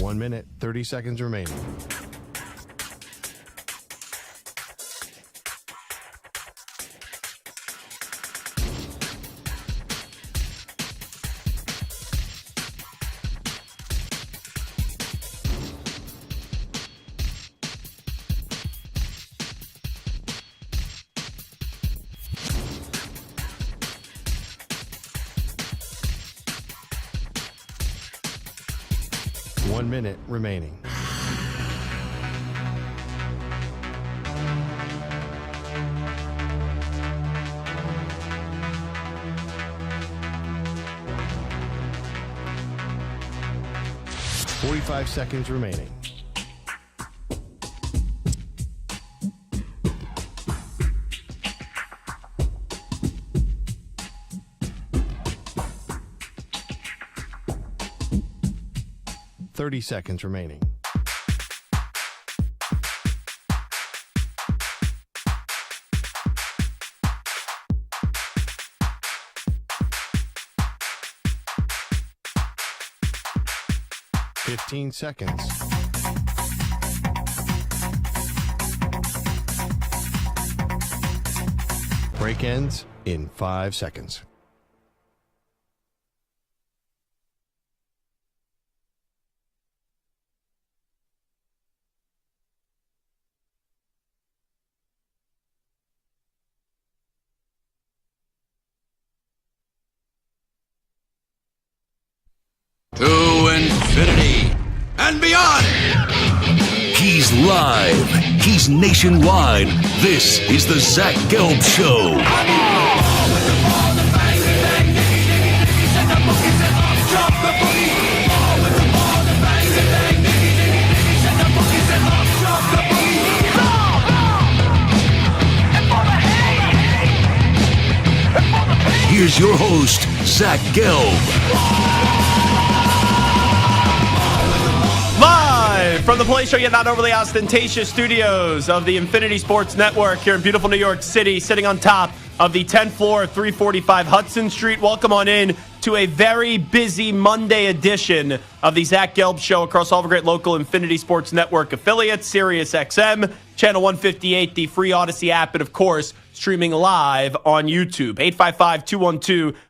1 minute, 30 seconds remaining. One minute remaining. Forty-five seconds remaining. Thirty seconds remaining. Fifteen seconds. Break ends in 5 seconds. To infinity and beyond. He's live. He's nationwide. This is the Zach Gelb Show. Here's your host, Zach Gelb. Live from the palatial yet not overly ostentatious studios of the Infinity Sports Network here in beautiful New York City, sitting on top of the 10th floor of 345 Hudson Street. Welcome on in to a very busy Monday edition of the Zach Gelb Show across all the great local Infinity Sports Network affiliates, Sirius XM, Channel 158, the free Odyssey app, and of course, streaming live on YouTube.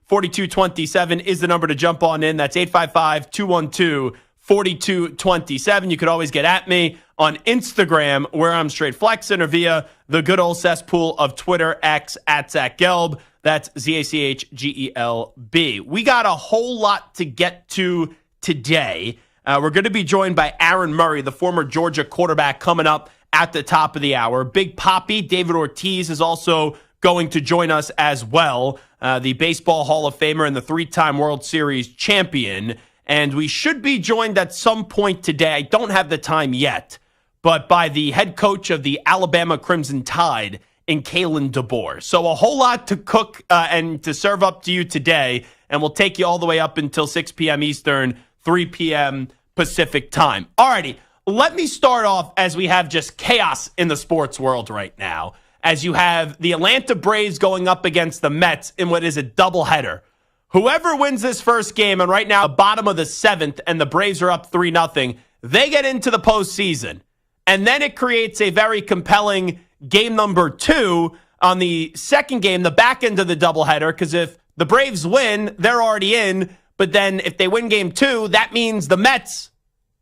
855-212-4227 is the number to jump on in. That's 855-212-4227. You could always get at me on Instagram, where I'm straight flexing, or via the good old cesspool of Twitter, X, at Zach Gelb. That's ZACHGELB. We got a whole lot to get to today. We're going to be joined by Aaron Murray, the former Georgia quarterback, coming up at the top of the hour. Big Papi, David Ortiz, is also going to join us as well, the Baseball Hall of Famer and the three-time World Series champion. And we should be joined at some point today. I don't have the time yet, but by the head coach of the Alabama Crimson Tide in Kalen DeBoer. So a whole lot to cook and to serve up to you today, and we'll take you all the way up until 6 p.m. Eastern, 3 p.m. Pacific time. Alrighty, let me start off as we have just chaos in the sports world right now, as you have the Atlanta Braves going up against the Mets in what is a doubleheader. Whoever wins this first game, and right now, bottom of the seventh, and the Braves are up 3-0, they get into the postseason. And then it creates a very compelling game number 2 on the second game, the back end of the doubleheader, because if the Braves win, they're already in. But then if they win game 2, that means the Mets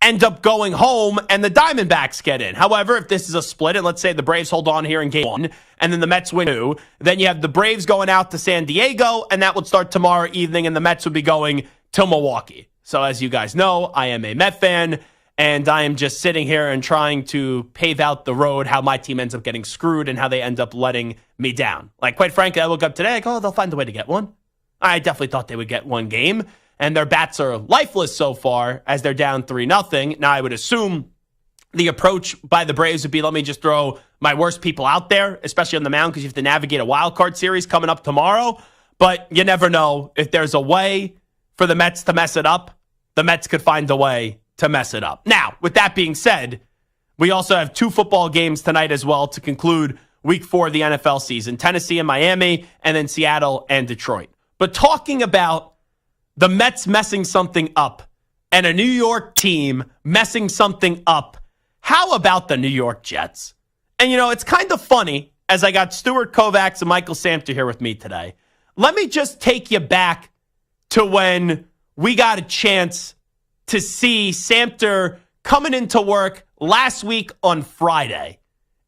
end up going home and the Diamondbacks get in. However, if this is a split, and let's say the Braves hold on here in game 1, and then the Mets win 2, then you have the Braves going out to San Diego, and that would start tomorrow evening, and the Mets would be going to Milwaukee. So as you guys know, I am a Met fan, and I am just sitting here and trying to pave out the road how my team ends up getting screwed and how they end up letting me down. Like, quite frankly, I woke up today, like, oh, they'll find a way to get one. I definitely thought they would get one game. And their bats are lifeless so far as they're down 3-0. Now, I would assume the approach by the Braves would be, let me just throw my worst people out there, especially on the mound, because you have to navigate a wild card series coming up tomorrow. But you never know. If there's a way for the Mets to mess it up, the Mets could find a way to mess it up. Now, with that being said, we also have 2 football games tonight as well to conclude week 4 of the NFL season. Tennessee and Miami, and then Seattle and Detroit. But talking about the Mets messing something up and a New York team messing something up, how about the New York Jets? And, it's kind of funny, as I got Stuart Kovacs and Michael Samter here with me today. Let me just take you back to when we got a chance to see Samter coming into work last week on Friday.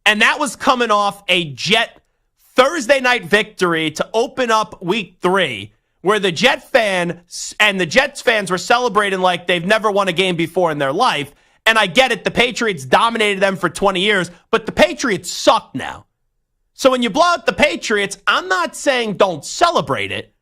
And that was coming off a Jet Thursday night victory to open up week 3, where the Jets fans were celebrating like they've never won a game before in their life. And I get it, the Patriots dominated them for 20 years, but the Patriots suck now. So when you blow out the Patriots, I'm not saying don't celebrate it,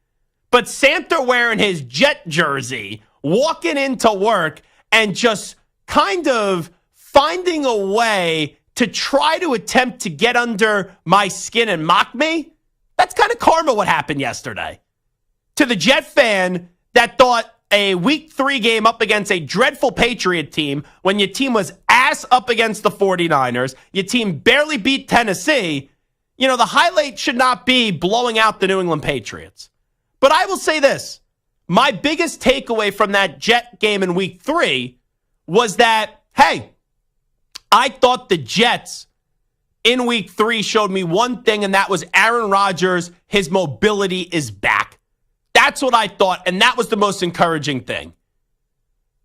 but Samter wearing his Jet jersey, walking into work and just kind of finding a way to try to attempt to get under my skin and mock me, that's kind of karma what happened yesterday. To the Jet fan that thought a week 3 game up against a dreadful Patriot team when your team was ass up against the 49ers, your team barely beat Tennessee, the highlight should not be blowing out the New England Patriots. But I will say this, my biggest takeaway from that Jet game in week 3 was that, hey, I thought the Jets in week 3 showed me one thing, and that was Aaron Rodgers, his mobility is back. That's what I thought, and that was the most encouraging thing.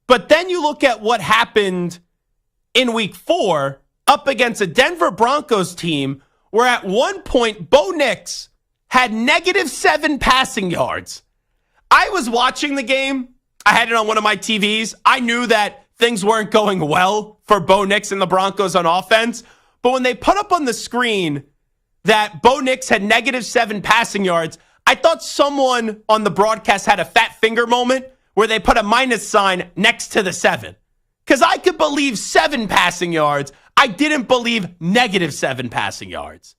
But then you look at what happened in week 4 up against a Denver Broncos team where at one point Bo Nix had -7 passing yards. I was watching the game. I had it on one of my TVs. I knew that things weren't going well for Bo Nix and the Broncos on offense. But when they put up on the screen that Bo Nix had -7 passing yards, I thought someone on the broadcast had a fat finger moment where they put a minus sign next to the 7. Because I could believe 7 passing yards. I didn't believe -7 passing yards.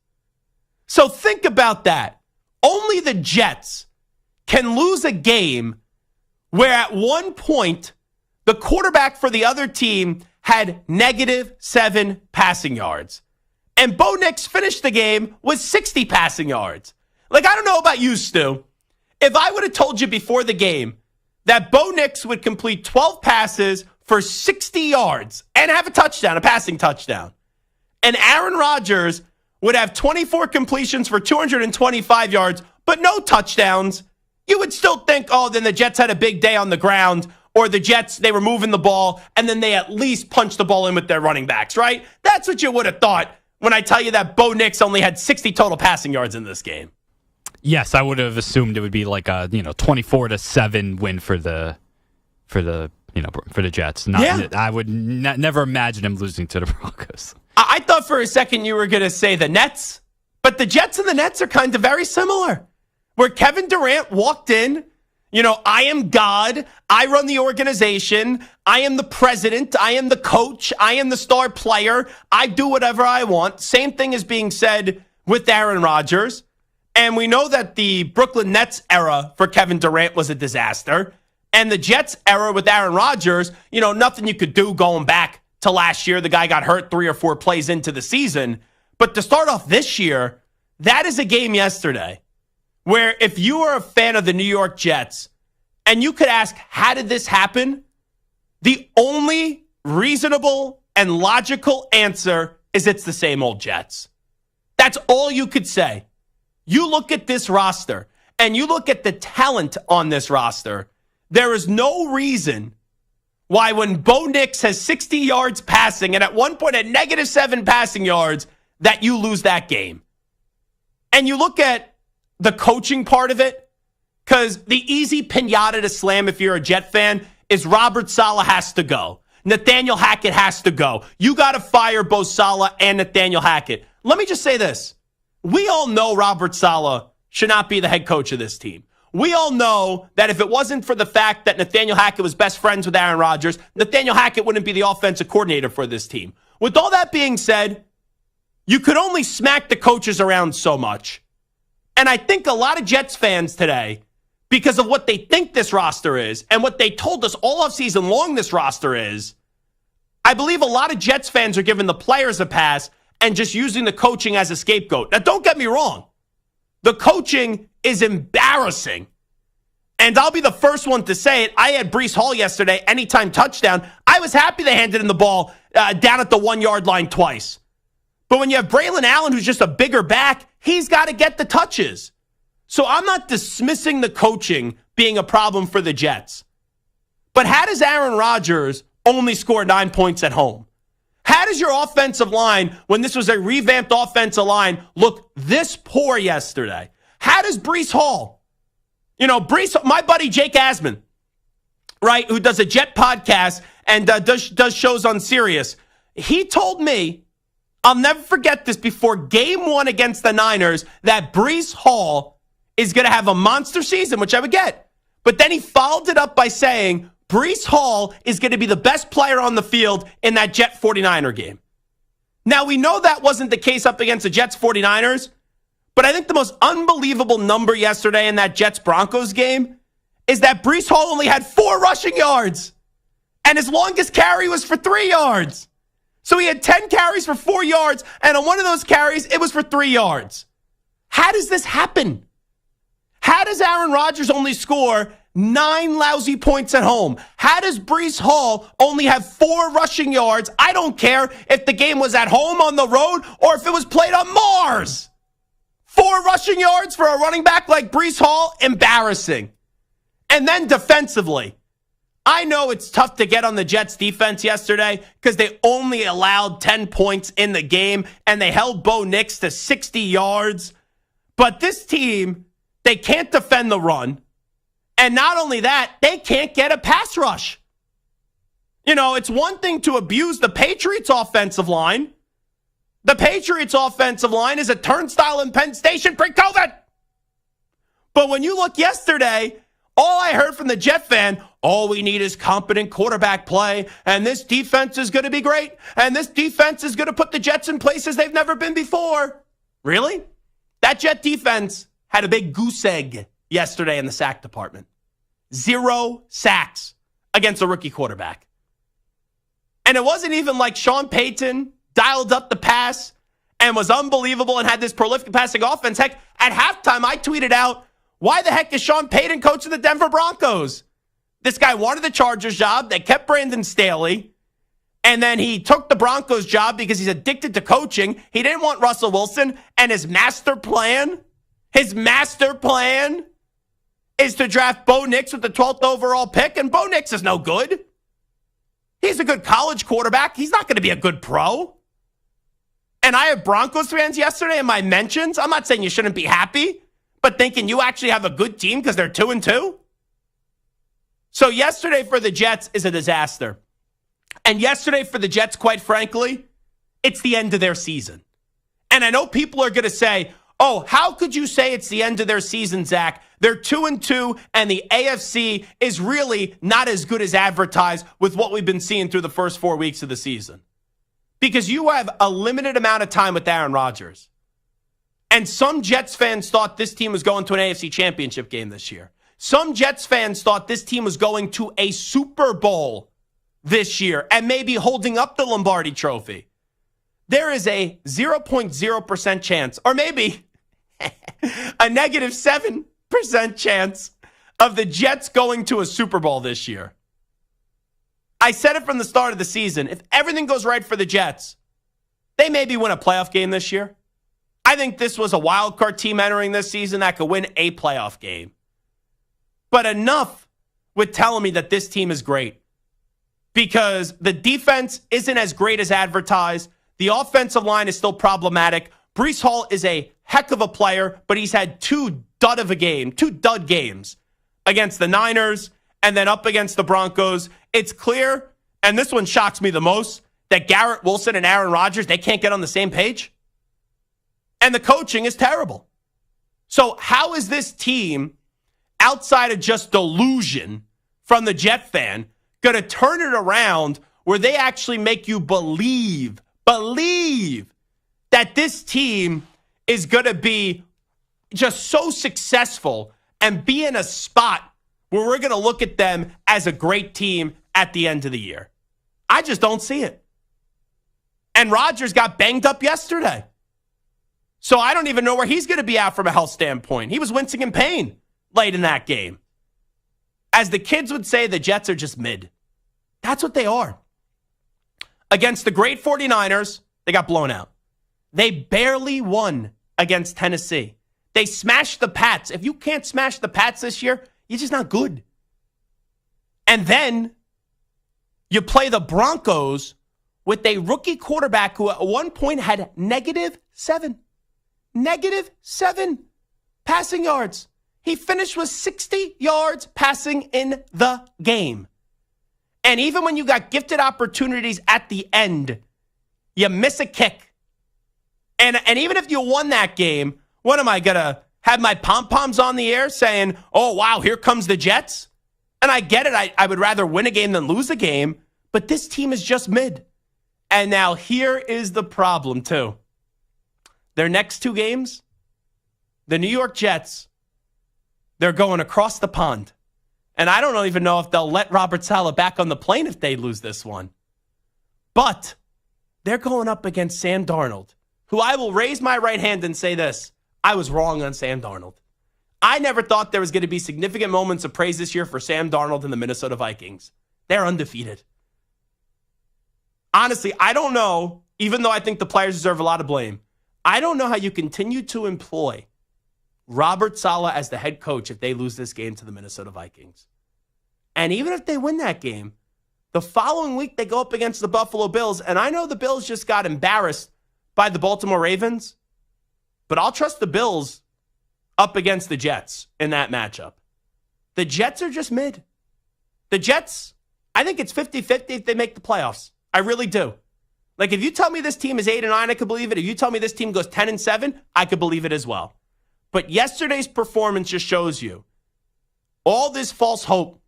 So think about that. Only the Jets can lose a game where at one point the quarterback for the other team had -7 passing yards. And Bo Nix finished the game with 60 passing yards. Like, I don't know about you, Stu. If I would have told you before the game that Bo Nix would complete 12 passes for 60 yards and have a touchdown, a passing touchdown, and Aaron Rodgers would have 24 completions for 225 yards, but no touchdowns, you would still think, oh, then the Jets had a big day on the ground, or the Jets, they were moving the ball, and then they at least punched the ball in with their running backs, right? That's what you would have thought when I tell you that Bo Nix only had 60 total passing yards in this game. Yes, I would have assumed it would be like a 24-7 win for the Jets. I would never imagine him losing to the Broncos. I thought for a second you were going to say the Nets, but the Jets and the Nets are kind of very similar. Where Kevin Durant walked in, I am God, I run the organization, I am the president, I am the coach, I am the star player, I do whatever I want. Same thing is being said with Aaron Rodgers. And we know that the Brooklyn Nets era for Kevin Durant was a disaster. And the Jets era with Aaron Rodgers, nothing you could do going back to last year. The guy got hurt 3 or 4 plays into the season. But to start off this year, that is a game yesterday where if you are a fan of the New York Jets and you could ask, how did this happen? The only reasonable and logical answer is it's the same old Jets. That's all you could say. You look at this roster and you look at the talent on this roster, there is no reason why when Bo Nix has 60 yards passing and at one point at -7 passing yards, that you lose that game. And you look at the coaching part of it, because the easy pinata to slam if you're a Jet fan is Robert Saleh has to go. Nathaniel Hackett has to go. You got to fire both Saleh and Nathaniel Hackett. Let me just say this. We all know Robert Saleh should not be the head coach of this team. We all know that if it wasn't for the fact that Nathaniel Hackett was best friends with Aaron Rodgers, Nathaniel Hackett wouldn't be the offensive coordinator for this team. With all that being said, you could only smack the coaches around so much. And I think a lot of Jets fans today, because of what they think this roster is and what they told us all offseason long this roster is, I believe a lot of Jets fans are giving the players a pass and just using the coaching as a scapegoat. Now, don't get me wrong. The coaching is embarrassing. And I'll be the first one to say it. I had Breece Hall yesterday, anytime touchdown. I was happy they handed him the ball down at the 1 yard line twice. But when you have Braylon Allen, who's just a bigger back, he's got to get the touches. So I'm not dismissing the coaching being a problem for the Jets. But how does Aaron Rodgers only score 9 points at home? How does your offensive line, when this was a revamped offensive line, look this poor yesterday? How does Breece Hall, my buddy Jake Asman, right, who does a Jet podcast and does shows on Sirius, he told me, I'll never forget this, before game 1 against the Niners, that Breece Hall is going to have a monster season, which I would get. But then he followed it up by saying, Breece Hall is going to be the best player on the field in that Jet 49er game. Now, we know that wasn't the case up against the Jets 49ers, but I think the most unbelievable number yesterday in that Jets-Broncos game is that Breece Hall only had 4 rushing yards, and his longest carry was for 3 yards. So he had 10 carries for 4 yards, and on one of those carries, it was for 3 yards. How does this happen? How does Aaron Rodgers only score 9 lousy points at home? How does Breece Hall only have 4 rushing yards? I don't care if the game was at home, on the road, or if it was played on Mars. 4 rushing yards for a running back like Breece Hall? Embarrassing. And then defensively, I know it's tough to get on the Jets defense yesterday because they only allowed 10 points in the game and they held Bo Nix to 60 yards. But this team, they can't defend the run. And not only that, they can't get a pass rush. It's one thing to abuse the Patriots offensive line. The Patriots offensive line is a turnstile in Penn Station pre-COVID. But when you look yesterday, all I heard from the Jet fan, all we need is competent quarterback play, and this defense is going to be great, and this defense is going to put the Jets in places they've never been before. Really? That Jet defense had a big goose egg yesterday in the sack department. 0 sacks against a rookie quarterback. And it wasn't even like Sean Payton dialed up the pass and was unbelievable and had this prolific passing offense. Heck, at halftime, I tweeted out, why the heck is Sean Payton coaching the Denver Broncos? This guy wanted the Chargers job. They kept Brandon Staley. And then he took the Broncos job because he's addicted to coaching. He didn't want Russell Wilson. And his master plan is to draft Bo Nix with the 12th overall pick. And Bo Nix is no good. He's a good college quarterback. He's not going to be a good pro. And I have Broncos fans yesterday in my mentions. I'm not saying you shouldn't be happy, but thinking you actually have a good team because they're 2-2. So yesterday for the Jets is a disaster. And yesterday for the Jets, quite frankly, it's the end of their season. And I know people are going to say, oh, how could you say it's the end of their season, Zach? They're 2-2, and the AFC is really not as good as advertised with what we've been seeing through the first 4 weeks of the season. Because you have a limited amount of time with Aaron Rodgers. And some Jets fans thought this team was going to an AFC championship game this year. Some Jets fans thought this team was going to a Super Bowl this year and maybe holding up the Lombardi Trophy. There is a 0.0% chance, or maybe a negative 7% chance of the Jets going to a Super Bowl this year. I said it from the start of the season. If everything goes right for the Jets, they maybe win a playoff game this year. I think this was a wild card team entering this season that could win a playoff game. But enough with telling me that this team is great. Because the defense isn't as great as advertised. The offensive line is still problematic. Breece Hall is a heck of a player, but he's had two dud games against the Niners and then up against the Broncos. It's clear, and this one shocks me the most, that Garrett Wilson and Aaron Rodgers, they can't get on the same page. And the coaching is terrible. So how is this team, outside of just delusion from the Jet fan, going to turn it around where they actually make you believe that this team is going to be just so successful and be in a spot where we're going to look at them as a great team at the end of the year? I just don't see it. And Rodgers got banged up yesterday. So I don't even know where he's going to be at from a health standpoint. He was wincing in pain late in that game. As the kids would say, the Jets are just mid. That's what they are. Against the great 49ers, they got blown out. They barely won against Tennessee. They smashed the Pats. If you can't smash the Pats this year, you're just not good. And then you play the Broncos with a rookie quarterback who at one point had -7 passing yards. He finished with 60 yards passing in the game. And even when you got gifted opportunities at the end, you miss a kick. And even if you won that game, what am I going to have my pom-poms on the air saying, oh, wow, here comes the Jets? And I get it. I would rather win a game than lose a game. But this team is just mid. And now here is the problem, too. Their next 2 games, the New York Jets, they're going across the pond. And I don't even know if they'll let Robert Saleh back on the plane if they lose this one. But they're going up against Sam Darnold, who I will raise my right hand and say this. I was wrong on Sam Darnold. I never thought there was going to be significant moments of praise this year for Sam Darnold and the Minnesota Vikings. They're undefeated. Honestly, I don't know, even though I think the players deserve a lot of blame, I don't know how you continue to employ Robert Saleh as the head coach if they lose this game to the Minnesota Vikings. And even if they win that game, the following week they go up against the Buffalo Bills, and I know the Bills just got embarrassed by the Baltimore Ravens, but I'll trust the Bills up against the Jets in that matchup. The Jets are just mid. The Jets, I think it's 50-50 if they make the playoffs. I really do. Like, if you tell me this team is 8-9, I could believe it. If you tell me this team goes 10-7, I could believe it as well. But yesterday's performance just shows you all this false hope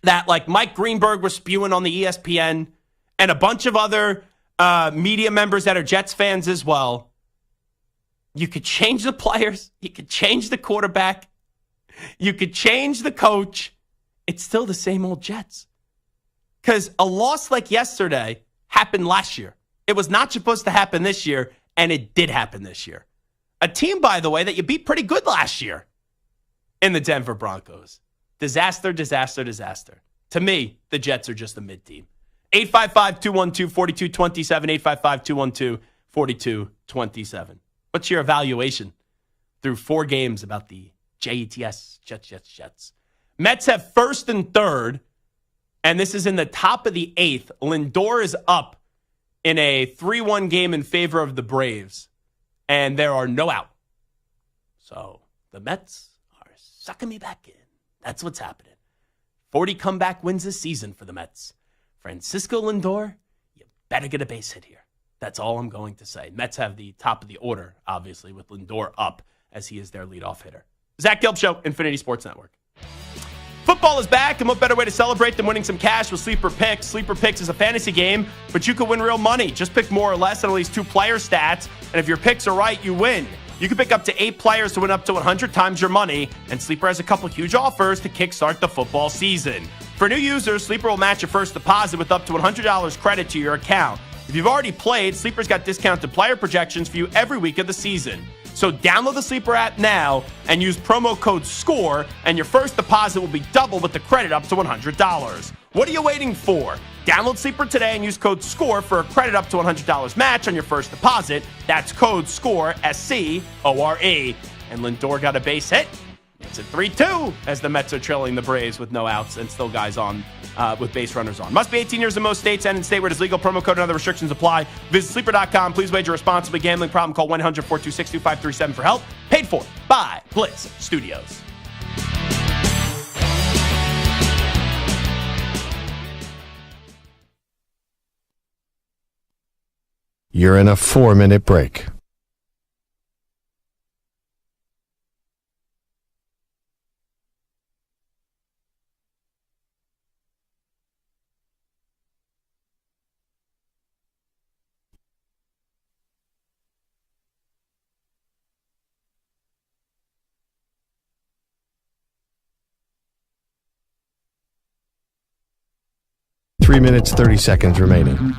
that, like, Mike Greenberg was spewing on the ESPN and a bunch of other media members that are Jets fans as well. You could change the players. You could change the quarterback. You could change the coach. It's still the same old Jets. Because a loss like yesterday happened last year. It was not supposed to happen this year, and it did happen this year. A team, by the way, that you beat pretty good last year in the Denver Broncos. Disaster, disaster, disaster. To me, the Jets are just a mid-team. 855-212-4227, 855-212-4227. What's your evaluation through 4 games about the Jets, Jets? Mets have first and third, and this is in the top of the 8th. Lindor is up in a 3-1 game in favor of the Braves, and there are no out. So the Mets are sucking me back in. That's what's happening. 40 comeback wins this season for the Mets. Francisco Lindor, you better get a base hit here. That's all I'm going to say. Mets have the top of the order, obviously, with Lindor up as he is their leadoff hitter. Zach Gelb Show, Infinity Sports Network. Football is back, and what better way to celebrate than winning some cash with Sleeper Picks? Sleeper Picks is a fantasy game, but you could win real money. Just pick more or less on at least 2 player stats, and if your picks are right, you win. You can pick up to 8 players to win up to 100 times your money, and Sleeper has a couple huge offers to kickstart the football season. For new users, Sleeper will match your first deposit with up to $100 credit to your account. If you've already played, Sleeper's got discounted player projections for you every week of the season. So download the Sleeper app now and use promo code SCORE, and your first deposit will be doubled with the credit up to $100. What are you waiting for? Download Sleeper today and use code SCORE for a credit up to $100 match on your first deposit. That's code SCORE, S-C-O-R-E. And Lindor got a base hit. It's a 3-2 as the Mets are trailing the Braves with no outs and still guys on with base runners on. Must be 18 years in most states and in state where it is legal. Promo code and other restrictions apply. Visit sleeper.com. Please wager responsibly. Gambling problem, call 1-800-426-2537 for help. Paid for by Blitz Studios. You're in a 4-minute break. Three minutes, 30 seconds remaining.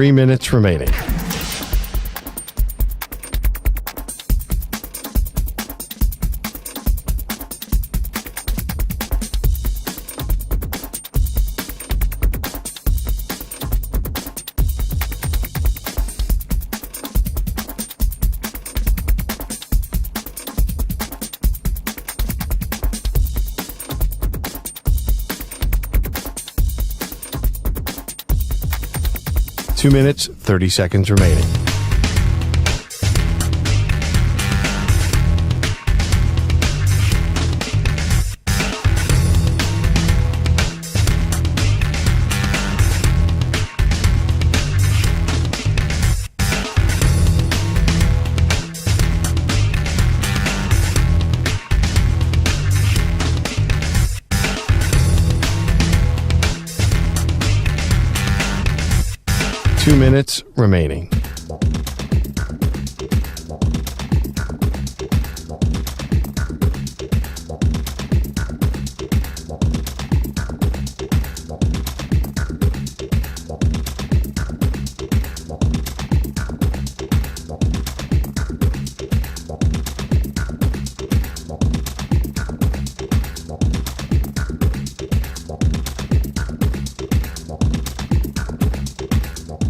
3 minutes remaining. Two minutes, 30 seconds remaining. Two minutes remaining.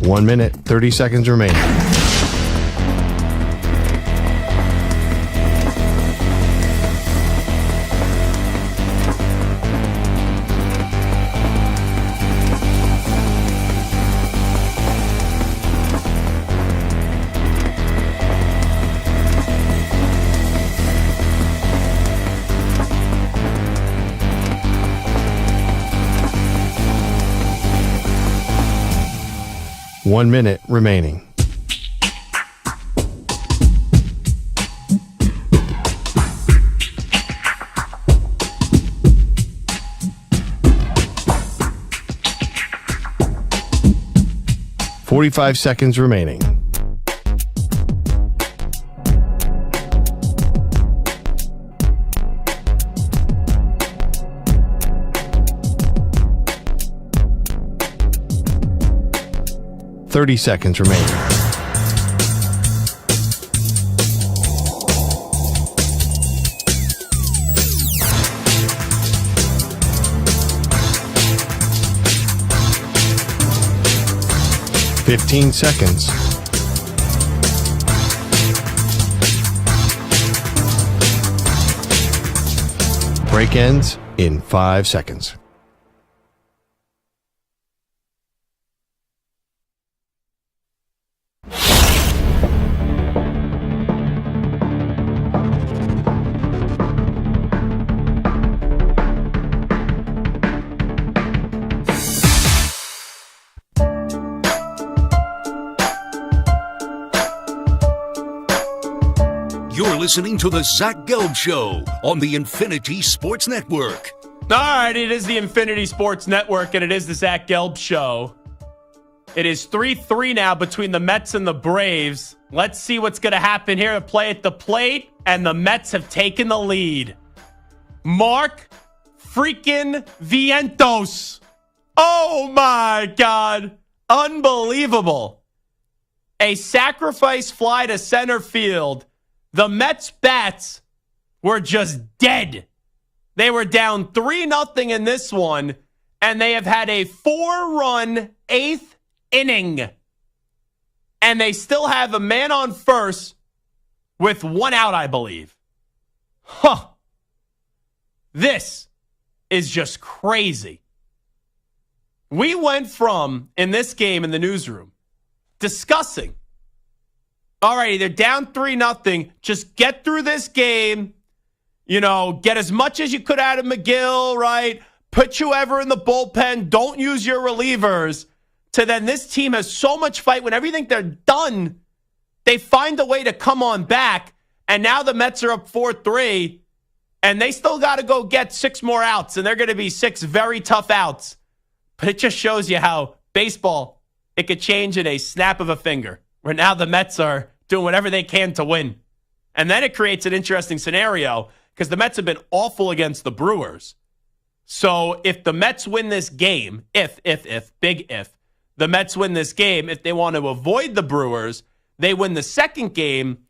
One minute, 30 seconds remaining. One minute remaining. Forty-five seconds remaining. Thirty seconds remaining. Fifteen seconds. Break ends in 5 seconds. You're listening to the Zach Gelb Show on the Infinity Sports Network. All right, it is the Infinity Sports Network, and it is the Zach Gelb Show. It is 3-3 now between the Mets and the Braves. Let's see what's going to happen here. To play at the plate, and the Mets have taken the lead. Mark freaking Vientos. Oh, my God. Unbelievable. A sacrifice fly to center field. The Mets bats were just dead. They were down 3-0 in this one, and they have had a 4-run 8th inning. And they still have a man on first with 1 out, I believe. This is just crazy. We went from, in this game in the newsroom, discussing, all right, they're down 3-0. Just get through this game. You know, get as much as you could out of McGill, right? Put whoever in the bullpen. Don't use your relievers. To then this team has so much fight. When everything they're done, they find a way to come on back. And now the Mets are up 4-3. And they still got to go get 6 more outs. And they're going to be 6 very tough outs. But it just shows you how baseball, it could change in a snap of a finger. Where now the Mets are doing whatever they can to win. And then it creates an interesting scenario because the Mets have been awful against the Brewers. So if the Mets win this game, big if, the Mets win this game. If they want to avoid the Brewers, they win the second game.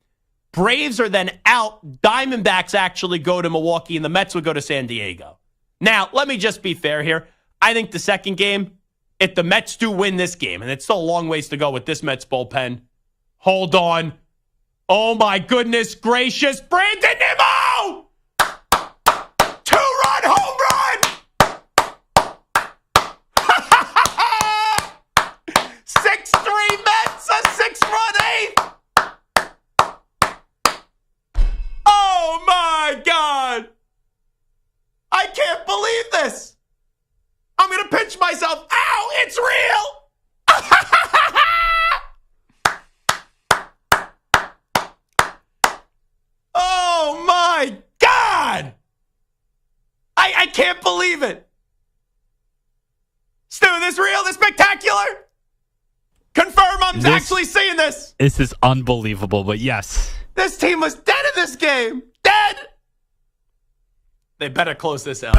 Braves are then out. Diamondbacks actually go to Milwaukee, and the Mets would go to San Diego. Now, let me just be fair here. I think the second game, if the Mets do win this game, and it's still a long ways to go with this Mets bullpen. Hold on. Oh, my goodness gracious. Brandon Nimmo! Two-run home run! 6-3 Mets, a 6-run eighth! Oh, my God! I can't believe this! I'm going to pinch myself. Ow, it's real! Oh, my God! I can't believe it. Stu, this real? This spectacular? Confirm I'm actually seeing this. This is unbelievable, but yes. This team was dead in this game. Dead! They better close this out.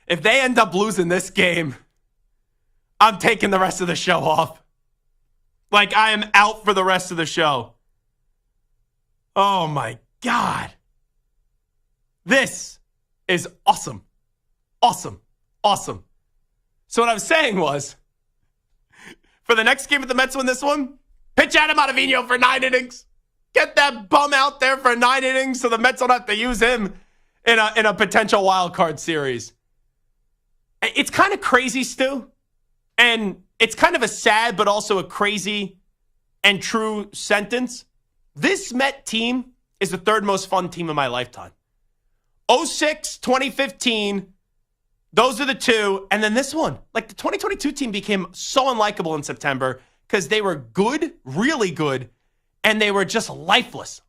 If they end up losing this game, I'm taking the rest of the show off. Like, I am out for the rest of the show. Oh, my God. This is awesome. Awesome. Awesome. So what I was saying was, for the next game, if the Mets win this one, pitch Adam Ottavino for 9 innings. Get that bum out there for 9 innings so the Mets don't have to use him in a potential wild card series. It's kind of crazy, Stu. And it's kind of a sad but also a crazy and true sentence. This Met team is the third most fun team in my lifetime. 06, 2015, those are the two. And then this one. Like, the 2022 team became so unlikable in September because they were good, really good, and they were just lifeless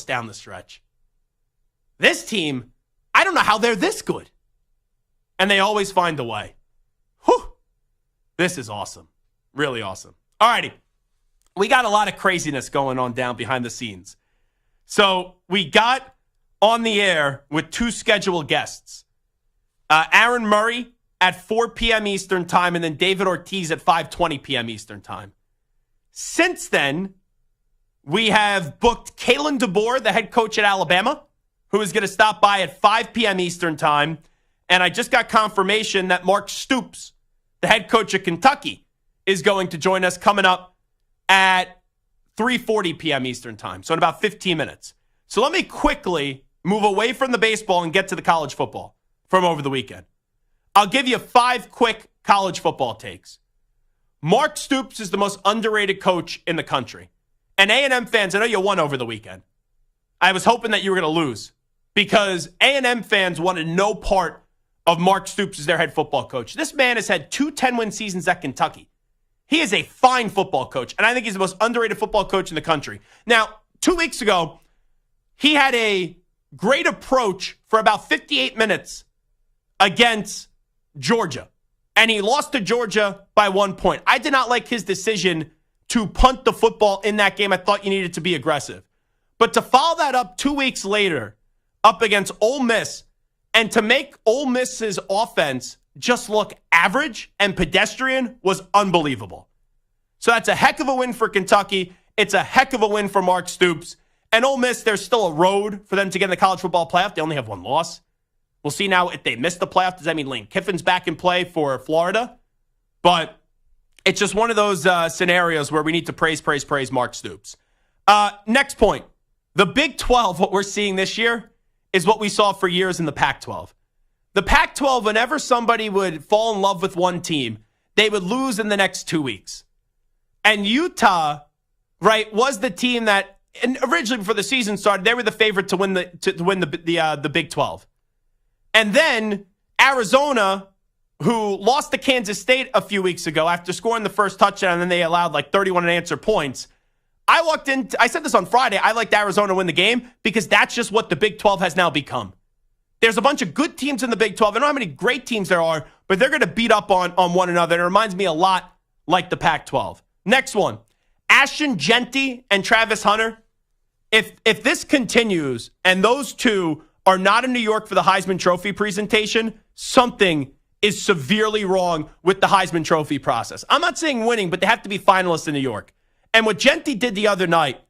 down the stretch. This team, I don't know how they're this good. And they always find a way. Whew. This is awesome. Really awesome. All righty. We got a lot of craziness going on down behind the scenes. So we got on the air with 2 scheduled guests. Aaron Murray at 4 p.m. Eastern time and then David Ortiz at 5:20 p.m. Eastern time. Since then, we have booked Kalen DeBoer, the head coach at Alabama, who is going to stop by at 5 p.m. Eastern time. And I just got confirmation that Mark Stoops, the head coach of Kentucky, is going to join us coming up at 3:40 p.m. Eastern time. So in about 15 minutes. So let me quickly move away from the baseball and get to the college football from over the weekend. I'll give you 5 quick college football takes. Mark Stoops is the most underrated coach in the country. And A&M fans, I know you won over the weekend. I was hoping that you were going to lose because A&M fans wanted no part of Mark Stoops as their head football coach. This man has had 2 10-win seasons at Kentucky. He is a fine football coach, and I think he's the most underrated football coach in the country. Now, 2 weeks ago, he had a great approach for about 58 minutes against Georgia, and he lost to Georgia by 1 point. I did not like his decision to punt the football in that game. I thought you needed to be aggressive. But to follow that up 2 weeks later up against Ole Miss and to make Ole Miss's offense just look average and pedestrian was unbelievable. So that's a heck of a win for Kentucky. It's a heck of a win for Mark Stoops. And Ole Miss, there's still a road for them to get in the college football playoff. They only have 1 loss. We'll see now if they miss the playoff. Does that mean Lane Kiffin's back in play for Florida? But it's just one of those scenarios where we need to praise Mark Stoops. Next point. The Big 12, what we're seeing this year, is what we saw for years in the Pac-12. The Pac-12, whenever somebody would fall in love with one team, they would lose in the next 2 weeks. And Utah, right, was the team that, and originally before the season started, they were the favorite to win the Big 12. And then Arizona, who lost to Kansas State a few weeks ago after scoring the first touchdown, and then they allowed like 31 unanswered points. I said this on Friday, I liked Arizona to win the game because that's just what the Big 12 has now become. There's a bunch of good teams in the Big 12. I don't know how many great teams there are, but they're going to beat up on one another. It reminds me a lot like the Pac-12. Next one, Ashton Genty and Travis Hunter. If this continues and those two are not in New York for the Heisman Trophy presentation, something is severely wrong with the Heisman Trophy process. I'm not saying winning, but they have to be finalists in New York. And what Genty did the other night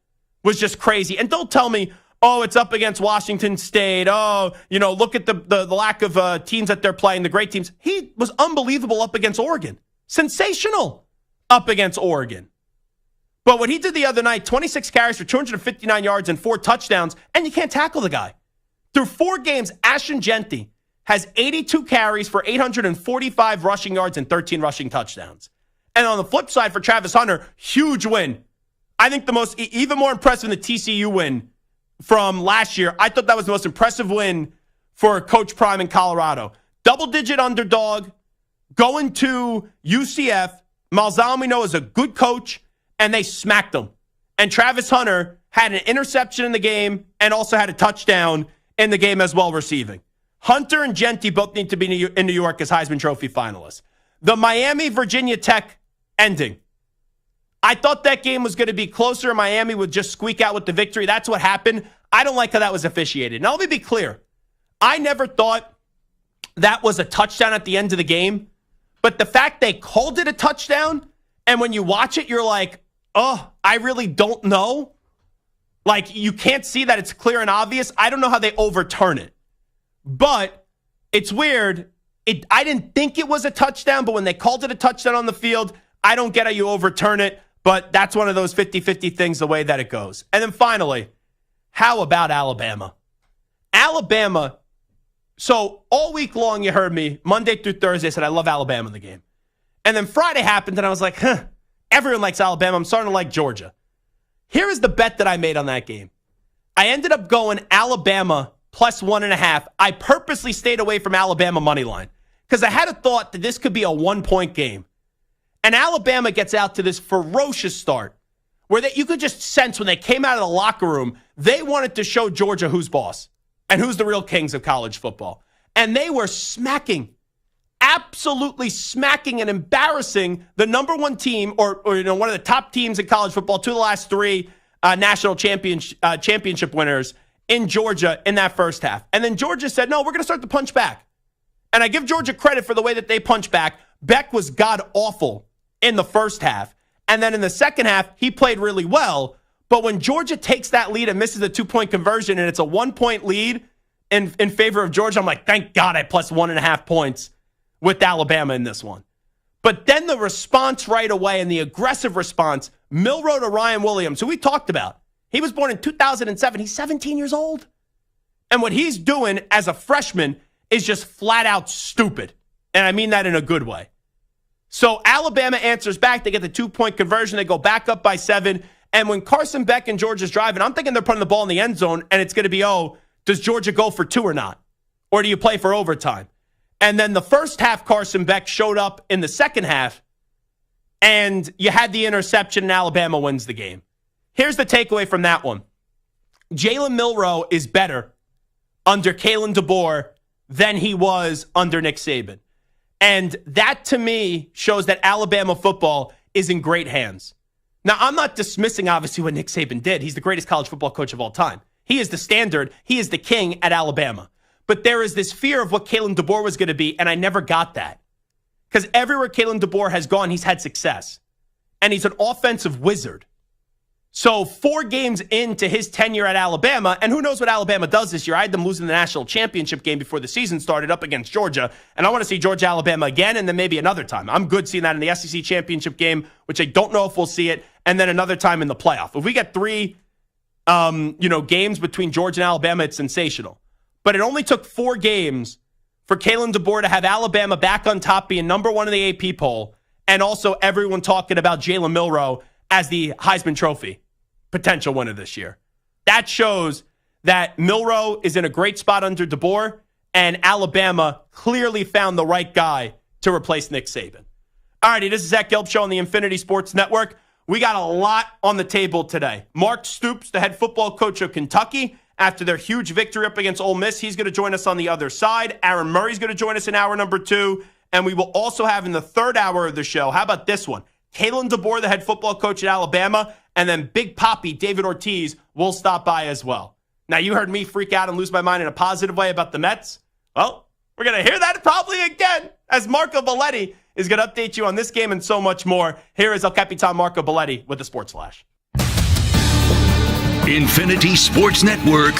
was just crazy. And don't tell me, oh, it's up against Washington State. Oh, look at the lack of teams that they're playing, the great teams. He was unbelievable up against Oregon. Sensational up against Oregon. But what he did the other night, 26 carries for 259 yards and 4 touchdowns, and you can't tackle the guy. Through 4 games, Ashton Genty has 82 carries for 845 rushing yards and 13 rushing touchdowns. And on the flip side for Travis Hunter, huge win. I think even more impressive than the TCU win from last year. I thought that was the most impressive win for Coach Prime in Colorado. Double-digit underdog, going to UCF. Malzahn, we know, is a good coach, and they smacked him. And Travis Hunter had an interception in the game and also had a touchdown in the game as well receiving. Hunter and Genty both need to be in New York as Heisman Trophy finalists. The Miami-Virginia Tech ending. I thought that game was going to be closer. Miami would just squeak out with the victory. That's what happened. I don't like how that was officiated. Now, let me be clear. I never thought that was a touchdown at the end of the game. But the fact they called it a touchdown, and when you watch it, you're like, oh, I really don't know. Like, you can't see that it's clear and obvious. I don't know how they overturn it. But it's weird. I didn't think it was a touchdown, but when they called it a touchdown on the field, I don't get how you overturn it. But that's one of those 50-50 things, the way that it goes. And then finally, how about Alabama? Alabama. So all week long, you heard me, Monday through Thursday, I said, I love Alabama in the game. And then Friday happened, and I was like, everyone likes Alabama. I'm starting to like Georgia. Here is the bet that I made on that game. I ended up going Alabama plus 1.5. I purposely stayed away from Alabama money line because I had a thought that this could be a 1-point game. And Alabama gets out to this ferocious start where you could just sense when they came out of the locker room, they wanted to show Georgia who's boss and who's the real kings of college football. And they were absolutely smacking and embarrassing the number one team or one of the top teams in college football, 2 of the last 3 national championship winners in Georgia in that first half. And then Georgia said, no, we're going to start to punch back. And I give Georgia credit for the way that they punch back. Beck was god-awful in the first half. And then in the second half, he played really well. But when Georgia takes that lead and misses a 2-point conversion and it's a 1-point lead in favor of Georgia, I'm like, thank God I plus 1.5 points with Alabama in this one. But then the response right away and the aggressive response, Milroe to Ryan Williams, who we talked about. He was born in 2007. He's 17 years old. And what he's doing as a freshman is just flat out stupid. And I mean that in a good way. So Alabama answers back. They get the 2-point conversion. They go back up by 7. And when Carson Beck and Georgia's driving, I'm thinking they're putting the ball in the end zone, and it's going to be, does Georgia go for 2 or not? Or do you play for overtime? And then the first half, Carson Beck showed up in the second half, and you had the interception, and Alabama wins the game. Here's the takeaway from that one. Jalen Milroe is better under Kalen DeBoer than he was under Nick Saban. And that, to me, shows that Alabama football is in great hands. Now, I'm not dismissing, obviously, what Nick Saban did. He's the greatest college football coach of all time. He is the standard. He is the king at Alabama. But there is this fear of what Kalen DeBoer was going to be, and I never got that. Because everywhere Kalen DeBoer has gone, he's had success. And he's an offensive wizard. So 4 games into his tenure at Alabama, and who knows what Alabama does this year. I had them losing the national championship game before the season started up against Georgia, and I want to see Georgia-Alabama again, and then maybe another time. I'm good seeing that in the SEC championship game, which I don't know if we'll see it, and then another time in the playoff. If we get 3 games between Georgia and Alabama, it's sensational. But it only took 4 games for Kalen DeBoer to have Alabama back on top, being number 1 in the AP poll, and also everyone talking about Jalen Milroe as the Heisman Trophy potential winner this year. That shows that Milroe is in a great spot under DeBoer, and Alabama clearly found the right guy to replace Nick Saban. All righty, this is Zach Gelb Show on the Infinity Sports Network. We got a lot on the table today. Mark Stoops, the head football coach of Kentucky, after their huge victory up against Ole Miss, he's going to join us on the other side. Aaron Murray's going to join us in hour number 2, and we will also have in the third hour of the show, how about this one? Kalen DeBoer, the head football coach at Alabama, and then Big Papi, David Ortiz, will stop by as well. Now, you heard me freak out and lose my mind in a positive way about the Mets. Well, We're going to hear that probably again as Marco Belletti is going to update you on this game and so much more. Here is El Capitan Marco Belletti with the Sports Flash. Infinity Sports Network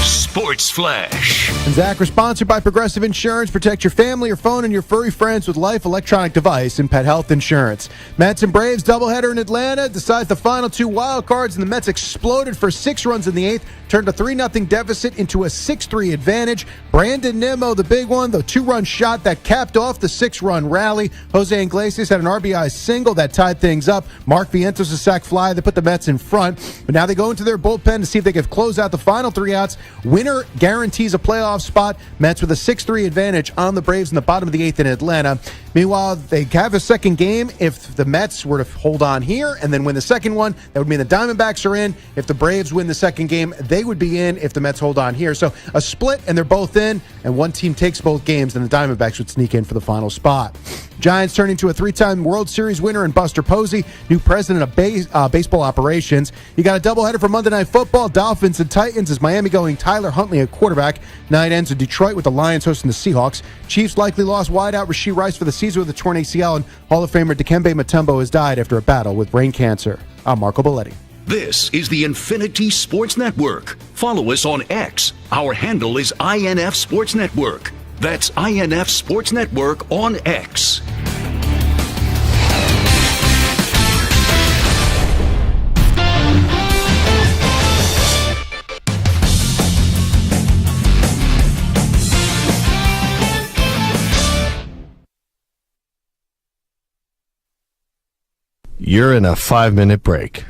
Sports Flash. And Zach, we're sponsored by Progressive Insurance. Protect your family, your phone, and your furry friends with Life Electronic Device and Pet Health Insurance. Mets and Braves doubleheader in Atlanta decides the final two wild cards, and the Mets exploded for 6 runs in the 8th, turned a 3-0 deficit into a 6-3 advantage. Brandon Nimmo, the big one, the 2-run shot that capped off the 6-run rally. Jose Iglesias had an RBI single that tied things up. Mark Vientos a sac fly that put the Mets in front. But now they go into their bullpen to see if they can close out the final 3 outs. Winner guarantees a playoff spot. Mets with a 6-3 advantage on the Braves in the bottom of the 8th in Atlanta. Meanwhile, they have a second game if the Mets were to hold on here and then win the second one. That would mean the Diamondbacks are in. If the Braves win the second game, they would be in if the Mets hold on here. So a split, and they're both in, and one team takes both games, and the Diamondbacks would sneak in for the final spot. Giants turning to a 3-time World Series winner in Buster Posey, new president of baseball operations. You got a doubleheader for Monday Night Football, Dolphins and Titans, as Miami going Tyler Huntley at quarterback. Night ends in Detroit with the Lions hosting the Seahawks. Chiefs likely lost wideout Rashee Rice for the season with a torn ACL, and Hall of Famer Dikembe Mutombo has died after a battle with brain cancer. I'm Marco Belletti. This is the Infinity Sports Network. Follow us on X. Our handle is INF Sports Network. That's INF Sports Network on X. You're in a 5-minute break.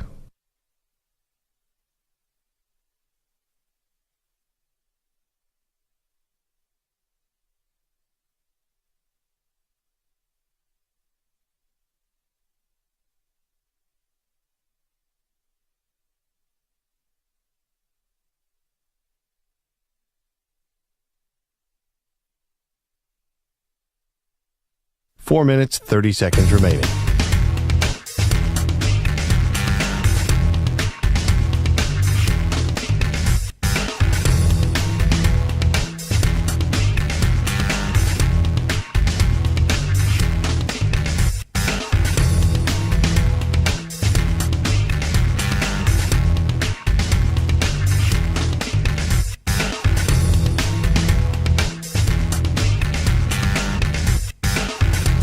Four minutes, 30 seconds remaining.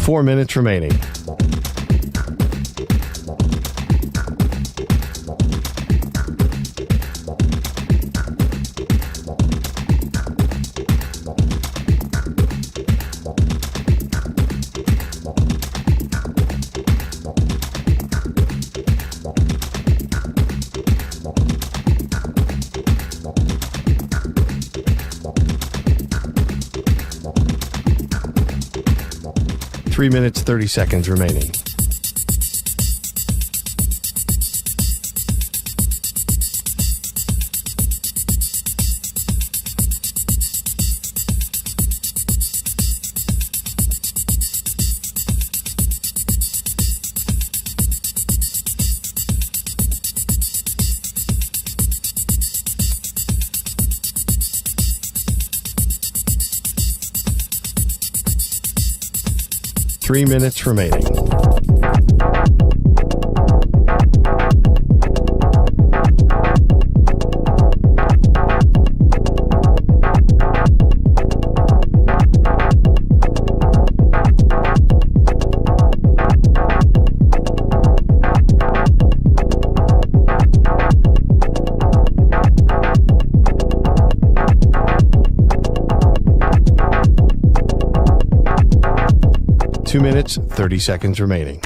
Four minutes remaining. Three minutes, 30 seconds remaining. Three minutes remaining. Two minutes, 30 seconds remaining.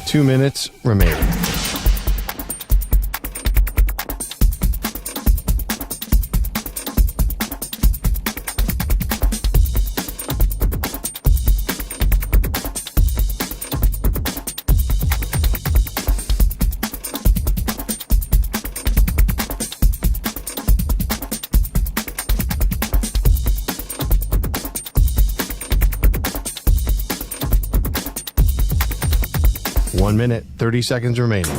Two minutes remaining. 1 minute, 30 seconds remaining.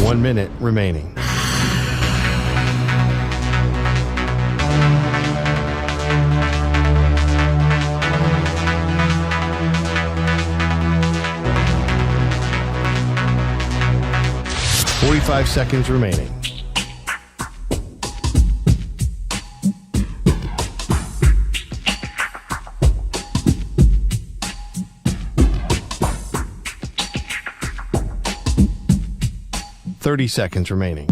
One minute remaining. Forty-five seconds remaining. Seconds remaining.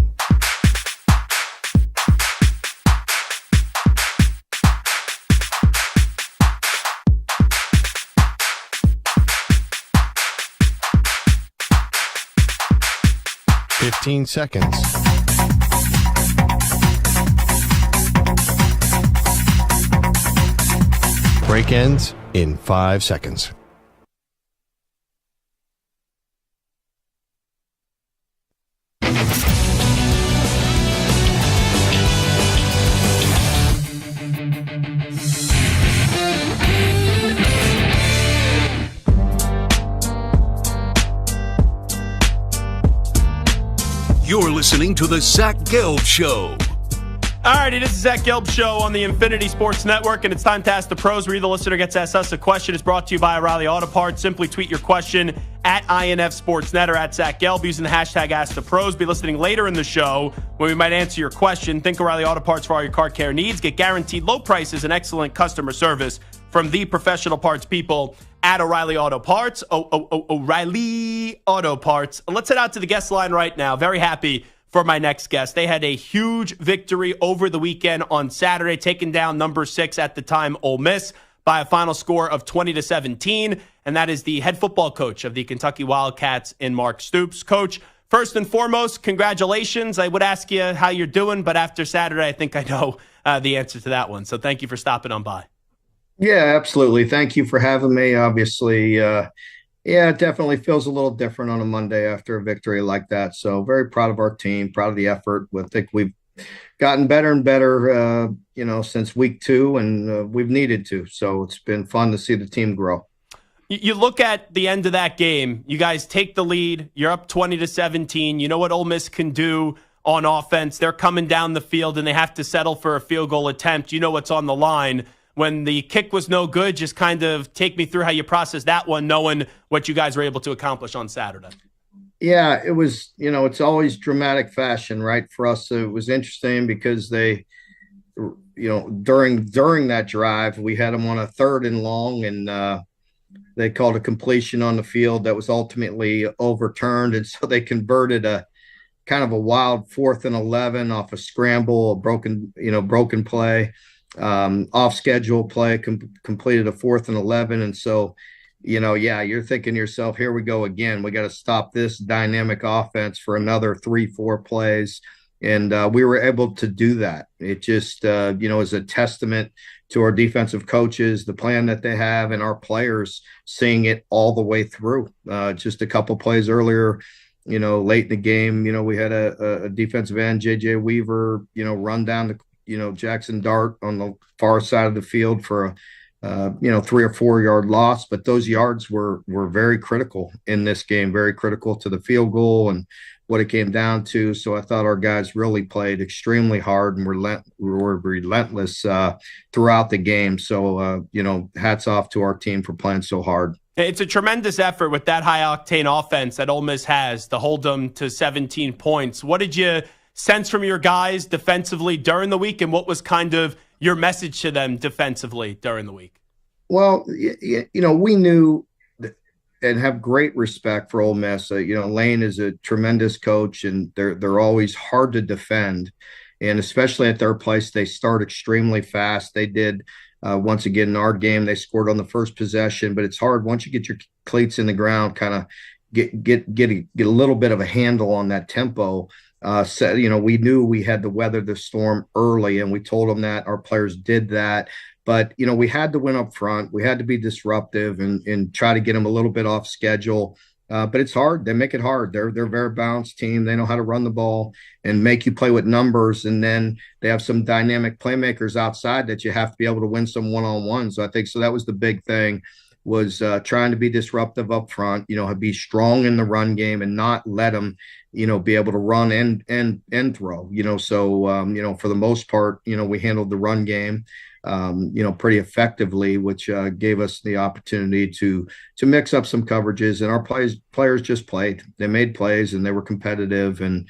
Fifteen seconds. Break ends in 5 seconds. You're listening to the Zach Gelb Show. All righty, this is Zach Gelb Show on the Infinity Sports Network, and it's time to ask the pros, where the listener gets to ask us a question. It's brought to you by O'Reilly Auto Parts. Simply tweet your question at INF Sportsnet or at Zach Gelb using the hashtag #AskThePros. Be listening later in the show when we might answer your question. Think O'Reilly Auto Parts for all your car care needs. Get guaranteed low prices and excellent customer service from the professional parts people at O'Reilly Auto Parts. O'Reilly Auto Parts. Let's head out to the guest line right now. Very happy for my next guest. They had a huge victory over the weekend on Saturday, taking down number 6 at the time, Ole Miss, by a final score of 20-17. And that is the head football coach of the Kentucky Wildcats in Mark Stoops. Coach, first and foremost, congratulations. I would ask you how you're doing, but after Saturday, I think I know the answer to that one. So thank you for stopping on by. Yeah, absolutely. Thank you for having me. Obviously, yeah, it definitely feels a little different on a Monday after a victory like that. So very proud of our team, proud of the effort. I think we've gotten better and better, since week 2, and we've needed to. So it's been fun to see the team grow. You look at the end of that game, you guys take the lead, you're up 20-17. You know what Ole Miss can do on offense. They're coming down the field and they have to settle for a field goal attempt. You know what's on the line. When the kick was no good, just kind of take me through how you process that one, knowing what you guys were able to accomplish on Saturday. Yeah, it was, it's always dramatic fashion, right? For us, it was interesting because they, during that drive, we had them on a 3rd and long, and they called a completion on the field that was ultimately overturned. And so they converted a kind of a wild 4th and 11 off a scramble, a broken play. Off schedule play, completed a 4th and 11. And so, you're thinking to yourself, here we go again. We got to stop this dynamic offense for another 3-4 plays. And we were able to do that. It just, is a testament to our defensive coaches, the plan that they have, and our players seeing it all the way through. Just a couple plays earlier, late in the game, we had a defensive end, J.J. Weaver, run down the Jackson Dart on the far side of the field for a 3 or 4 yard loss. But those yards were very critical in this game, very critical to the field goal and what it came down to. So I thought our guys really played extremely hard and were relentless throughout the game. So, hats off to our team for playing so hard. It's a tremendous effort with that high-octane offense that Ole Miss has to hold them to 17 points. What did you sense from your guys defensively during the week, and what was kind of your message to them defensively during the week? Well, we knew and have great respect for Ole Miss. Lane is a tremendous coach, and they're always hard to defend. And especially at their place, they start extremely fast. They did, once again, in our game, they scored on the first possession, but it's hard once you get your cleats in the ground, kind of get a little bit of a handle on that tempo. So, we knew we had to weather the storm early, and we told them that. Our players did that. But, we had to win up front. We had to be disruptive and try to get them a little bit off schedule. But it's hard. They make it hard. They're a very balanced team. They know how to run the ball and make you play with numbers. And then they have some dynamic playmakers outside that you have to be able to win some one-on-one. So I think that was the big thing, was trying to be disruptive up front, be strong in the run game and not let them, be able to run and throw, So, for the most part, we handled the run game, pretty effectively, which gave us the opportunity to mix up some coverages. And our players just played. They made plays and they were competitive. And,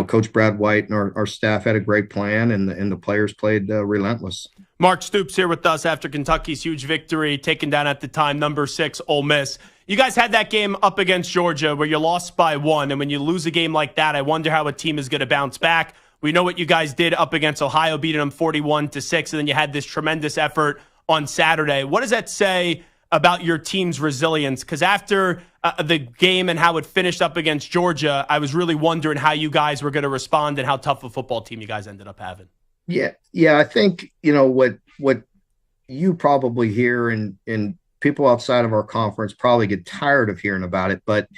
Coach Brad White and our staff had a great plan, and the players played relentless. Mark Stoops here with us after Kentucky's huge victory, taken down at the time number 6 Ole Miss. You guys had that game up against Georgia where you lost by 1, and when you lose a game like that, I wonder how a team is going to bounce back. We know what you guys did up against Ohio, beating them 41-6, and then you had this tremendous effort on Saturday. What does that say about your team's resilience? Because after the game and how it finished up against Georgia, I was really wondering how you guys were going to respond and how tough a football team you guys ended up having. Yeah. I think, what you probably hear and people outside of our conference probably get tired of hearing about it. But,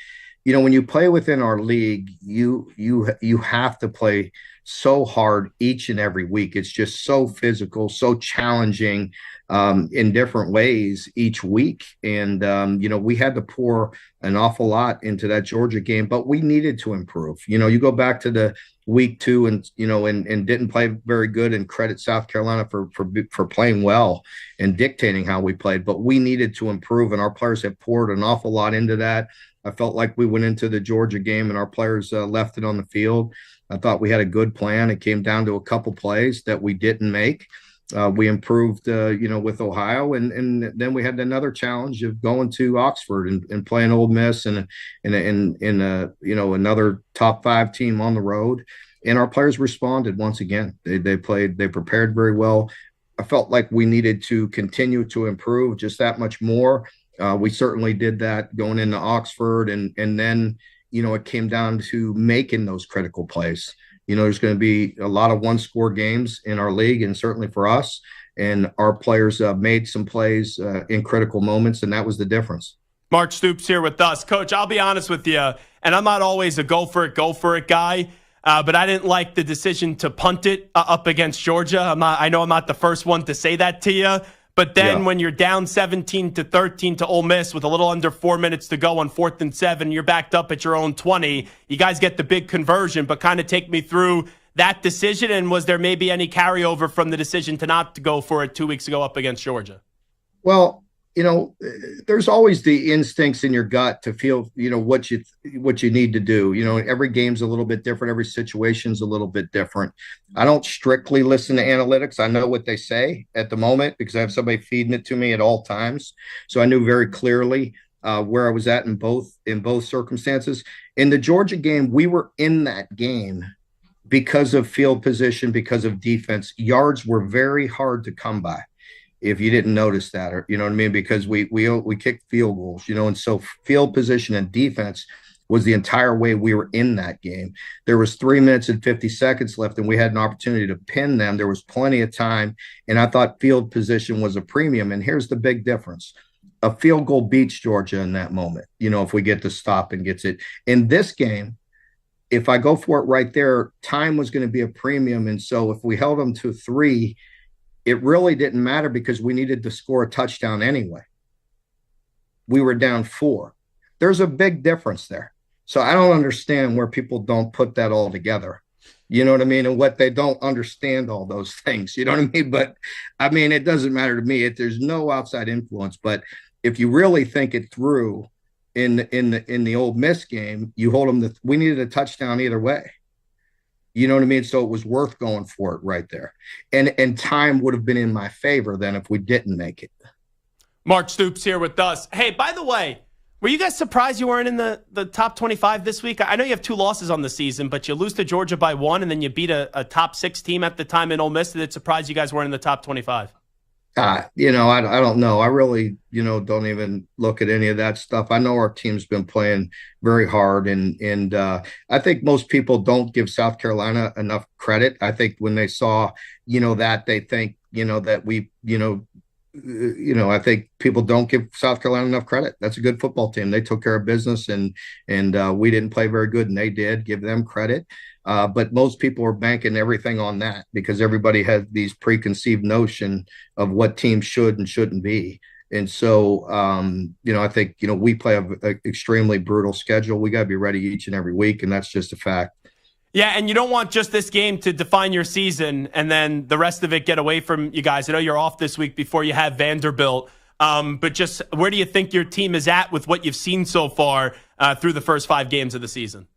when you play within our league, you have to play so hard each and every week. It's just so physical, so challenging in different ways each week. And, we had to pour an awful lot into that Georgia game, but we needed to improve. You go back to the week 2 and didn't play very good, and credit South Carolina for playing well and dictating how we played, but we needed to improve, and our players have poured an awful lot into that. I felt like we went into the Georgia game and our players left it on the field. I thought we had a good plan. It came down to a couple plays that we didn't make. We improved, with Ohio, and then we had another challenge of going to Oxford and playing Ole Miss and another top 5 team on the road. And our players responded once again. They prepared very well. I felt like we needed to continue to improve just that much more. We certainly did that going into Oxford, and then it came down to making those critical plays. There's going to be a lot of one-score games in our league, and certainly for us. And our players made some plays in critical moments, and that was the difference. Mark Stoops here with us. Coach, I'll be honest with you, and I'm not always a go for it guy, but I didn't like the decision to punt it up against Georgia. I know I'm not the first one to say that to you. But then when you're down 17-13 to Ole Miss with a little under 4 minutes to go on 4th and 7, you're backed up at your own 20. You guys get the big conversion, but kind of take me through that decision. And was there maybe any carryover from the decision to not to go for it 2 weeks ago up against Georgia? Well, there's always the instincts in your gut to feel, what you need to do. Every game's a little bit different. Every situation's a little bit different. I don't strictly listen to analytics. I know what they say at the moment because I have somebody feeding it to me at all times. So I knew very clearly where I was at in both circumstances. In the Georgia game, we were in that game because of field position, because of defense. Yards were very hard to come by. If you didn't notice that, or you know what I mean, because we kicked field goals, and so field position and defense was the entire way we were in that game. There was 3 minutes and 50 seconds left, and we had an opportunity to pin them. There was plenty of time, and I thought field position was a premium. And here's the big difference: a field goal beats Georgia in that moment. If we get the stop and gets it in this game. If I go for it right there, time was going to be a premium, and so if we held them to 3. It really didn't matter because we needed to score a touchdown anyway. We were down 4. There's a big difference there. So I don't understand where people don't put that all together. You know what I mean? And what they don't understand all those things. You know what I mean? But I mean, it doesn't matter to me. There's no outside influence. But if you really think it through in the Ole Miss game, you hold them we needed a touchdown either way. You know what I mean? So it was worth going for it right there. And time would have been in my favor then if we didn't make it. Mark Stoops here with us. Hey, by the way, were you guys surprised you weren't in the top 25 this week? I know you have 2 losses on the season, but you lose to Georgia by 1, and then you beat a top 6 team at the time in Ole Miss. Did it surprise you guys weren't in the top 25? I don't know. I really, don't even look at any of that stuff. I know our team's been playing very hard, and I think most people don't give South Carolina enough credit. I think when they saw, that they think, that we, I think people don't give South Carolina enough credit. That's a good football team. They took care of business, and we didn't play very good, and they did. Give them credit. But most people are banking everything on that because everybody has these preconceived notion of what teams should and shouldn't be. And so, I think, we play a extremely brutal schedule. We got to be ready each and every week, and that's just a fact. Yeah, and you don't want just this game to define your season and then the rest of it get away from you guys. I know you're off this week before you have Vanderbilt, but just where do you think your team is at with what you've seen so far through the first 5 games of the season?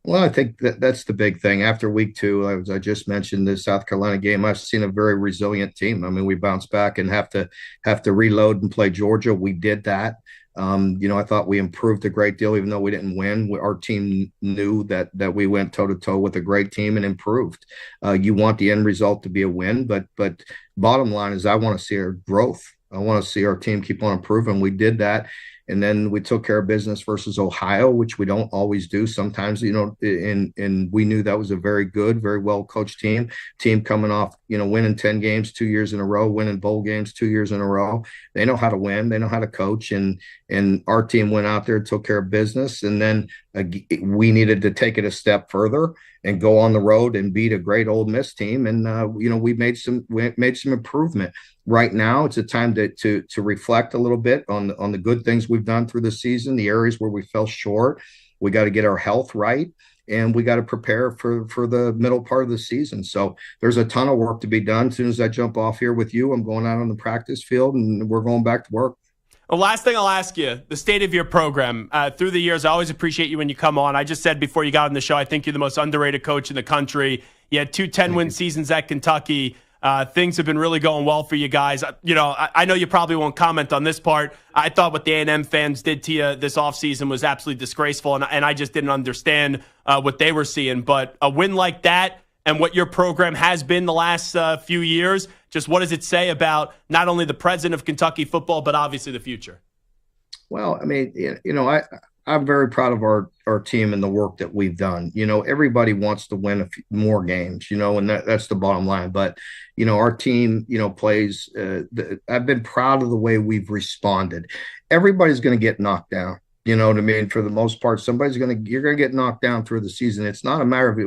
Well, I think that's the big thing. After week 2, as I just mentioned, the South Carolina game, I've seen a very resilient team. I mean, we bounced back and have to reload and play Georgia. We did that. I thought we improved a great deal, even though we didn't win. Our team knew that we went toe-to-toe with a great team and improved. You want the end result to be a win, but bottom line is I want to see our growth. I want to see our team keep on improving. We did that. And then we took care of business versus Ohio, which we don't always do sometimes, and we knew that was a very good, very well-coached team coming off, winning 10 games 2 years in a row, winning bowl games 2 years in a row. They know how to win. They know how to coach. And our team went out there, took care of business. And then we needed to take it a step further and go on the road and beat a great Ole Miss team. And, we made some improvement. Right now, it's a time to reflect a little bit on the good things we've done through the season, the areas where we fell short. We got to get our health right, and we got to prepare for the middle part of the season. So there's a ton of work to be done. As soon as I jump off here with you, I'm going out on the practice field, and we're going back to work. The last thing I'll ask you, the state of your program. Through the years, I always appreciate you when you come on. I just said before you got on the show, I think you're the most underrated coach in the country. You had 2 10-win seasons at Kentucky. Things have been really going well for you guys. I know you probably won't comment on this part. I thought what the A&M fans did to you this offseason was absolutely disgraceful, and I just didn't understand what they were seeing. But a win like that and what your program has been the last few years, just what does it say about not only the present of Kentucky football, but obviously the future? Well, I mean, I'm very proud of our team and the work that we've done. Everybody wants to win a few more games, and that's the bottom line. But, our team, plays. I've been proud of the way we've responded. Everybody's going to get knocked down. You know what I mean? For the most part, you're going to get knocked down through the season. It's not a matter of,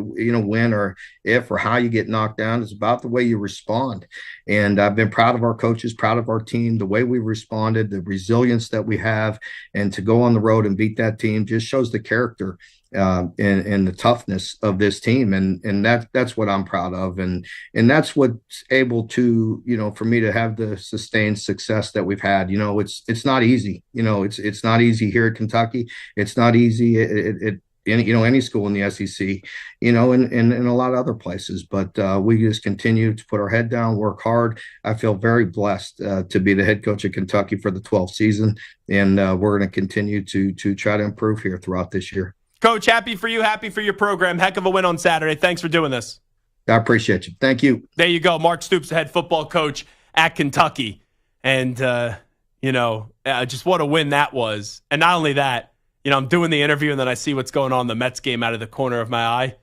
when or if or how you get knocked down. It's about the way you respond. And I've been proud of our coaches, proud of our team, the way we responded, the resilience that we have, and to go on the road and beat that team just shows the character and the toughness of this team. And that's what I'm proud of. And that's what's able to, for me to have the sustained success that we've had. It's not easy. It's not easy here at Kentucky. It's not easy at any school in the SEC, and a lot of other places. But we just continue to put our head down, work hard. I feel very blessed to be the head coach of Kentucky for the 12th season. And we're going to continue to try to improve here throughout this year. Coach, happy for you, happy for your program. Heck of a win on Saturday. Thanks for doing this. I appreciate you. Thank you. There you go. Mark Stoops, the head football coach at Kentucky. And, just what a win that was. And not only that, I'm doing the interview and then I see what's going on in the Mets game out of the corner of my eye.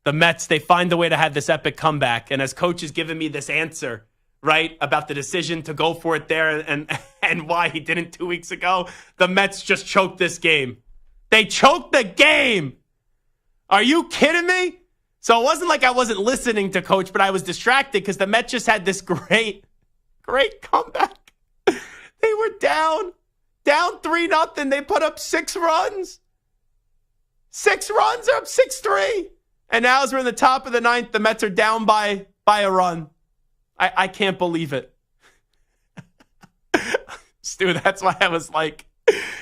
The Mets, they find a way to have this epic comeback. And as coach is giving me this answer, right, about the decision to go for it there and why he didn't 2 weeks ago, the Mets just choked this game. They choked the game. Are you kidding me? So it wasn't like I wasn't listening to Coach, but I was distracted because the Mets just had this great comeback. They were down 3-0. They put up 6 runs. 6 runs, they're up 6-3. And now as we're in the top of the 9th, the Mets are down by a run. I can't believe it. Stu, that's why I was like,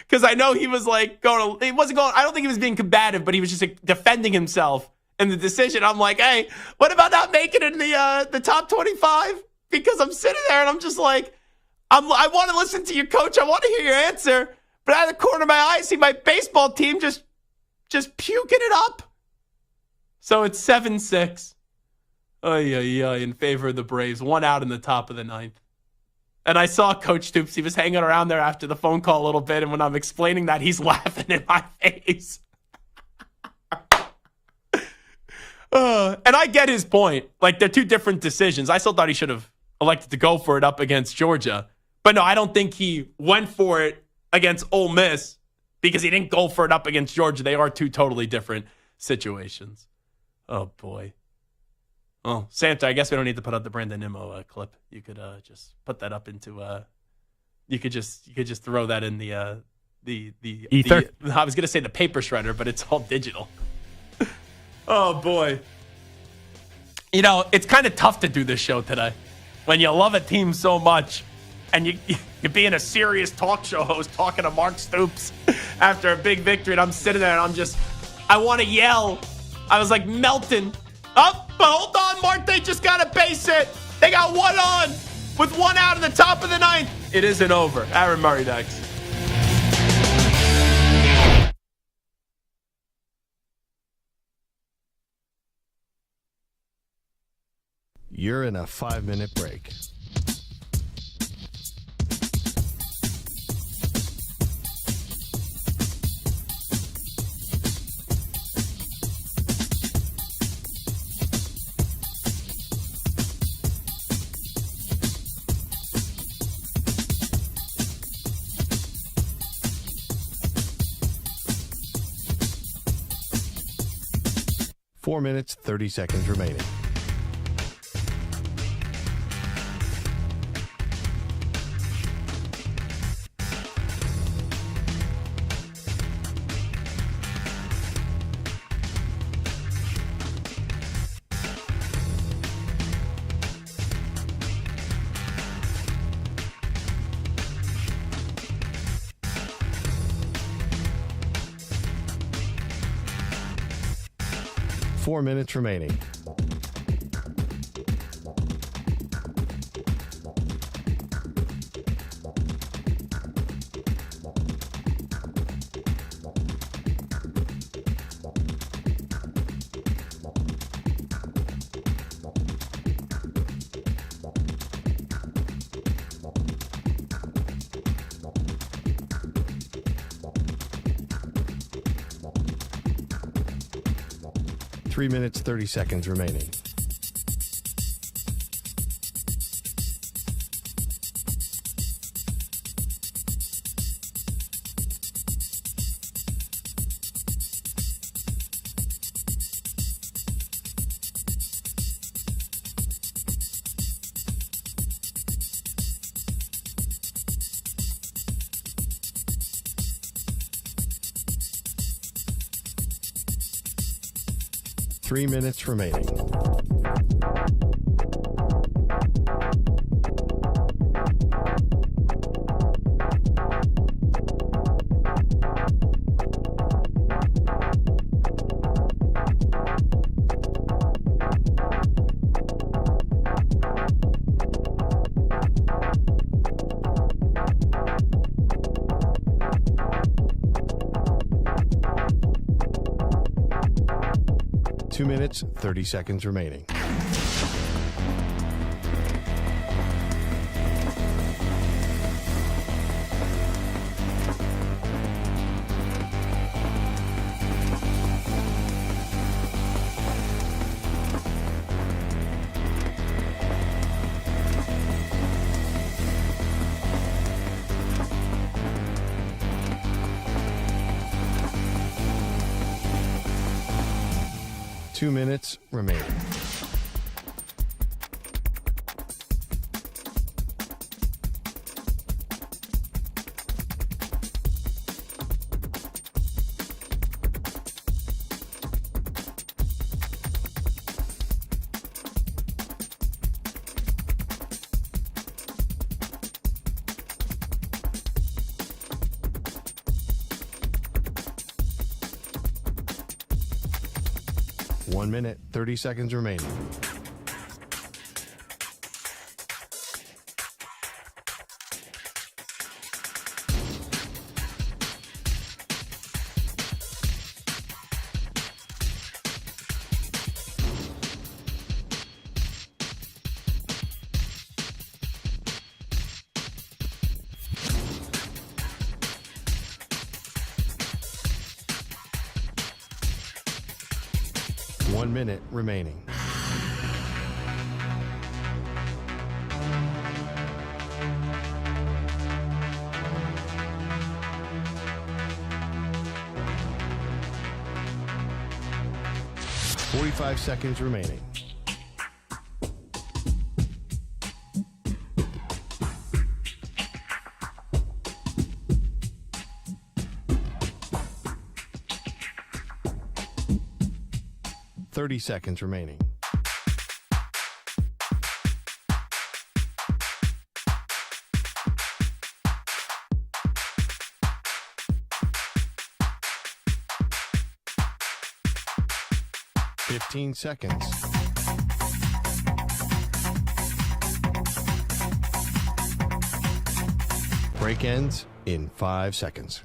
because I know he was like I don't think he was being combative, but he was just like, defending himself in the decision. I'm like, hey, what about not making it in the top 25? Because I'm sitting there and I'm just like, I want to listen to you, Coach. I want to hear your answer. But out of the corner of my eye, I see my baseball team just puking it up. So it's 7-6. In favor of the Braves. 1 out in the top of the 9th. And I saw Coach Stoops. He was hanging around there after the phone call a little bit. And when I'm explaining that, he's laughing in my face. And I get his point. Like, they're two different decisions. I still thought he should have elected to go for it up against Georgia. But no, I don't think he went for it against Ole Miss because he didn't go for it up against Georgia. They are two totally different situations. Oh, boy. Oh, Santa, I guess we don't need to put up the Brandon Nimmo clip. You could just put that up into you could just throw that in the ether. I was going to say the paper shredder, but it's all digital. Oh, boy. You know, it's kind of tough to do this show today when you love a team so much and you're being a serious talk show host talking to Mark Stoops after a big victory, and I'm sitting there and I want to yell. I was like melting. Oh, but hold on, Mark. They just got a base hit. They got one on with one out in the top of the ninth. It isn't over. Aaron Murray next. You're in a 5-minute break. Four minutes, 30 seconds remaining. Four minutes remaining. Three minutes, 30 seconds remaining. Three minutes remaining. Two minutes, 30 seconds remaining. Two minutes remaining. One minute, 30 seconds remaining. 1 minute remaining. Forty-five seconds remaining. Seconds remaining. Fifteen seconds. Break ends in 5 seconds.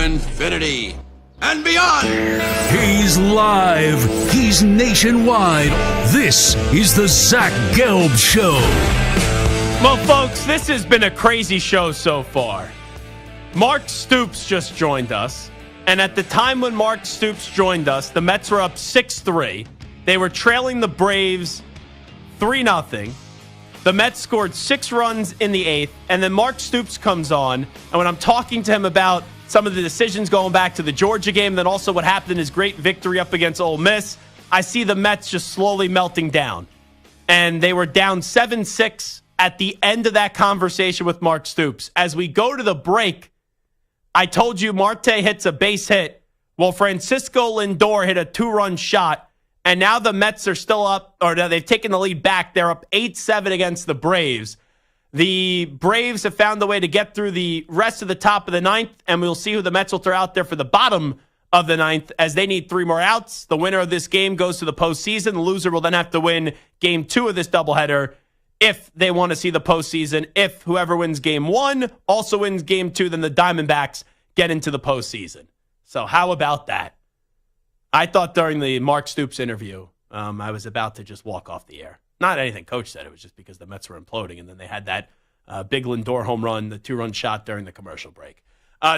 Infinity and beyond. He's live. He's nationwide. This is the Zach Gelb Show. Well, folks, this has been a crazy show so far. Mark Stoops just joined us. And at the time when Mark Stoops joined us, the Mets were up 6-3. They were trailing the Braves 3-0. The Mets scored 6 runs in the 8th. And then Mark Stoops comes on. And when I'm talking to him about some of the decisions going back to the Georgia game, then also what happened in his great victory up against Ole Miss, I see the Mets just slowly melting down. And they were down 7-6 at the end of that conversation with Mark Stoops. As we go to the break, I told you Marte hits a base hit. Well, Francisco Lindor hit a 2-run shot. And now the Mets are still up, or they've taken the lead back. They're up 8-7 against the Braves. The Braves have found a way to get through the rest of the top of the 9th, and we'll see who the Mets will throw out there for the bottom of the 9th as they need 3 more outs. The winner of this game goes to the postseason. The loser will then have to win Game 2 of this doubleheader if they want to see the postseason. If whoever wins Game 1 also wins Game 2, then the Diamondbacks get into the postseason. So how about that? I thought during the Mark Stoops interview, I was about to just walk off the air. Not anything Coach said. It was just because the Mets were imploding, and then they had that big Lindor home run, the 2-run shot during the commercial break.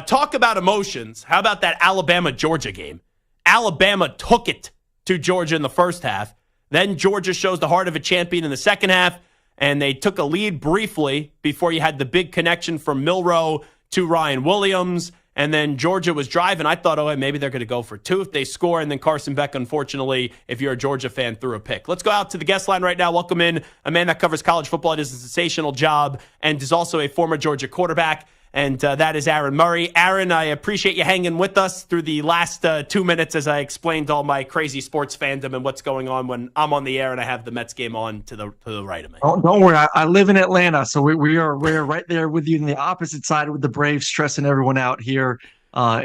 Talk about emotions. How about that Alabama-Georgia game? Alabama took it to Georgia in the first half. Then Georgia shows the heart of a champion in the second half, and they took a lead briefly before you had the big connection from Milroe to Ryan Williams. And then Georgia was driving. I thought, maybe they're going to go for 2 if they score. And then Carson Beck, unfortunately, if you're a Georgia fan, threw a pick. Let's go out to the guest line right now. Welcome in a man that covers college football. It is a sensational job and is also a former Georgia quarterback. And that is Aaron Murray. Aaron, I appreciate you hanging with us through the last 2 minutes as I explained all my crazy sports fandom and what's going on when I'm on the air and I have the Mets game on to the right of me. Don't worry. I live in Atlanta, so we're right there with you on the opposite side with the Braves, stressing everyone out here.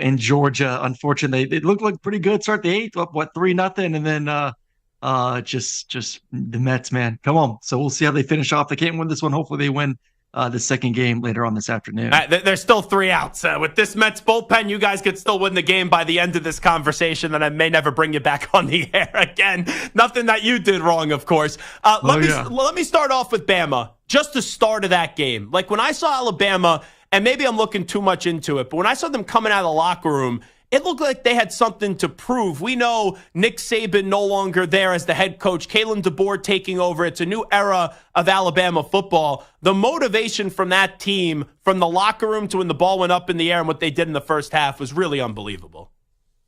In Georgia, unfortunately, it looked like pretty good start the 8th, up 3-0, and then just the Mets, man, come on. So we'll see how they finish off. They can't win this one. Hopefully, they win the second game later on this afternoon. There's still 3 outs with this Mets bullpen. You guys could still win the game by the end of this conversation. Then I may never bring you back on the air again. Nothing that you did wrong, of course. Let me start off with Bama. Just the start of that game, like when I saw Alabama. And maybe I'm looking too much into it, but when I saw them coming out of the locker room, it looked like they had something to prove. We know Nick Saban no longer there as the head coach. Kalen DeBoer taking over. It's a new era of Alabama football. The motivation from that team, from the locker room to when the ball went up in the air and what they did in the first half was really unbelievable.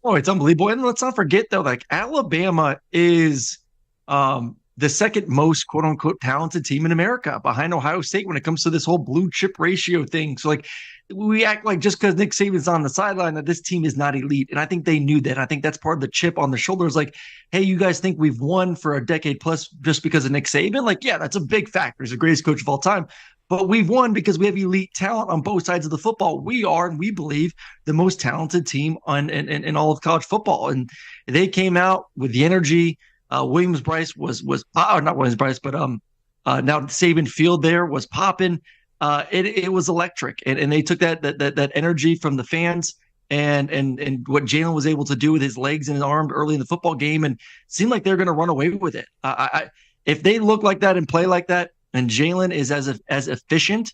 Oh, it's unbelievable. And let's not forget, though, like Alabama is the second most quote unquote talented team in America behind Ohio State when it comes to this whole blue chip ratio thing. So like we act like just because Nick Saban's on the sideline that this team is not elite. And I think they knew that. I think that's part of the chip on the shoulders. Like, hey, you guys think we've won for a decade plus just because of Nick Saban? Like, yeah, that's a big factor. He's the greatest coach of all time. but we've won because we have elite talent on both sides of the football. We are, and we believe, the most talented team in all of college football. And they came out with the energy. Williams Brice was not Williams Brice, but now Saban Field there was popping. It was electric, and they took that energy from the fans and what Jalen was able to do with his legs and his arm early in the football game, and seemed like they're going to run away with it. If they look like that and play like that, and Jalen is as efficient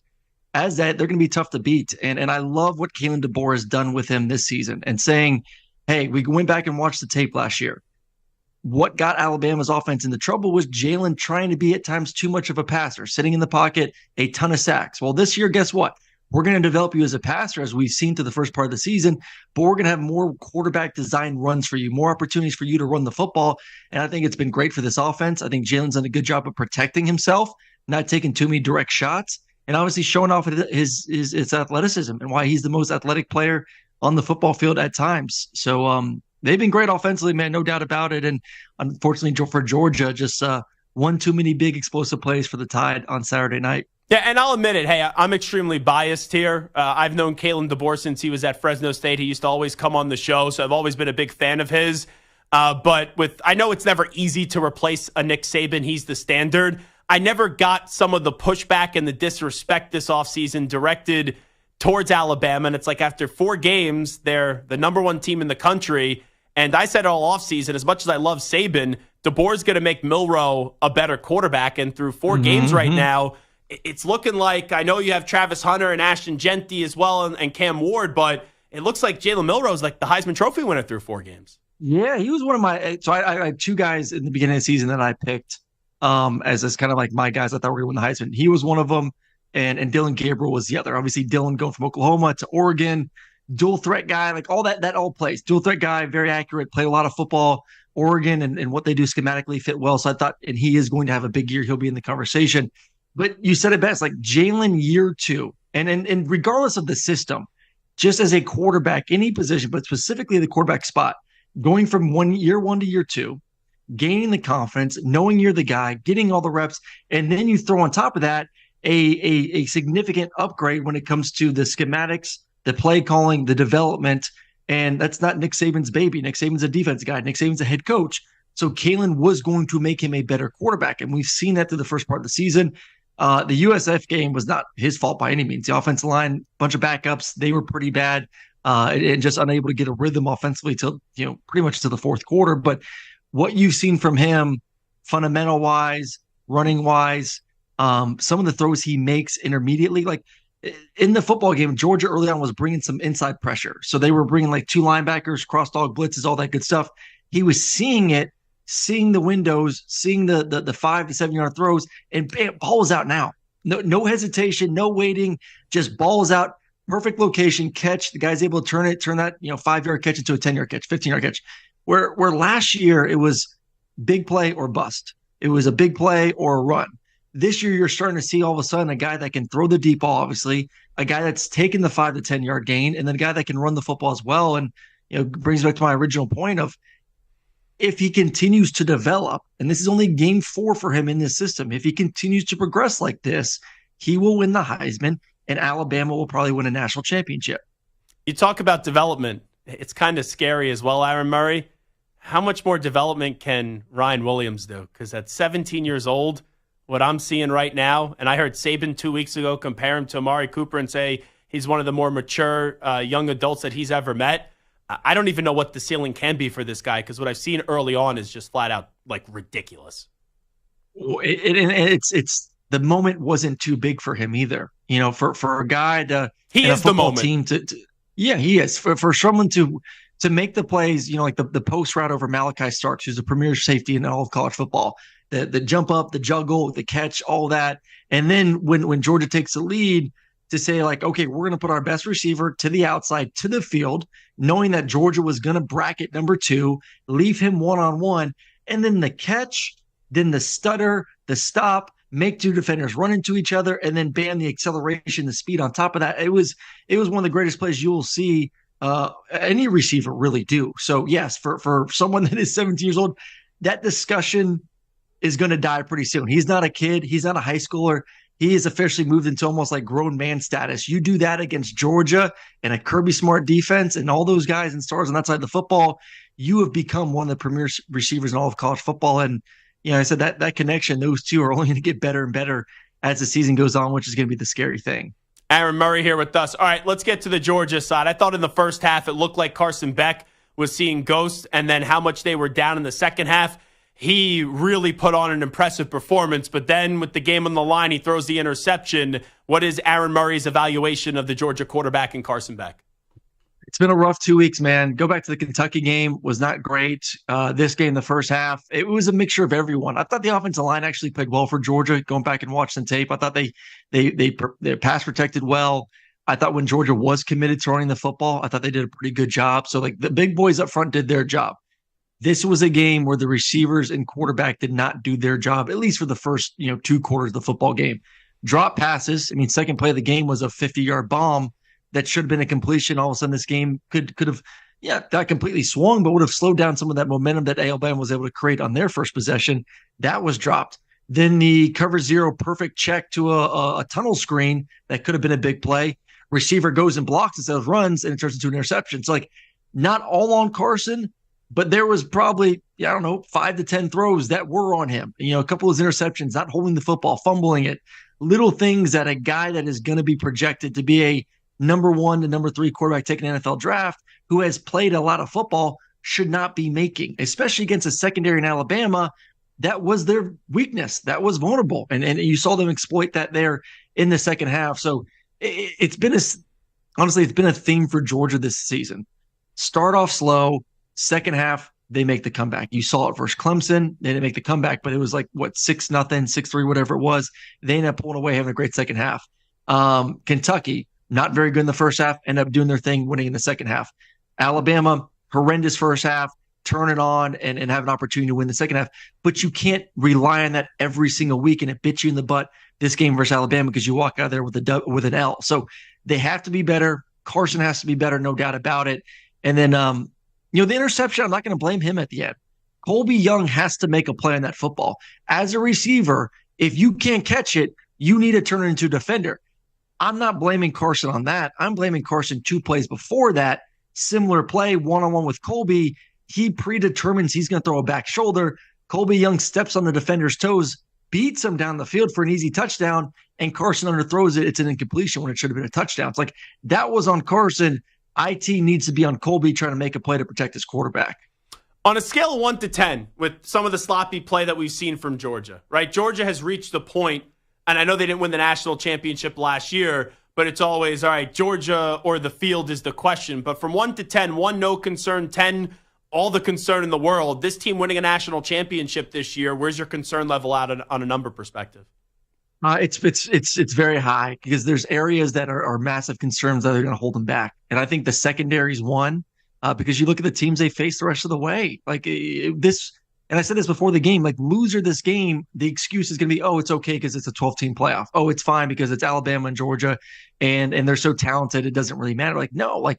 as that, they're going to be tough to beat. And I love what Kalen DeBoer has done with him this season, and saying, hey, we went back and watched the tape last year. What got Alabama's offense into trouble was Jalen trying to be at times too much of a passer, sitting in the pocket, a ton of sacks. Well, this year, guess what? We're going to develop you as a passer, as we've seen to the first part of the season, but we're going to have more quarterback design runs for you, more opportunities for you to run the football. And I think it's been great for this offense. I think Jalen's done a good job of protecting himself, not taking too many direct shots, and obviously showing off his athleticism and why he's the most athletic player on the football field at times. So they've been great offensively, man, no doubt about it. And unfortunately for Georgia, just one too many big explosive plays for the Tide on Saturday night. Yeah, and I'll admit it. Hey, I'm extremely biased here. I've known Kalen DeBoer since he was at Fresno State. He used to always come on the show, so I've always been a big fan of his. But I know it's never easy to replace a Nick Saban. He's the standard. I never got some of the pushback and the disrespect this offseason directed towards Alabama. And it's like after 4 games, they're the number 1 team in the country. And I said all offseason, as much as I love Saban, DeBoer's going to make Milroe a better quarterback. And through 4 games right now, it's looking like, I know you have Travis Hunter and Ashton Genty as well and Cam Ward, but it looks like Jalen Milroe's like the Heisman Trophy winner through 4 games. Yeah, he was one of my – so I had 2 guys in the beginning of the season that I picked as kind of like my guys I thought were going to win the Heisman. He was one of them, and Dylan Gabriel was the other. Obviously, Dylan going from Oklahoma to Oregon, dual threat guy, like all that all plays. Dual threat guy, very accurate, played a lot of football. Oregon and what they do schematically fit well. So I thought, and he is going to have a big year. He'll be in the conversation. But you said it best, like Jalen year 2, and regardless of the system, just as a quarterback, any position, but specifically the quarterback spot, going from year one to year 2, gaining the confidence, knowing you're the guy, getting all the reps, and then you throw on top of that a significant upgrade when it comes to the schematics, the play calling, the development. And that's not Nick Saban's baby. Nick Saban's a defense guy. Nick Saban's a head coach. So Kalen was going to make him a better quarterback. And we've seen that through the first part of the season. The USF game was not his fault by any means. The offensive line, bunch of backups, they were pretty bad and just unable to get a rhythm offensively till pretty much to the fourth quarter. But what you've seen from him, fundamental wise, running wise, some of the throws he makes intermediately, like in the football game, Georgia early on was bringing some inside pressure. So they were bringing like 2 linebackers, cross dog blitzes, all that good stuff. He was seeing it, seeing the windows, seeing the 5 to 7 yard throws, and bam, ball is out now. No hesitation, no waiting, just ball is out, perfect location, catch. The guy's able to turn that 5 yard catch into a 10 yard catch, 15 yard catch. Where last year it was big play or bust. It was a big play or a run. This year you're starting to see all of a sudden a guy that can throw the deep ball, obviously, a guy that's taken the 5 to 10 yard gain, and then a guy that can run the football as well. And brings me back to my original point of, if he continues to develop, and this is only game 4 for him in this system, if he continues to progress like this, he will win the Heisman, and Alabama will probably win a national championship. You talk about development. It's kind of scary as well, Aaron Murray. How much more development can Ryan Williams do? Because at 17 years old, what I'm seeing right now, and I heard Saban 2 weeks ago compare him to Amari Cooper and say he's one of the more mature young adults that he's ever met. I don't even know what the ceiling can be for this guy, because what I've seen early on is just flat out like ridiculous. It's the moment wasn't too big for him either. For a guy to he is the moment team yeah, he is for someone to make the plays. Like the post route over Malachi Starks, who's a premier safety in all of college football. The jump up, the juggle, the catch, all that, and then when Georgia takes the lead, to say like, okay, we're going to put our best receiver to the outside, to the field, knowing that Georgia was going to bracket number 2, leave him one-on-one, and then the catch, then the stutter, the stop, make 2 defenders run into each other, and then bam, the acceleration, the speed on top of that. It was one of the greatest plays you will see any receiver really do. So yes, for someone that is 17 years old, that discussion is going to die pretty soon. He's not a kid. He's not a high schooler. he has officially moved into almost like grown man status. You do that against Georgia and a Kirby Smart defense and all those guys and stars on that side of the football, you have become one of the premier receivers in all of college football. And, I said that connection, those two are only going to get better and better as the season goes on, which is going to be the scary thing. Aaron Murray here with us. All right, let's get to the Georgia side. I thought in the first half it looked like Carson Beck was seeing ghosts, and then how much they were down in the second half. He really put on an impressive performance, but then with the game on the line, he throws the interception. What is Aaron Murray's evaluation of the Georgia quarterback and Carson Beck? It's been a rough 2 weeks, man. Go back to the Kentucky game, was not great. This game, the first half, it was a mixture of everyone. I thought the offensive line actually played well for Georgia. Going back and watching tape, I thought they pass protected well. I thought when Georgia was committed to running the football, I thought they did a pretty good job. So like the big boys up front did their job. This was a game where the receivers and quarterback did not do their job, at least for the first 2 quarters of the football game. Drop passes. Second play of the game was a 50-yard bomb that should have been a completion. All of a sudden, this game could have, not completely swung, but would have slowed down some of that momentum that Alabama was able to create on their first possession. That was dropped. Then the cover 0 perfect check to a tunnel screen that could have been a big play. Receiver goes and blocks instead of runs, and it turns into an interception. So, not all on Carson, but there was probably, 5 to 10 throws that were on him. A couple of interceptions, not holding the football, fumbling it. Little things that a guy that is going to be projected to be a number 1 to number 3 quarterback taking an NFL draft who has played a lot of football should not be making, especially against a secondary in Alabama. That was their weakness. That was vulnerable. And you saw them exploit that there in the second half. So it's been a theme for Georgia this season. Start off slow, second half, they make the comeback. You saw it versus Clemson. They didn't make the comeback, but it was 6-0, 6-3, whatever it was. They ended up pulling away, having a great second half. Kentucky, not very good in the first half, end up doing their thing, winning in the second half. Alabama, horrendous first half, turn it on and have an opportunity to win the second half. But you can't rely on that every single week, and it bit you in the butt this game versus Alabama because you walk out there with an L. So they have to be better. Carson has to be better, no doubt about it. And then, the interception, I'm not going to blame him at the end. Colby Young has to make a play on that football. As a receiver, if you can't catch it, you need to turn it into a defender. I'm not blaming Carson on that. I'm blaming Carson 2 plays before that. Similar play, one-on-one with Colby. He predetermines he's going to throw a back shoulder. Colby Young steps on the defender's toes, beats him down the field for an easy touchdown, and Carson underthrows it. It's an incompletion when it should have been a touchdown. It's that was on Carson. IT needs to be on Colby trying to make a play to protect his quarterback. On a scale of 1 to 10, with some of the sloppy play that we've seen from Georgia, right? Georgia has reached the point, and I know they didn't win the national championship last year, but it's always, all right, Georgia or the field is the question. But from 1 to 10, 1, no concern, 10, all the concern in the world. This team winning a national championship this year, where's your concern level out on a number perspective? It's very high because there's areas that are massive concerns that are going to hold them back. And I think the secondary is one because you look at the teams they face the rest of the way. And I said this before the game, loser this game, the excuse is going to be, it's okay because it's a 12-team playoff. Oh, it's fine because it's Alabama and Georgia and they're so talented it doesn't really matter. No,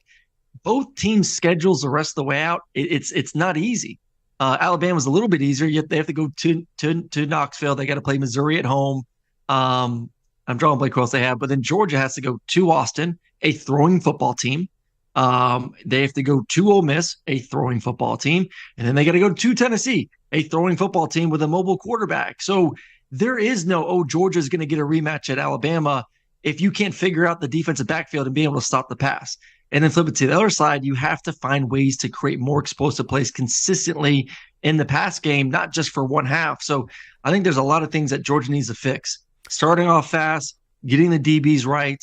both teams' schedules the rest of the way out, it's not easy. Alabama's a little bit easier, yet they have to go to Knoxville. They got to play Missouri at home. I'm drawing a blank who else they have, but then Georgia has to go to Austin, a throwing football team. They have to go to Ole Miss, a throwing football team, and then they got to go to Tennessee, a throwing football team with a mobile quarterback. So there is no, Georgia's going to get a rematch at Alabama if you can't figure out the defensive backfield and be able to stop the pass. And then flip it to the other side, you have to find ways to create more explosive plays consistently in the pass game, not just for one half. So I think there's a lot of things that Georgia needs to fix. Starting off fast, getting the DBs right,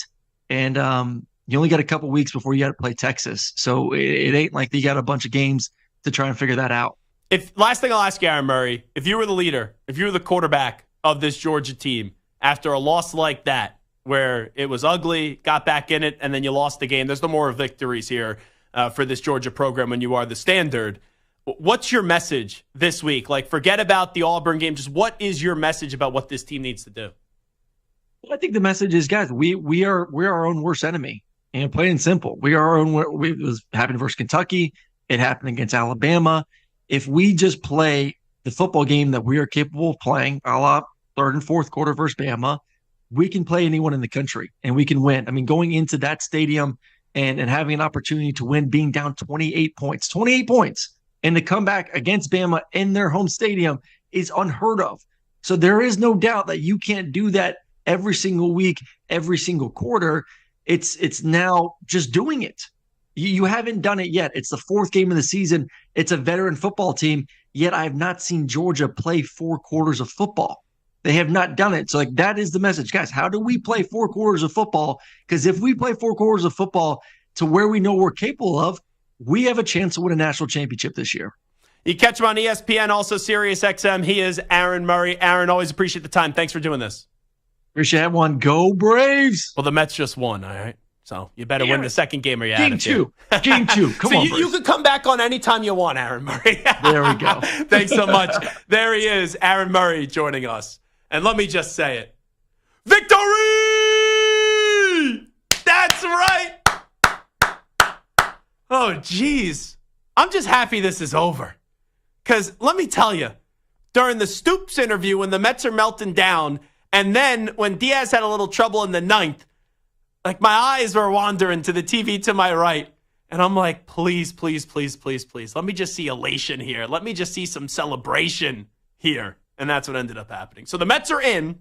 and you only got a couple weeks before you got to play Texas. So it ain't like you got a bunch of games to try and figure that out. Last thing I'll ask you, Aaron Murray, if you were the leader, if you were the quarterback of this Georgia team, after a loss like that, where it was ugly, got back in it, and then you lost the game, there's no more victories here for this Georgia program when you are the standard. What's your message this week? Forget about the Auburn game. Just what is your message about what this team needs to do? I think the message is, guys, we're our own worst enemy, and plain and simple. We are our own. It was happening versus Kentucky. It happened against Alabama. If we just play the football game that we are capable of playing, a la third and fourth quarter versus Bama, we can play anyone in the country and we can win. I mean, going into that stadium and having an opportunity to win, being down 28 points, and to come back against Bama in their home stadium is unheard of. So there is no doubt that you can't do that every single week, every single quarter. It's now just doing it. You haven't done it yet. It's the fourth game of the season. It's a veteran football team, yet I have not seen Georgia play 4 quarters of football. They have not done it. So like that is the message. Guys, how do we play 4 quarters of football? Because if we play 4 quarters of football to where we know we're capable of, we have a chance to win a national championship this year. You catch him on ESPN, also Sirius XM. He is Aaron Murray. Aaron, always appreciate the time. Thanks for doing this. Appreciate that one. Go Braves. Well, the Mets just won, all right? So you better win the second game or you're Game 2. Game 2. Come so on, you could come back on anytime you want, Aaron Murray. There we go. Thanks so much. There he is, Aaron Murray joining us. And let me just say it. Victory! That's right. Oh, geez. I'm just happy this is over. Because let me tell you, during the Stoops interview when the Mets are melting down, and then when Diaz had a little trouble in the 9th, like my eyes were wandering to the TV to my right. And I'm like, please, please, please, please, please. Let me just see elation here. Let me just see some celebration here. And that's what ended up happening. So the Mets are in.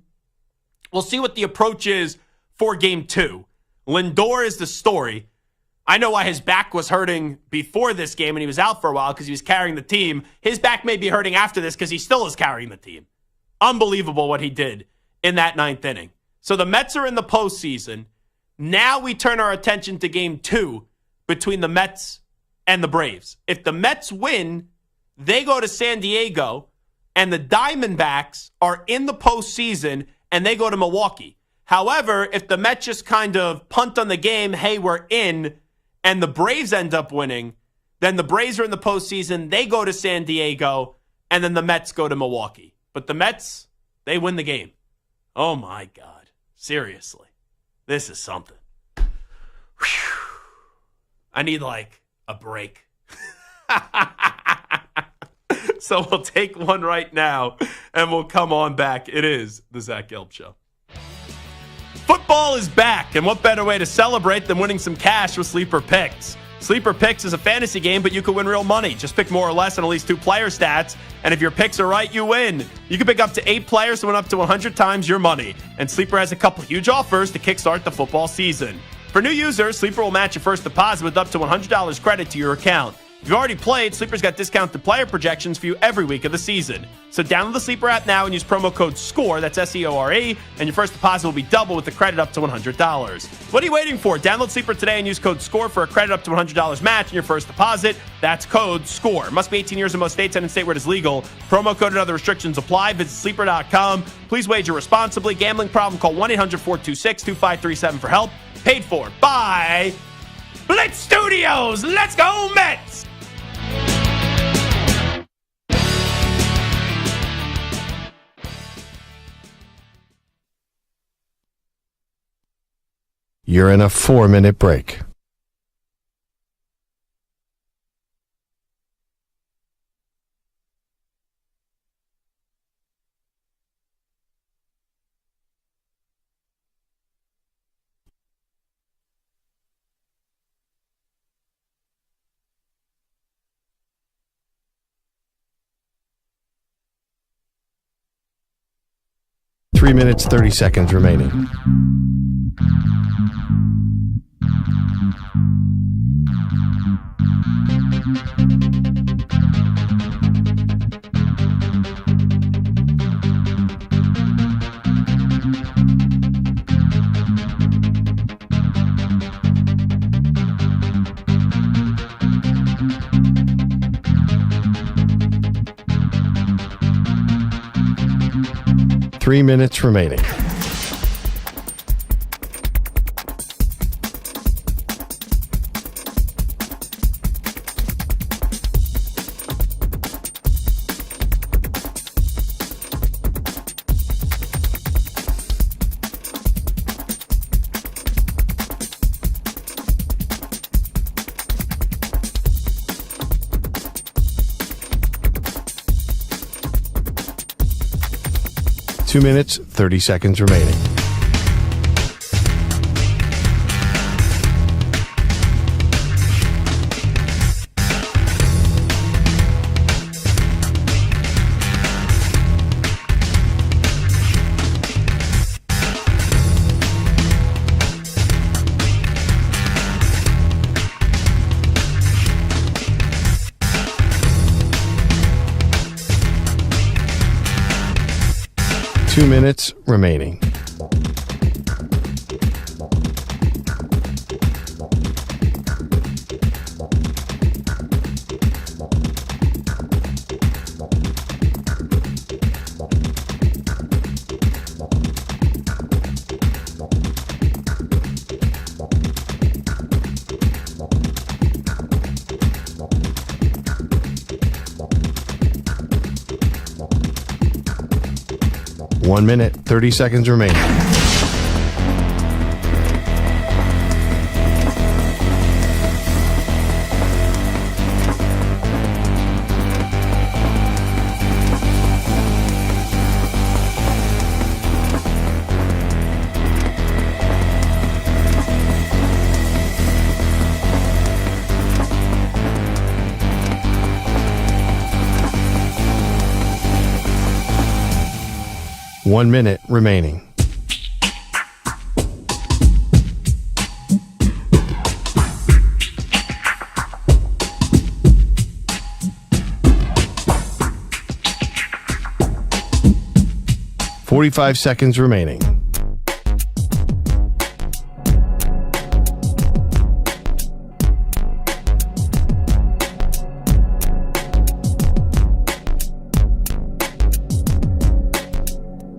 We'll see what the approach is for game 2. Lindor is the story. I know why his back was hurting before this game and he was out for a while because he was carrying the team. His back may be hurting after this because he still is carrying the team. Unbelievable what he did in that 9th inning. So the Mets are in the postseason. Now we turn our attention to game 2 between the Mets and the Braves. If the Mets win, they go to San Diego, and the Diamondbacks are in the postseason, and they go to Milwaukee. However, if the Mets just kind of punt on the game, hey, we're in, and the Braves end up winning, then the Braves are in the postseason, they go to San Diego, and then the Mets go to Milwaukee. But the Mets, they win the game. Oh, my God. Seriously. This is something. Whew. I need, like, a break. So we'll take one right now, and we'll come on back. It is the Zach Gelb Show. Football is back, and what better way to celebrate than winning some cash with Sleeper Picks? Sleeper Picks is a fantasy game, but you can win real money. Just pick more or less on at least 2 player stats, and if your picks are right, you win. You can pick up to 8 players to win up to 100 times your money, and Sleeper has a couple huge offers to kickstart the football season. For new users, Sleeper will match your first deposit with up to $100 credit to your account. If you've already played, Sleeper's got discounted player projections for you every week of the season. So download the Sleeper app now and use promo code SCORE, that's S-E-O-R-E, and your first deposit will be double with the credit up to $100. What are you waiting for? Download Sleeper today and use code SCORE for a credit up to $100 match in your first deposit. That's code SCORE. Must be 18 years in most states and in state where it is legal. Promo code and other restrictions apply. Visit sleeper.com. Please wager responsibly. Gambling problem, call 1-800-426-2537 for help. Paid for by Blitz Studios. Let's go, Mets! You're in a 4-minute break. Three minutes, 30 seconds remaining. Three minutes remaining. Two minutes, 30 seconds remaining. 2 minutes remaining. One minute, 30 seconds remaining. One minute remaining. Forty-five seconds remaining.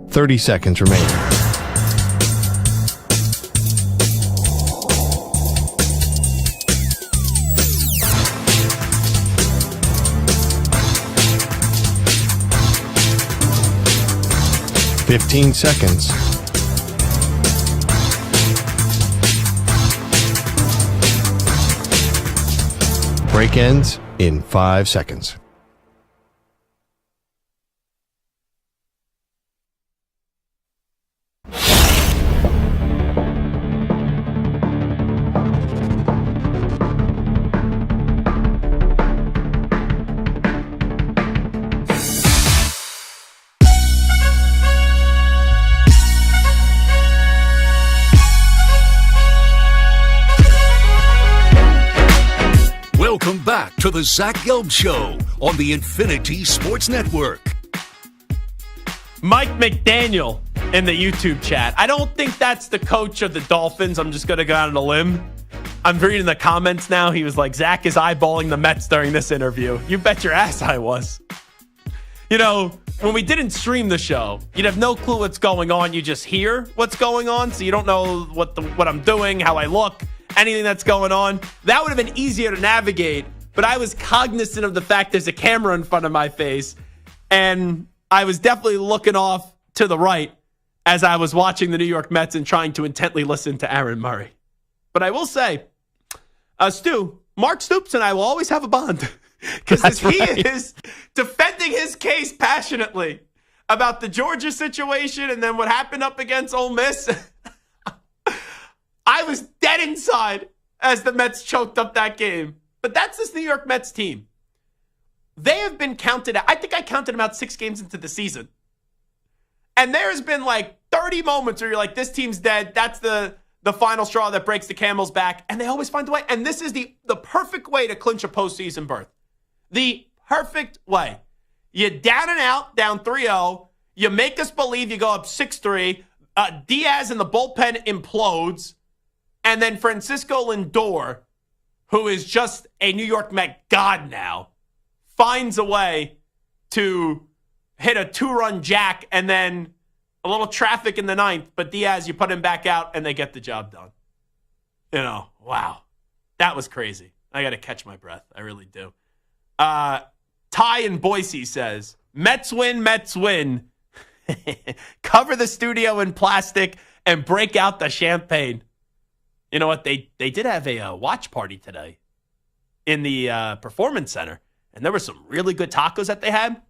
Thirty seconds remaining. Fifteen seconds. Break ends in 5 seconds. Welcome back to the Zach Gelb Show on the Infinity Sports Network. Mike McDaniel in the YouTube chat. I don't think that's the coach of the Dolphins. I'm just going to go out on a limb. I'm reading the comments now. He was like, Zach is eyeballing the Mets during this interview. You bet your ass I was. You know, when we didn't stream the show, you'd have no clue what's going on. You just hear what's going on, so you don't know what I'm doing, how I look, anything that's going on. That would have been easier to navigate, but I was cognizant of the fact there's a camera in front of my face, and I was definitely looking off to the right as I was watching the New York Mets and trying to intently listen to Aaron Murray. But I will say, Stu, Mark Stoops and I will always have a bond because he is defending his case passionately about the Georgia situation and then what happened up against Ole Miss. I was dead inside as the Mets choked up that game. But that's this New York Mets team. They have been counted out. I think I counted them out 6 games into the season. And there's been like 30 moments where you're like, this team's dead. That's the final straw that breaks the camel's back. And they always find a way. And this is the perfect way to clinch a postseason berth. The perfect way. You down and out, down 3-0. You make us believe you go up 6-3. Diaz in the bullpen implodes. And then Francisco Lindor, who is just a New York Met god now, finds a way to hit a 2-run jack and then a little traffic in the 9th. But Diaz, you put him back out and they get the job done. You know, wow. That was crazy. I got to catch my breath. I really do. Ty in Boise says, Mets win, Mets win. Cover the studio in plastic and break out the champagne. You know what? They did have a watch party today in the Performance Center, and there were some really good tacos that they had.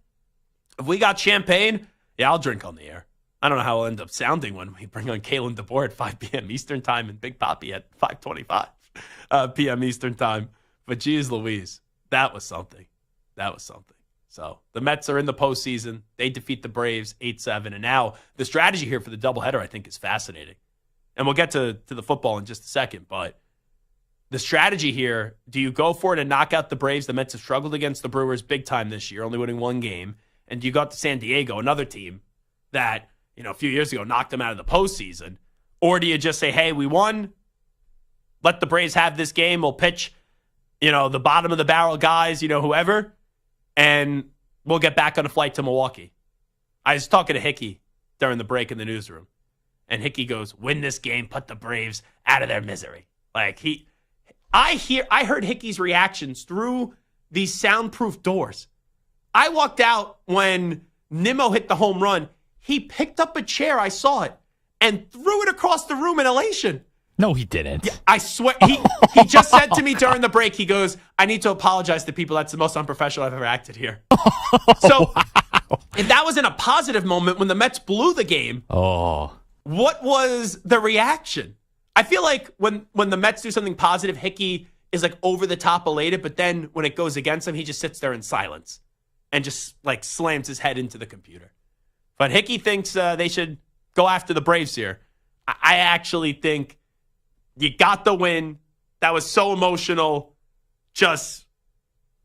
If we got champagne, yeah, I'll drink on the air. I don't know how it'll end up sounding when we bring on Kalen DeBoer at 5 p.m. Eastern Time and Big Papi at 5:25 p.m. Eastern Time. But geez Louise, that was something. That was something. So the Mets are in the postseason. They defeat the Braves 8-7. And now the strategy here for the doubleheader, I think, is fascinating. And we'll get to the football in just a second. But the strategy here, do you go for it and knock out the Braves? The Mets have struggled against the Brewers big time this year, only winning 1 game. And do you go out to San Diego, another team that a few years ago, knocked them out of the postseason? Or do you just say, hey, we won. Let the Braves have this game. We'll pitch, the bottom of the barrel guys, whoever, and we'll get back on a flight to Milwaukee. I was talking to Hickey during the break in the newsroom, and Hickey goes, win this game, put the Braves out of their misery. Like I heard Hickey's reactions through these soundproof doors. I walked out when Nimmo hit the home run. He picked up a chair, I saw it, and threw it across the room in elation. No, he didn't. Yeah, I swear. He just said to me during the break, he goes, I need to apologize to people. That's the most unprofessional I've ever acted here. So if that was in a positive moment when the Mets blew the game, what was the reaction? I feel like when the Mets do something positive, Hickey is like over the top elated, but then when it goes against him, he just sits there in silence and just like slams his head into the computer. But Hickey thinks they should go after the Braves here. I actually think you got the win. That was so emotional. Just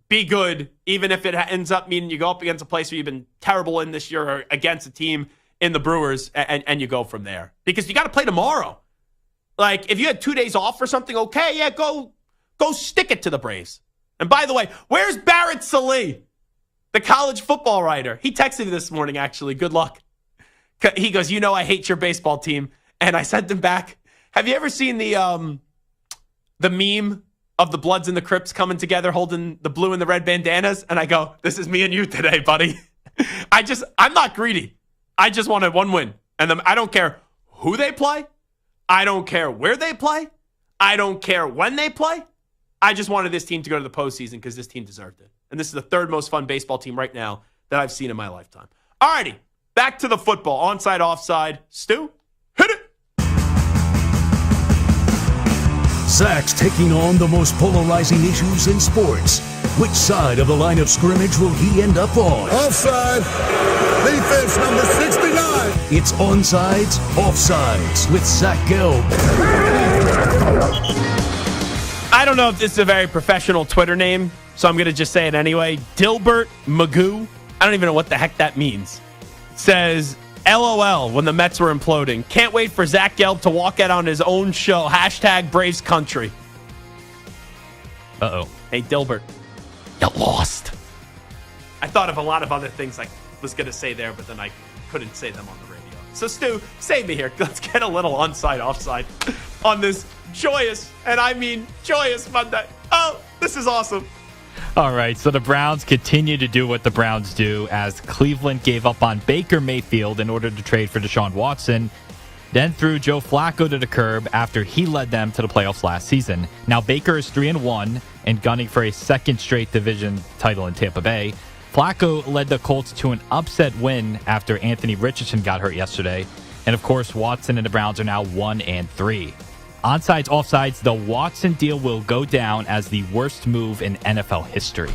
be good, even if it ends up meaning you go up against a place where you've been terrible in this year or against a team in the Brewers, and you go from there. Because you got to play tomorrow. Like, if you had 2 days off or something, okay, yeah, go stick it to the Braves. And by the way, where's Barrett Sallee, the college football writer? He texted me this morning, actually. Good luck. He goes, I hate your baseball team. And I sent him back, have you ever seen the meme of the Bloods and the Crips coming together holding the blue and the red bandanas? And I go, this is me and you today, buddy. I'm not greedy. I just wanted one win. And I don't care who they play. I don't care where they play. I don't care when they play. I just wanted this team to go to the postseason because this team deserved it. And this is the third most fun baseball team right now that I've seen in my lifetime. All righty, back to the football. Onside, offside. Stu, hit it. Zach's taking on the most polarizing issues in sports. Which side of the line of scrimmage will he end up on? Offside. Defense number 69. It's Onsides, Offsides with Zach Gelb. I don't know if this is a very professional Twitter name, so I'm going to just say it anyway. Dilbert Magoo, I don't even know what the heck that means, says, LOL when the Mets were imploding. Can't wait for Zach Gelb to walk out on his own show. # Braves Country. Uh-oh. Hey, Dilbert, you lost. I thought of a lot of other things I was going to say there, but then I couldn't say them on the radio. So, Stu, save me here. Let's get a little onside, offside on this joyous, and I mean joyous Monday. Oh, this is awesome. All right, so the Browns continue to do what the Browns do as Cleveland gave up on Baker Mayfield in order to trade for Deshaun Watson, then threw Joe Flacco to the curb after he led them to the playoffs last season. Now Baker is 3-1 and gunning for a second straight division title in Tampa Bay. Flacco led the Colts to an upset win after Anthony Richardson got hurt yesterday. And of course, Watson and the Browns are now 1-3. Onsides, offsides, the Watson deal will go down as the worst move in NFL history.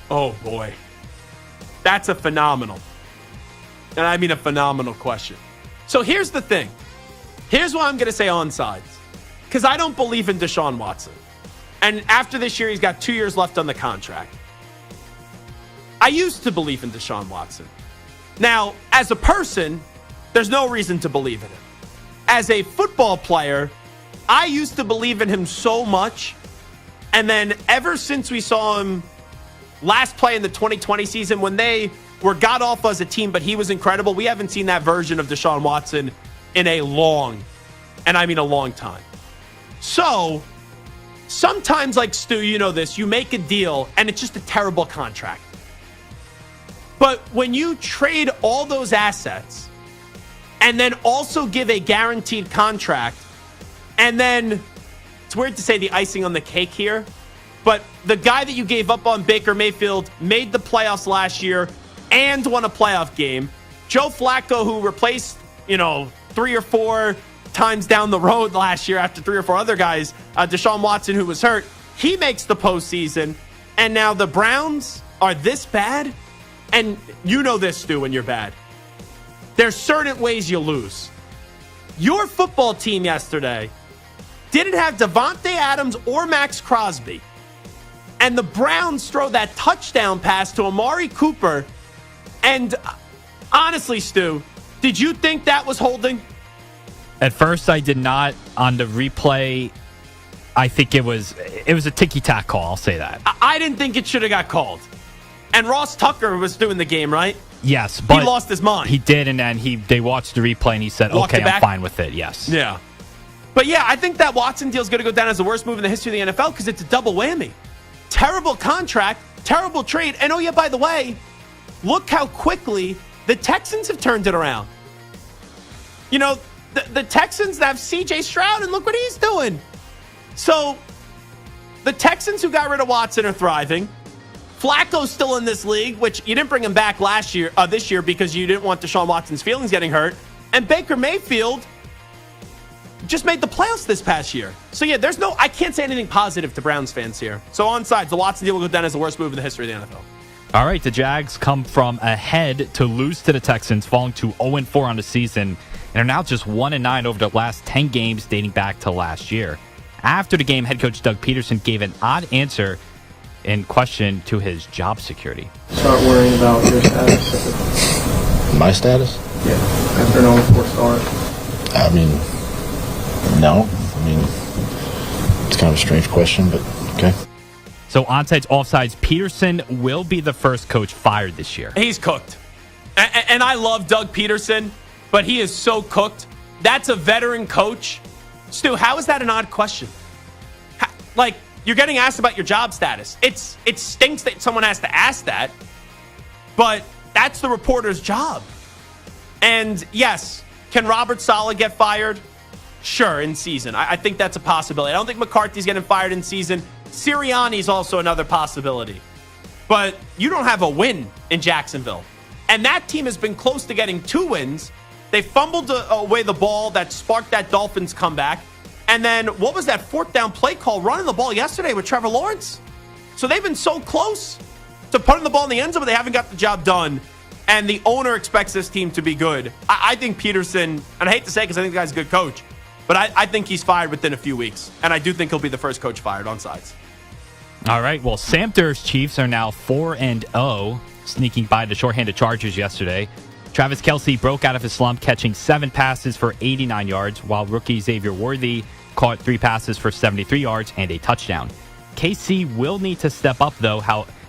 Oh, boy. That's a phenomenal, and I mean a phenomenal question. So here's the thing. Here's why I'm going to say onsides. Because I don't believe in Deshaun Watson. And after this year, he's got 2 years left on the contract. I used to believe in Deshaun Watson. Now, as a person, there's no reason to believe in him. As a football player, I used to believe in him so much. And then ever since we saw him last play in the 2020 season, when they were god awful as a team, but he was incredible, we haven't seen that version of Deshaun Watson in a long, and I mean a long time. So sometimes, like Stu, you know this, you make a deal and it's just a terrible contract. But when you trade all those assets and then also give a guaranteed contract, and then, it's weird to say the icing on the cake here, but the guy that you gave up on, Baker Mayfield, made the playoffs last year and won a playoff game. Joe Flacco, who replaced, 3 or 4 times down the road last year after 3 or 4 other guys, Deshaun Watson, who was hurt, he makes the postseason. And now the Browns are this bad? And you know this, Stu, when you're bad. There's certain ways you lose. Your football team yesterday didn't have Devontae Adams or Max Crosby. And the Browns throw that touchdown pass to Amari Cooper. And Honestly, Stu, did you think that was holding? At first, I did not. On the replay, I think it was a ticky-tack call. I'll say that. I didn't think it should have got called. And Ross Tucker was doing the game, right? Yes, but he lost his mind. He did, and then they watched the replay, and he said, "Okay, I'm fine with it." Yes. Yeah. But yeah, I think that Watson deal is going to go down as the worst move in the history of the NFL because it's a double whammy. Terrible contract, terrible trade, and oh yeah, by the way, look how quickly the Texans have turned it around. You know, the Texans have C.J. Stroud, and look what he's doing. So, the Texans who got rid of Watson are thriving. Flacco's still in this league, which you didn't bring him back this year because you didn't want Deshaun Watson's feelings getting hurt. And Baker Mayfield just made the playoffs this past year. So yeah, I can't say anything positive to Browns fans here. So on sides, the Watson deal will go down as the worst move in the history of the NFL. All right, the Jags come from ahead to lose to the Texans, falling to 0-4 on the season, and are now just 1-9 over the last 10 games dating back to last year. After the game, head coach Doug Peterson gave an odd answer in question to his job security. Start worrying about your status. My status? Yeah, after an 0-4 start. I mean, no. I mean, it's kind of a strange question, but okay. So onside, offsides, Peterson will be the first coach fired this year. He's cooked. And I love Doug Peterson, but he is so cooked. That's a veteran coach. Stu, how is that an odd question? You're getting asked about your job status. It stinks that someone has to ask that, but that's the reporter's job. And yes, can Robert Saleh get fired? Sure, in season. I think that's a possibility. I don't think McCarthy's getting fired in season. Sirianni's also another possibility. But you don't have a win in Jacksonville. And that team has been close to getting 2 wins. They fumbled away the ball that sparked that Dolphins comeback. And then what was that 4th down play call running the ball yesterday with Trevor Lawrence? So they've been so close to putting the ball in the end zone, but they haven't got the job done. And the owner expects this team to be good. I think Peterson, and I hate to say it because I think the guy's a good coach, but I think he's fired within a few weeks. And I do think he'll be the first coach fired on sides. All right, well, Samter's Chiefs are now 4-0, sneaking by the shorthanded Chargers yesterday. Travis Kelce broke out of his slump, catching 7 passes for 89 yards, while rookie Xavier Worthy caught 3 passes for 73 yards and a touchdown. KC will need to step up, though,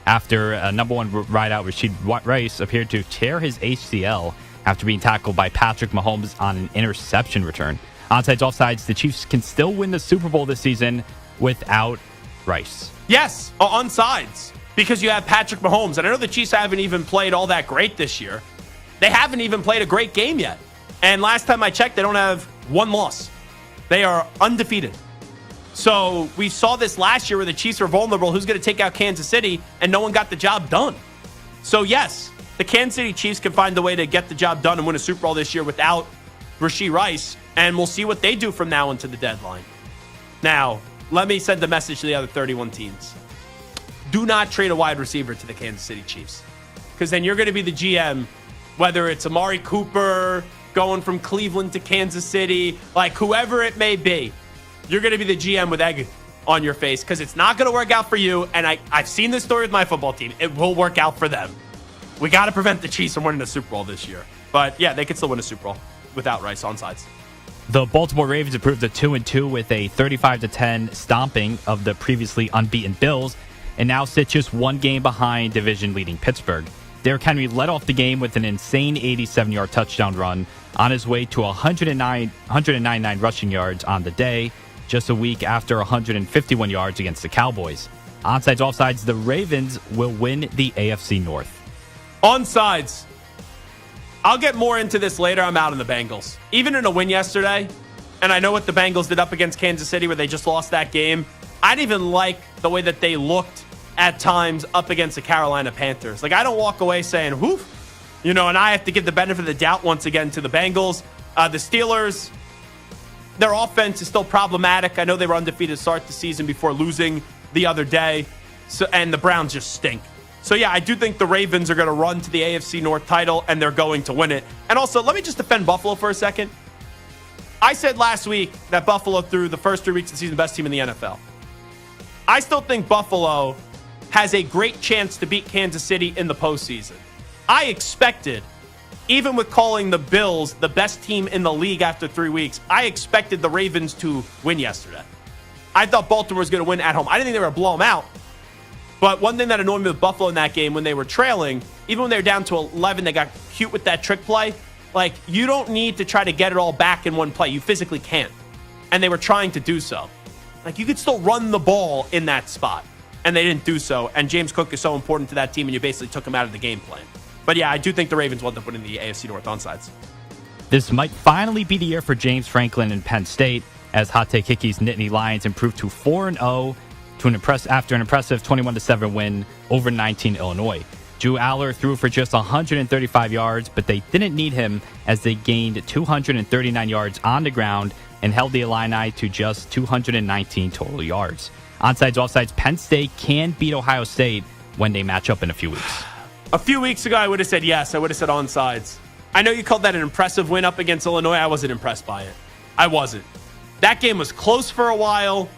after number 1 wideout Rashid Rice appeared to tear his ACL after being tackled by Patrick Mahomes on an interception return. Onsides, offsides, the Chiefs can still win the Super Bowl this season without Rice. Yes, on sides, because you have Patrick Mahomes. And I know the Chiefs haven't even played all that great this year. They haven't even played a great game yet. And last time I checked, they don't have 1 loss. They are undefeated. So we saw this last year where the Chiefs were vulnerable. Who's going to take out Kansas City? And no one got the job done. So yes, the Kansas City Chiefs can find a way to get the job done and win a Super Bowl this year without Rashee Rice. And we'll see what they do from now until the deadline. Now, let me send a message to the other 31 teams. Do not trade a wide receiver to the Kansas City Chiefs. Because then you're going to be the GM, whether it's Amari Cooper going from Cleveland to Kansas City, like whoever it may be. You're going to be the GM with egg on your face because it's not going to work out for you. And I've seen this story with my football team. It will work out for them. We got to prevent the Chiefs from winning the Super Bowl this year. But yeah, they could still win a Super Bowl without Rice on sides. The Baltimore Ravens improved to 2-2 with a 35-10 stomping of the previously unbeaten Bills, and now sit just 1 game behind division-leading Pittsburgh. Derrick Henry led off the game with an insane 87-yard touchdown run on his way to 199 rushing yards on the day, just a week after 151 yards against the Cowboys. Onsides, offsides, the Ravens will win the AFC North. Onsides. I'll get more into this later. I'm out on the Bengals. Even in a win yesterday, and I know what the Bengals did up against Kansas City where they just lost that game. I didn't even like the way that they looked at times up against the Carolina Panthers. Like, I don't walk away saying, whoof, and I have to give the benefit of the doubt once again to the Bengals. The Steelers, their offense is still problematic. I know they were undefeated to start the season before losing the other day. And the Browns just stink. So, yeah, I do think the Ravens are going to run to the AFC North title, and they're going to win it. And also, let me just defend Buffalo for a second. I said last week that Buffalo, through the first 3 weeks of the season, best team in the NFL. I still think Buffalo has a great chance to beat Kansas City in the postseason. I expected even with calling the Bills the best team in the league after 3 weeks, I expected the Ravens to win yesterday. I thought Baltimore was going to win at home. I didn't think they were going to blow them out. But one thing that annoyed me with Buffalo in that game, when they were trailing, even when they were down to 11, they got cute with that trick play. Like, you don't need to try to get it all back in one play. You physically can't. And they were trying to do so. Like, you could still run the ball in that spot. And they didn't do so. And James Cook is so important to that team, and you basically took him out of the game plan. But yeah, I do think the Ravens will end up winning the AFC North on sides. This might finally be the year for James Franklin and Penn State, as Hot Take Hickey's Nittany Lions improved to 4-0 after an impressive 21-7 win over 19 Illinois. Drew Aller threw for just 135 yards, but they didn't need him as they gained 239 yards on the ground and held the Illini to just 219 total yards. Onsides, offsides, Penn State can beat Ohio State when they match up in a few weeks. A few weeks ago, I would have said yes. I would have said onsides. I know you called that an impressive win up against Illinois. I wasn't impressed by it. I wasn't. That game was close for a while.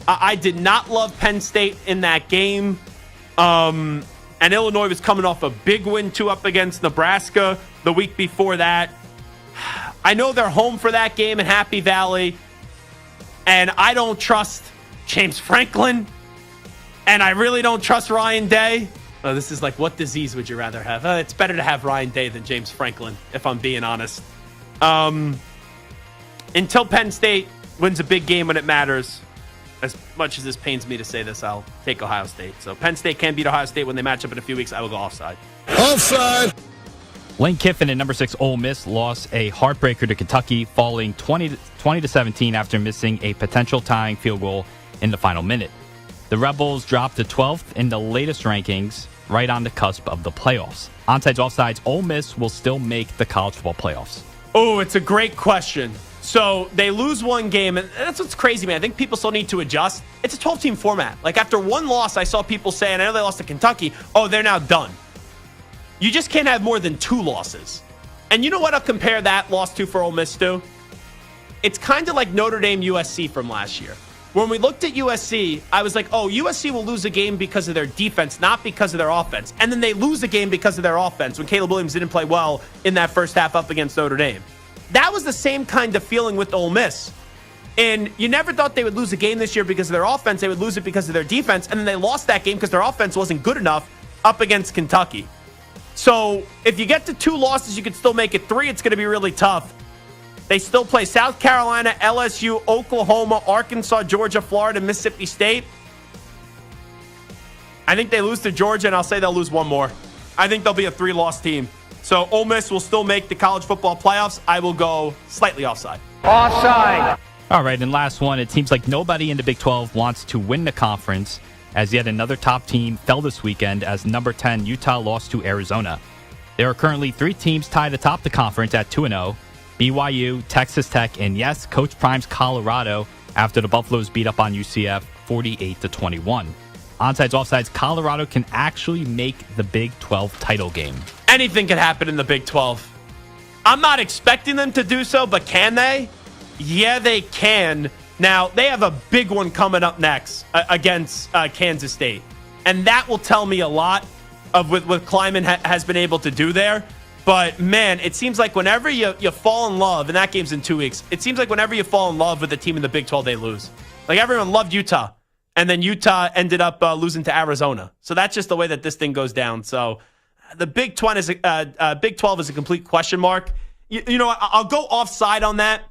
I did not love Penn State in that game. And Illinois was coming off a big win, too, up against Nebraska the week before that. I know they're home for that game in Happy Valley. And I don't trust James Franklin. And I really don't trust Ryan Day. Oh, this is like, what disease would you rather have? It's better to have Ryan Day than James Franklin, if I'm being honest. Until Penn State wins a big game when it matters, as much as this pains me to say this, I'll take Ohio State. So Penn State can beat Ohio State when they match up in a few weeks. I will go offside. Offside. Lane Kiffin and number 6 Ole Miss lost a heartbreaker to Kentucky, falling 20-17 after missing a potential tying field goal in the final minute. The Rebels dropped to 12th in the latest rankings, right on the cusp of the playoffs. Onsides, offsides, Ole Miss will still make the college football playoffs. Oh, it's a great question. So they lose one game, and that's what's crazy, man. I think people still need to adjust. It's a 12-team format. Like, after one loss, I saw people say, and I know they lost to Kentucky, oh, they're now done. You just can't have more than 2 losses. And you know what I'll compare that loss to for Ole Miss to? It's kind of like Notre Dame USC from last year. When we looked at USC, I was like, oh, USC will lose a game because of their defense, not because of their offense. And then they lose a game because of their offense when Caleb Williams didn't play well in that first half up against Notre Dame. That was the same kind of feeling with Ole Miss. And you never thought they would lose a game this year because of their offense. They would lose it because of their defense. And then they lost that game because their offense wasn't good enough up against Kentucky. So if you get to 2 losses, you can still make it 3. It's going to be really tough. They still play South Carolina, LSU, Oklahoma, Arkansas, Georgia, Florida, Mississippi State. I think they lose to Georgia, and I'll say they'll lose one more. I think they'll be a 3-loss team. So Ole Miss will still make the college football playoffs. I will go slightly offside. Offside. All right, and last one. It seems like nobody in the Big 12 wants to win the conference, as yet another top team fell this weekend as number 10 Utah lost to Arizona. There are currently 3 teams tied atop the conference at 2-0. BYU, Texas Tech, and yes, Coach Prime's Colorado after the Buffaloes beat up on UCF 48-21. Onsides, offsides, Colorado can actually make the Big 12 title game. Anything can happen in the Big 12. I'm not expecting them to do so, but can they? Yeah, they can. Now, they have a big one coming up next against Kansas State. And that will tell me a lot of what Kleiman has been able to do there. But, man, it seems like whenever you fall in love, and that game's in 2 weeks, it seems like whenever you fall in love with a team in the Big 12, they lose. Like, everyone loved Utah, and then Utah ended up losing to Arizona. So that's just the way that this thing goes down. So the Big 12 is a complete question mark. You know what? I'll go offside on that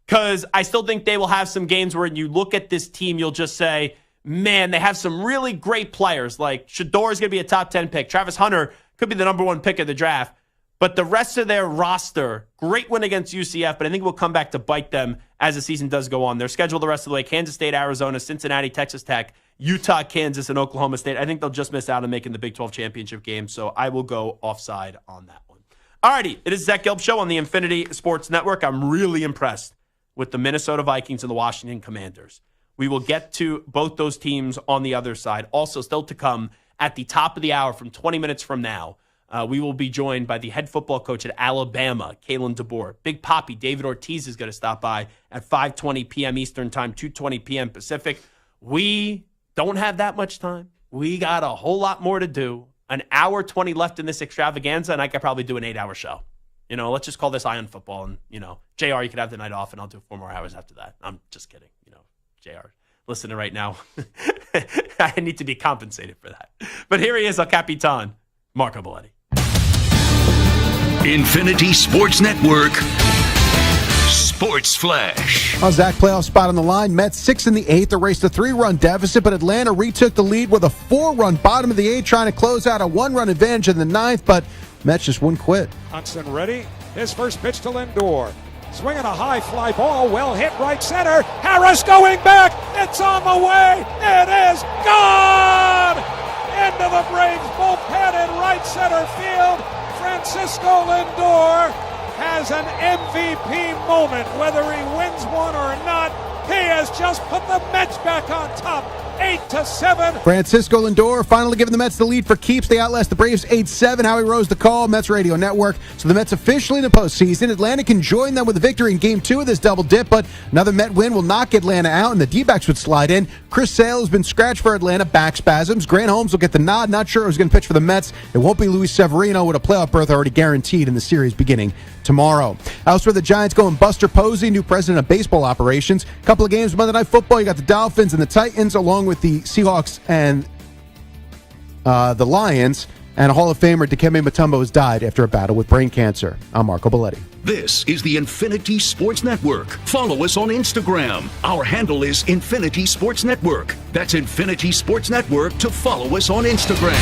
because I still think they will have some games where you look at this team, you'll just say, man, they have some really great players. Like, Shador is going to be a top 10 pick. Travis Hunter could be the number 1 pick of the draft. But the rest of their roster, great win against UCF, but I think it will come back to bite them as the season does go on. They're scheduled the rest of the way: Kansas State, Arizona, Cincinnati, Texas Tech, Utah, Kansas, and Oklahoma State. I think they'll just miss out on making the Big 12 championship game, so I will go offside on that one. Alrighty, it is Zach Gelb Show on the Infinity Sports Network. I'm really impressed with the Minnesota Vikings and the Washington Commanders. We will get to both those teams on the other side. Also, still to come at the top of the hour from 20 minutes from now, we will be joined by the head football coach at Alabama, Kalen DeBoer. Big Papi, David Ortiz, is going to stop by at 5:20 p.m. Eastern Time, 2:20 p.m. Pacific. We don't have that much time. We got a whole lot more to do. an hour 20 left in this extravaganza, and I could probably do an 8-hour show. Let's just call this Eye on Football, and, JR, you could have the night off, and I'll do 4 more hours after that. I'm just kidding. JR, listening right now. I need to be compensated for that. But here he is, El Capitan, Marco Belletti. Infinity Sports Network, Sports Flash. On Zach, playoff spot on the line. Mets 6 in the 8th, erased a 3-run deficit, but Atlanta retook the lead with a 4-run bottom of the 8th, trying to close out a 1-run advantage in the 9th, but Mets just wouldn't quit. Johnson ready. His first pitch to Lindor. Swinging a high fly ball, well hit right center. Harris going back. It's on the way. It is gone. Into the Braves bullpen in right center field. Francisco Lindor has an MVP moment. Whether he wins one or not, he has just put the Mets back on top. 8-7. Francisco Lindor finally giving the Mets the lead for keeps. They outlast the Braves 8-7. Howie Rose the call, Mets Radio Network. So the Mets officially in the postseason. Atlanta can join them with a victory in Game 2 of this double dip, but another Met win will knock Atlanta out, and the D-backs would slide in. Chris Sale has been scratched for Atlanta, back spasms. Grant Holmes will get the nod. Not sure who's going to pitch for the Mets. It won't be Luis Severino with a playoff berth already guaranteed in the series beginning tomorrow. Elsewhere, the Giants going Buster Posey, new president of baseball operations. Couple of games Monday Night Football. You got the Dolphins and the Titans, along with the Seahawks and the Lions. And a Hall of Famer, Dikembe Mutombo, has died after a battle with brain cancer. I'm Marco Belletti. This is the Infinity Sports Network. Follow us on Instagram. Our handle is Infinity Sports Network. That's Infinity Sports Network to follow us on Instagram.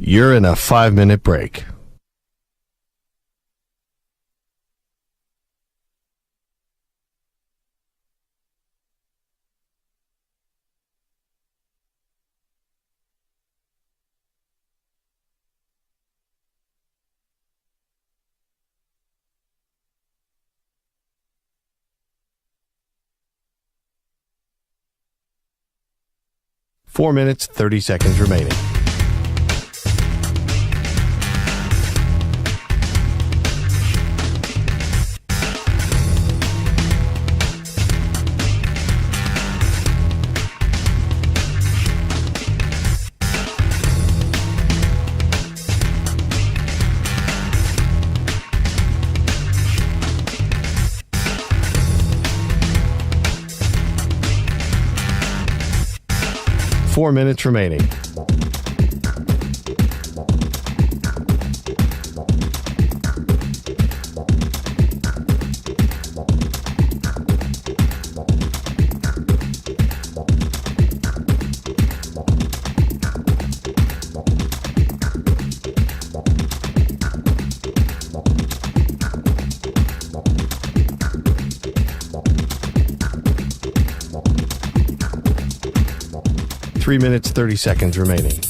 You're in a 5-minute break. Four minutes, 30 seconds remaining. Four minutes remaining. Three minutes, 30 seconds remaining.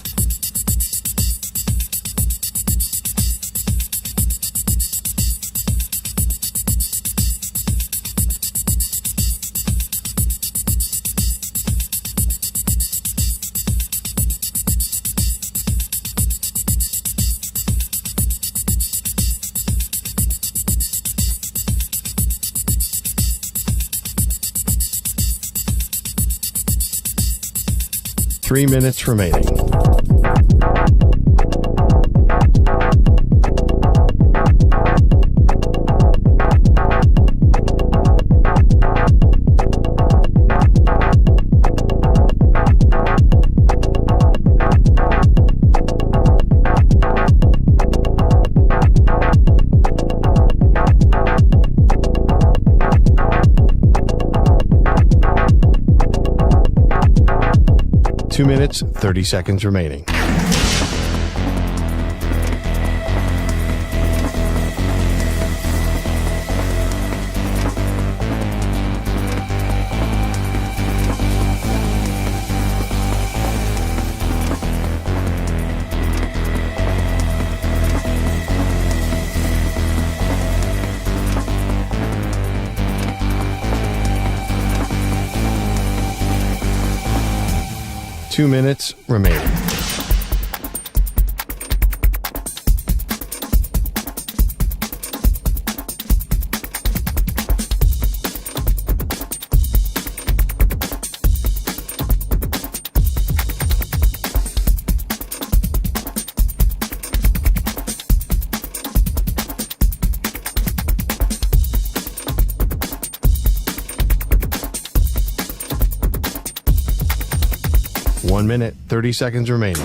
Three minutes remaining. Two minutes, 30 seconds remaining. Two minutes remaining. 1 minute, 30 seconds remaining.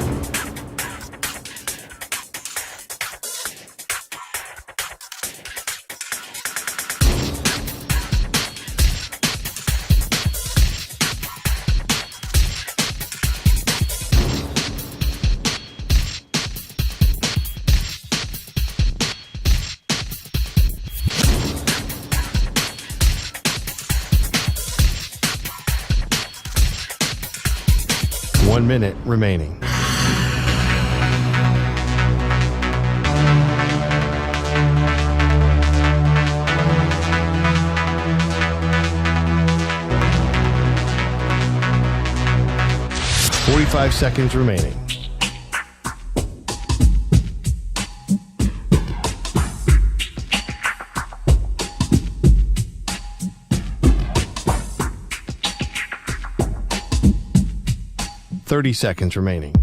One minute remaining. Five seconds remaining. Seconds remaining.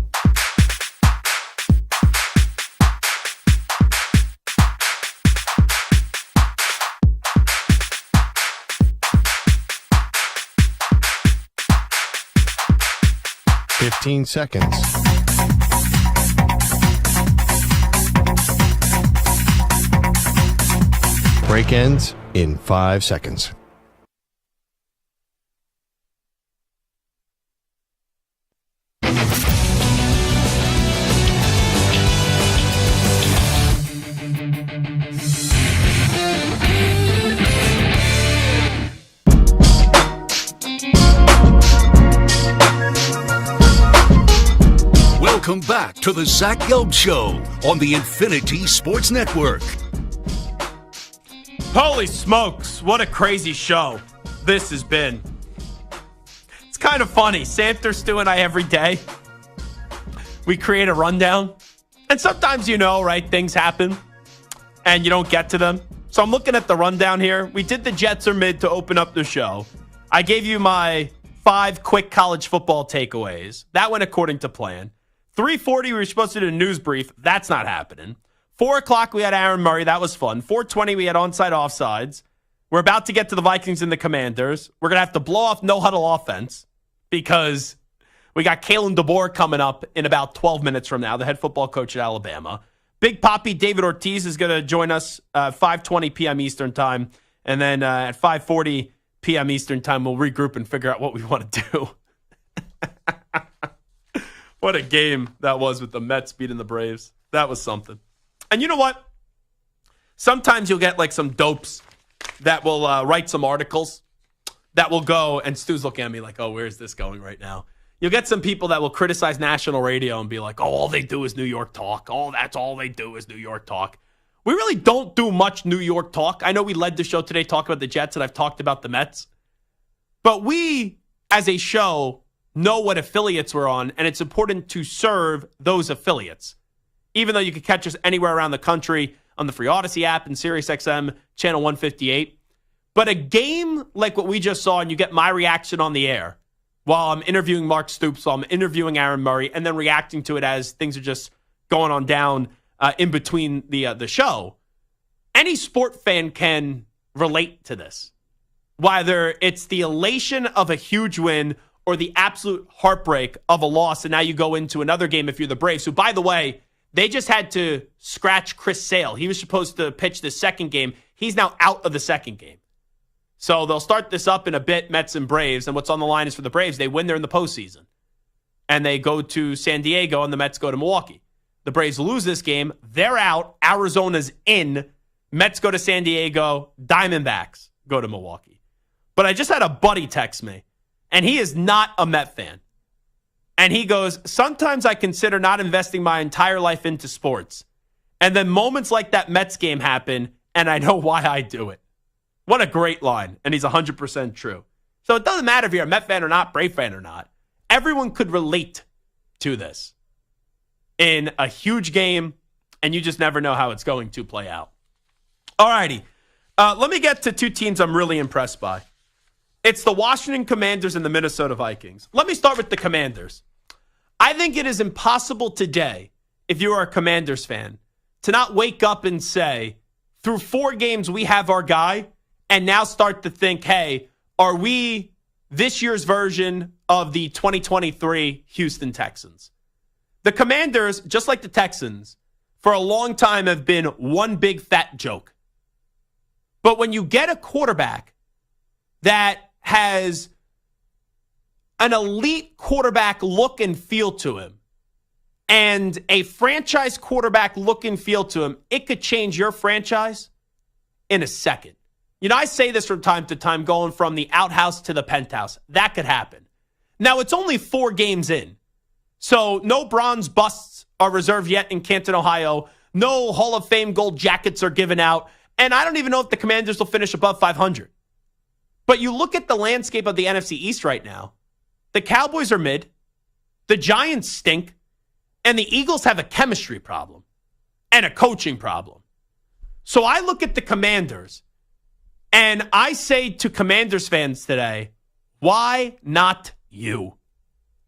Seconds. Break ends in 5 seconds. Welcome back to the Zach Gelb Show on the Infinity Sports Network. Holy smokes, what a crazy show this has been. It's kind of funny. Santa, Stu, and I every day, we create a rundown. And sometimes, right, things happen and you don't get to them. So I'm looking at the rundown here. We did the Jets are mid to open up the show. I gave you my 5 quick college football takeaways. That went according to plan. 3:40, we were supposed to do a news brief. That's not happening. 4 o'clock, we had Aaron Murray. That was fun. 4:20, we had onside offsides. We're about to get to the Vikings and the Commanders. We're going to have to blow off no-huddle offense because we got Kalen DeBoer coming up in about 12 minutes from now, the head football coach at Alabama. Big Papi David Ortiz is going to join us 5:20 p.m. Eastern time. And then at 5:40 p.m. Eastern time, we'll regroup and figure out what we want to do. What a game that was with the Mets beating the Braves. That was something. And you know what? Sometimes you'll get like some dopes that will write some articles that will go, and Stu's looking at me like, oh, where's this going right now? You'll get some people that will criticize national radio and be like, oh, all they do is New York talk. Oh, that's all they do is New York talk. We really don't do much New York talk. I know we led the show today talking about the Jets, and I've talked about the Mets. But we, as a show, know what affiliates we're on, and it's important to serve those affiliates. Even though you can catch us anywhere around the country on the free Odyssey app and SiriusXM channel 158. But a game like what we just saw, and you get my reaction on the air while I'm interviewing Mark Stoops, while I'm interviewing Aaron Murray, and then reacting to it as things are just going on down in between the show. Any sport fan can relate to this. Whether it's the elation of a huge win or the absolute heartbreak of a loss, and now you go into another game if you're the Braves, who, by the way, they just had to scratch Chris Sale. He was supposed to pitch the second game. He's now out of the second game. So they'll start this up in a bit, Mets and Braves, and what's on the line is for the Braves. They win there in the postseason. And they go to San Diego, and the Mets go to Milwaukee. The Braves lose this game. They're out. Arizona's in. Mets go to San Diego. Diamondbacks go to Milwaukee. But I just had a buddy text me, and he is not a Met fan. And he goes, sometimes I consider not investing my entire life into sports. And then moments like that Mets game happen, and I know why I do it. What a great line. And he's 100% true. So it doesn't matter if you're a Met fan or not, Brave fan or not. Everyone could relate to this in a huge game, and you just never know how it's going to play out. All righty. Let me get to 2 teams I'm really impressed by. It's the Washington Commanders and the Minnesota Vikings. Let me start with the Commanders. I think it is impossible today, if you are a Commanders fan, to not wake up and say, through 4 games, we have our guy, and now start to think, hey, are we this year's version of the 2023 Houston Texans. The Commanders, just like the Texans, for a long time have been one big fat joke. But when you get a quarterback that has an elite quarterback look and feel to him, and a franchise quarterback look and feel to him, it could change your franchise in a second. You know, I say this from time to time, going from the outhouse to the penthouse. That could happen. Now, it's only 4 games in, so no bronze busts are reserved yet in Canton, Ohio. No Hall of Fame gold jackets are given out, and I don't even know if the Commanders will finish above 500. But you look at the landscape of the NFC East right now, the Cowboys are mid, the Giants stink, and the Eagles have a chemistry problem and a coaching problem. So I look at the Commanders, and I say to Commanders fans today, why not you?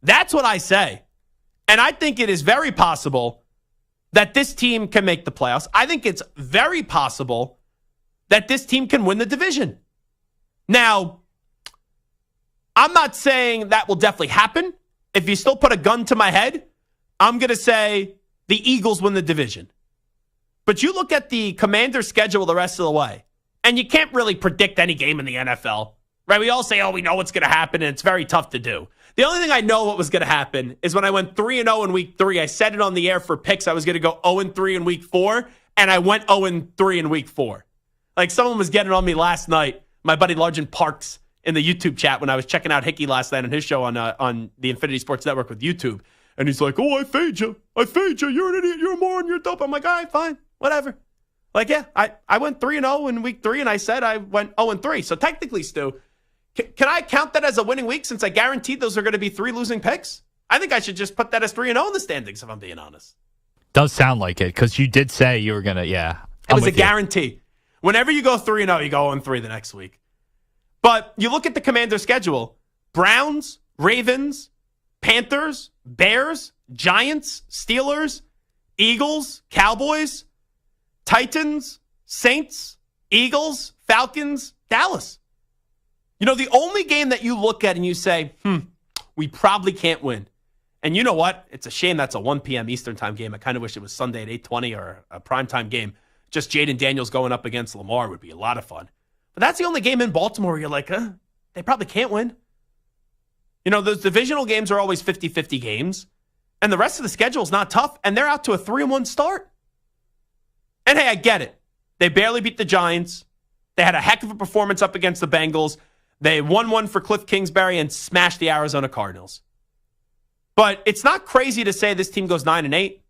That's what I say. And I think it is very possible that this team can make the playoffs. I think it's very possible that this team can win the division. Now, I'm not saying that will definitely happen. If you still put a gun to my head, I'm going to say the Eagles win the division. But you look at the Commanders' schedule the rest of the way, and you can't really predict any game in the NFL, right? We all say, we know what's going to happen, and it's very tough to do. The only thing I know what was going to happen is when I went 3-0 in week 3, I said it on the air for picks. I was going to go 0-3 in week 4, and I went 0-3 in week 4. Like, someone was getting on me last night, my buddy Largent Parks, in the YouTube chat when I was checking out Hickey last night on his show on the Infinity Sports Network with YouTube. And he's like, I fade you. You're an idiot. You're a moron. You're dope. I'm like, all right, fine. Whatever. Like, yeah, I went 3-0 in week 3, and I said I went 0-3. So technically, Stu, can I count that as a winning week since I guaranteed those are going to be 3 losing picks? I think I should just put that as 3-0 in the standings, if I'm being honest. Does sound like it, because you did say you were going to, yeah. It was a guarantee. Whenever you go 3-0, you go 0-3 the next week. But you look at the Commanders' schedule, Browns, Ravens, Panthers, Bears, Giants, Steelers, Eagles, Cowboys, Titans, Saints, Eagles, Falcons, Dallas. You know, the only game that you look at and you say, we probably can't win. And you know what? It's a shame that's a 1 p.m. Eastern time game. I kind of wish it was Sunday at 8:20 or a primetime game. Just Jaden Daniels going up against Lamar would be a lot of fun. But that's the only game in Baltimore where you're like, they probably can't win. You know, those divisional games are always 50-50 games. And the rest of the schedule is not tough. And they're out to a 3-1 start. And hey, I get it. They barely beat the Giants. They had a heck of a performance up against the Bengals. They won one for Cliff Kingsbury and smashed the Arizona Cardinals. But it's not crazy to say this team goes 9-8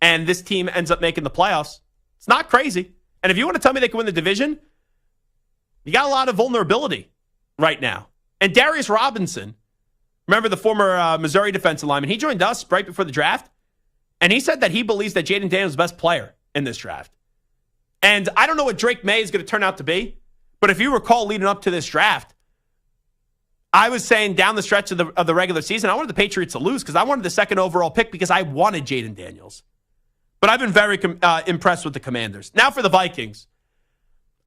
and this team ends up making the playoffs. It's not crazy. And if you want to tell me they can win the division, you got a lot of vulnerability right now. And Darius Robinson, remember the former Missouri defensive lineman, he joined us right before the draft, and he said that he believes that Jaden Daniels is the best player in this draft. And I don't know what Drake May is going to turn out to be, but if you recall leading up to this draft, I was saying down the stretch of the regular season, I wanted the Patriots to lose because I wanted the second overall pick because I wanted Jaden Daniels. But I've been very impressed with the Commanders. Now for the Vikings.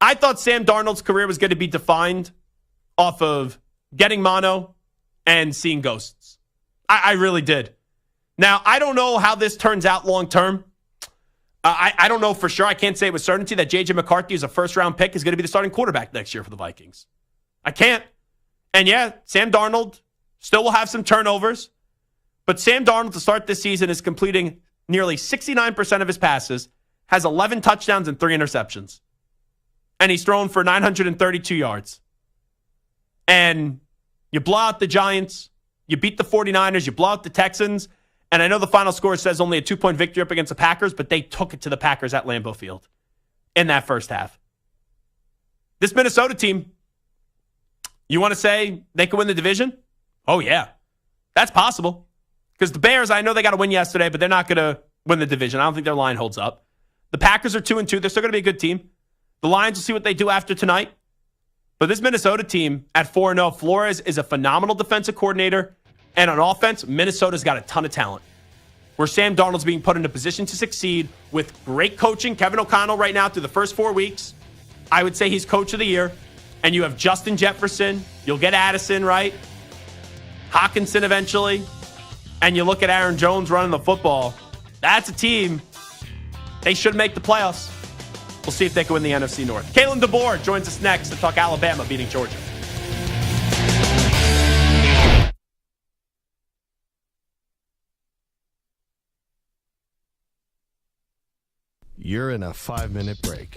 I thought Sam Darnold's career was going to be defined off of getting mono and seeing ghosts. I really did. Now, I don't know how this turns out long term. I don't know for sure. I can't say with certainty that J.J. McCarthy is a first-round pick is going to be the starting quarterback next year for the Vikings. I can't. And yeah, Sam Darnold still will have some turnovers. But Sam Darnold to start this season is completing nearly 69% of his passes, has 11 touchdowns and 3 interceptions. And he's thrown for 932 yards. And you blow out the Giants, you beat the 49ers, you blow out the Texans, and I know the final score says only a 2-point victory up against the Packers, but they took it to the Packers at Lambeau Field in that first half. This Minnesota team, you want to say they could win the division? Oh, yeah. That's possible. Because the Bears, I know they got to win yesterday, but they're not going to win the division. I don't think their line holds up. The Packers are 2-2. They're still going to be a good team. The Lions will see what they do after tonight. But this Minnesota team at 4-0, Flores is a phenomenal defensive coordinator. And on offense, Minnesota's got a ton of talent. Where Sam Darnold's being put in a position to succeed with great coaching. Kevin O'Connell right now through the first 4 weeks. I would say he's coach of the year. And you have Justin Jefferson. You'll get Addison, right? Hawkinson eventually, and you look at Aaron Jones running the football, that's a team. They should make the playoffs. We'll see if they can win the NFC North. Kalen DeBoer joins us next to talk Alabama beating Georgia. You're in a 5-minute break.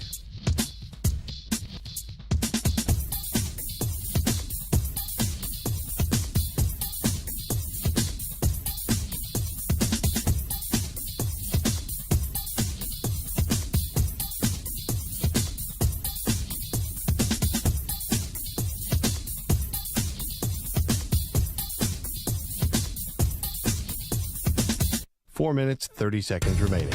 Four minutes, 30 seconds remaining.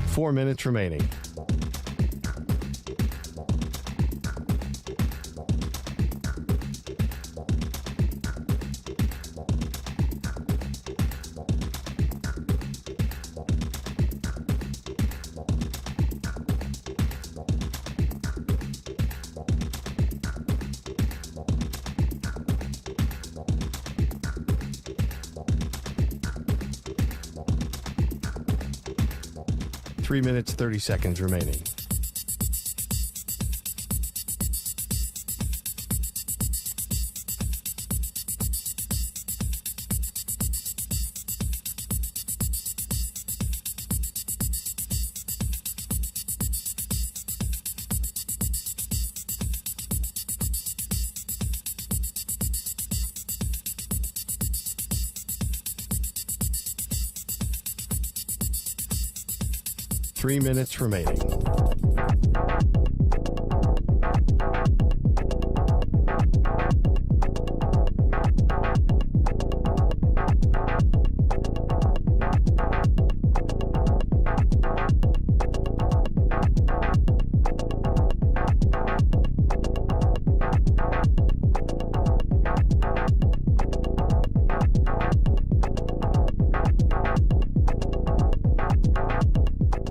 Four minutes remaining. Three minutes, 30 seconds remaining. Three minutes remaining.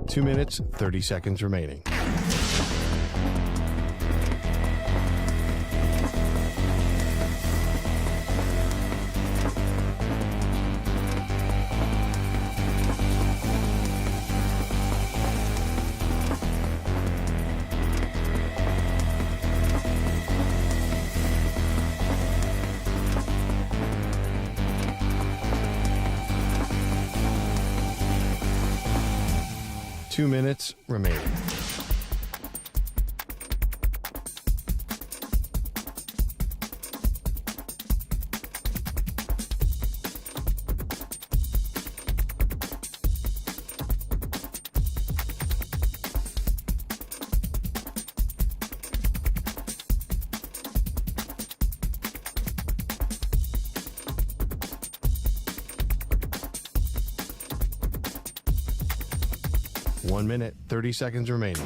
Two minutes, 30 seconds remaining. Two minutes remaining. One minute, 30 seconds remaining.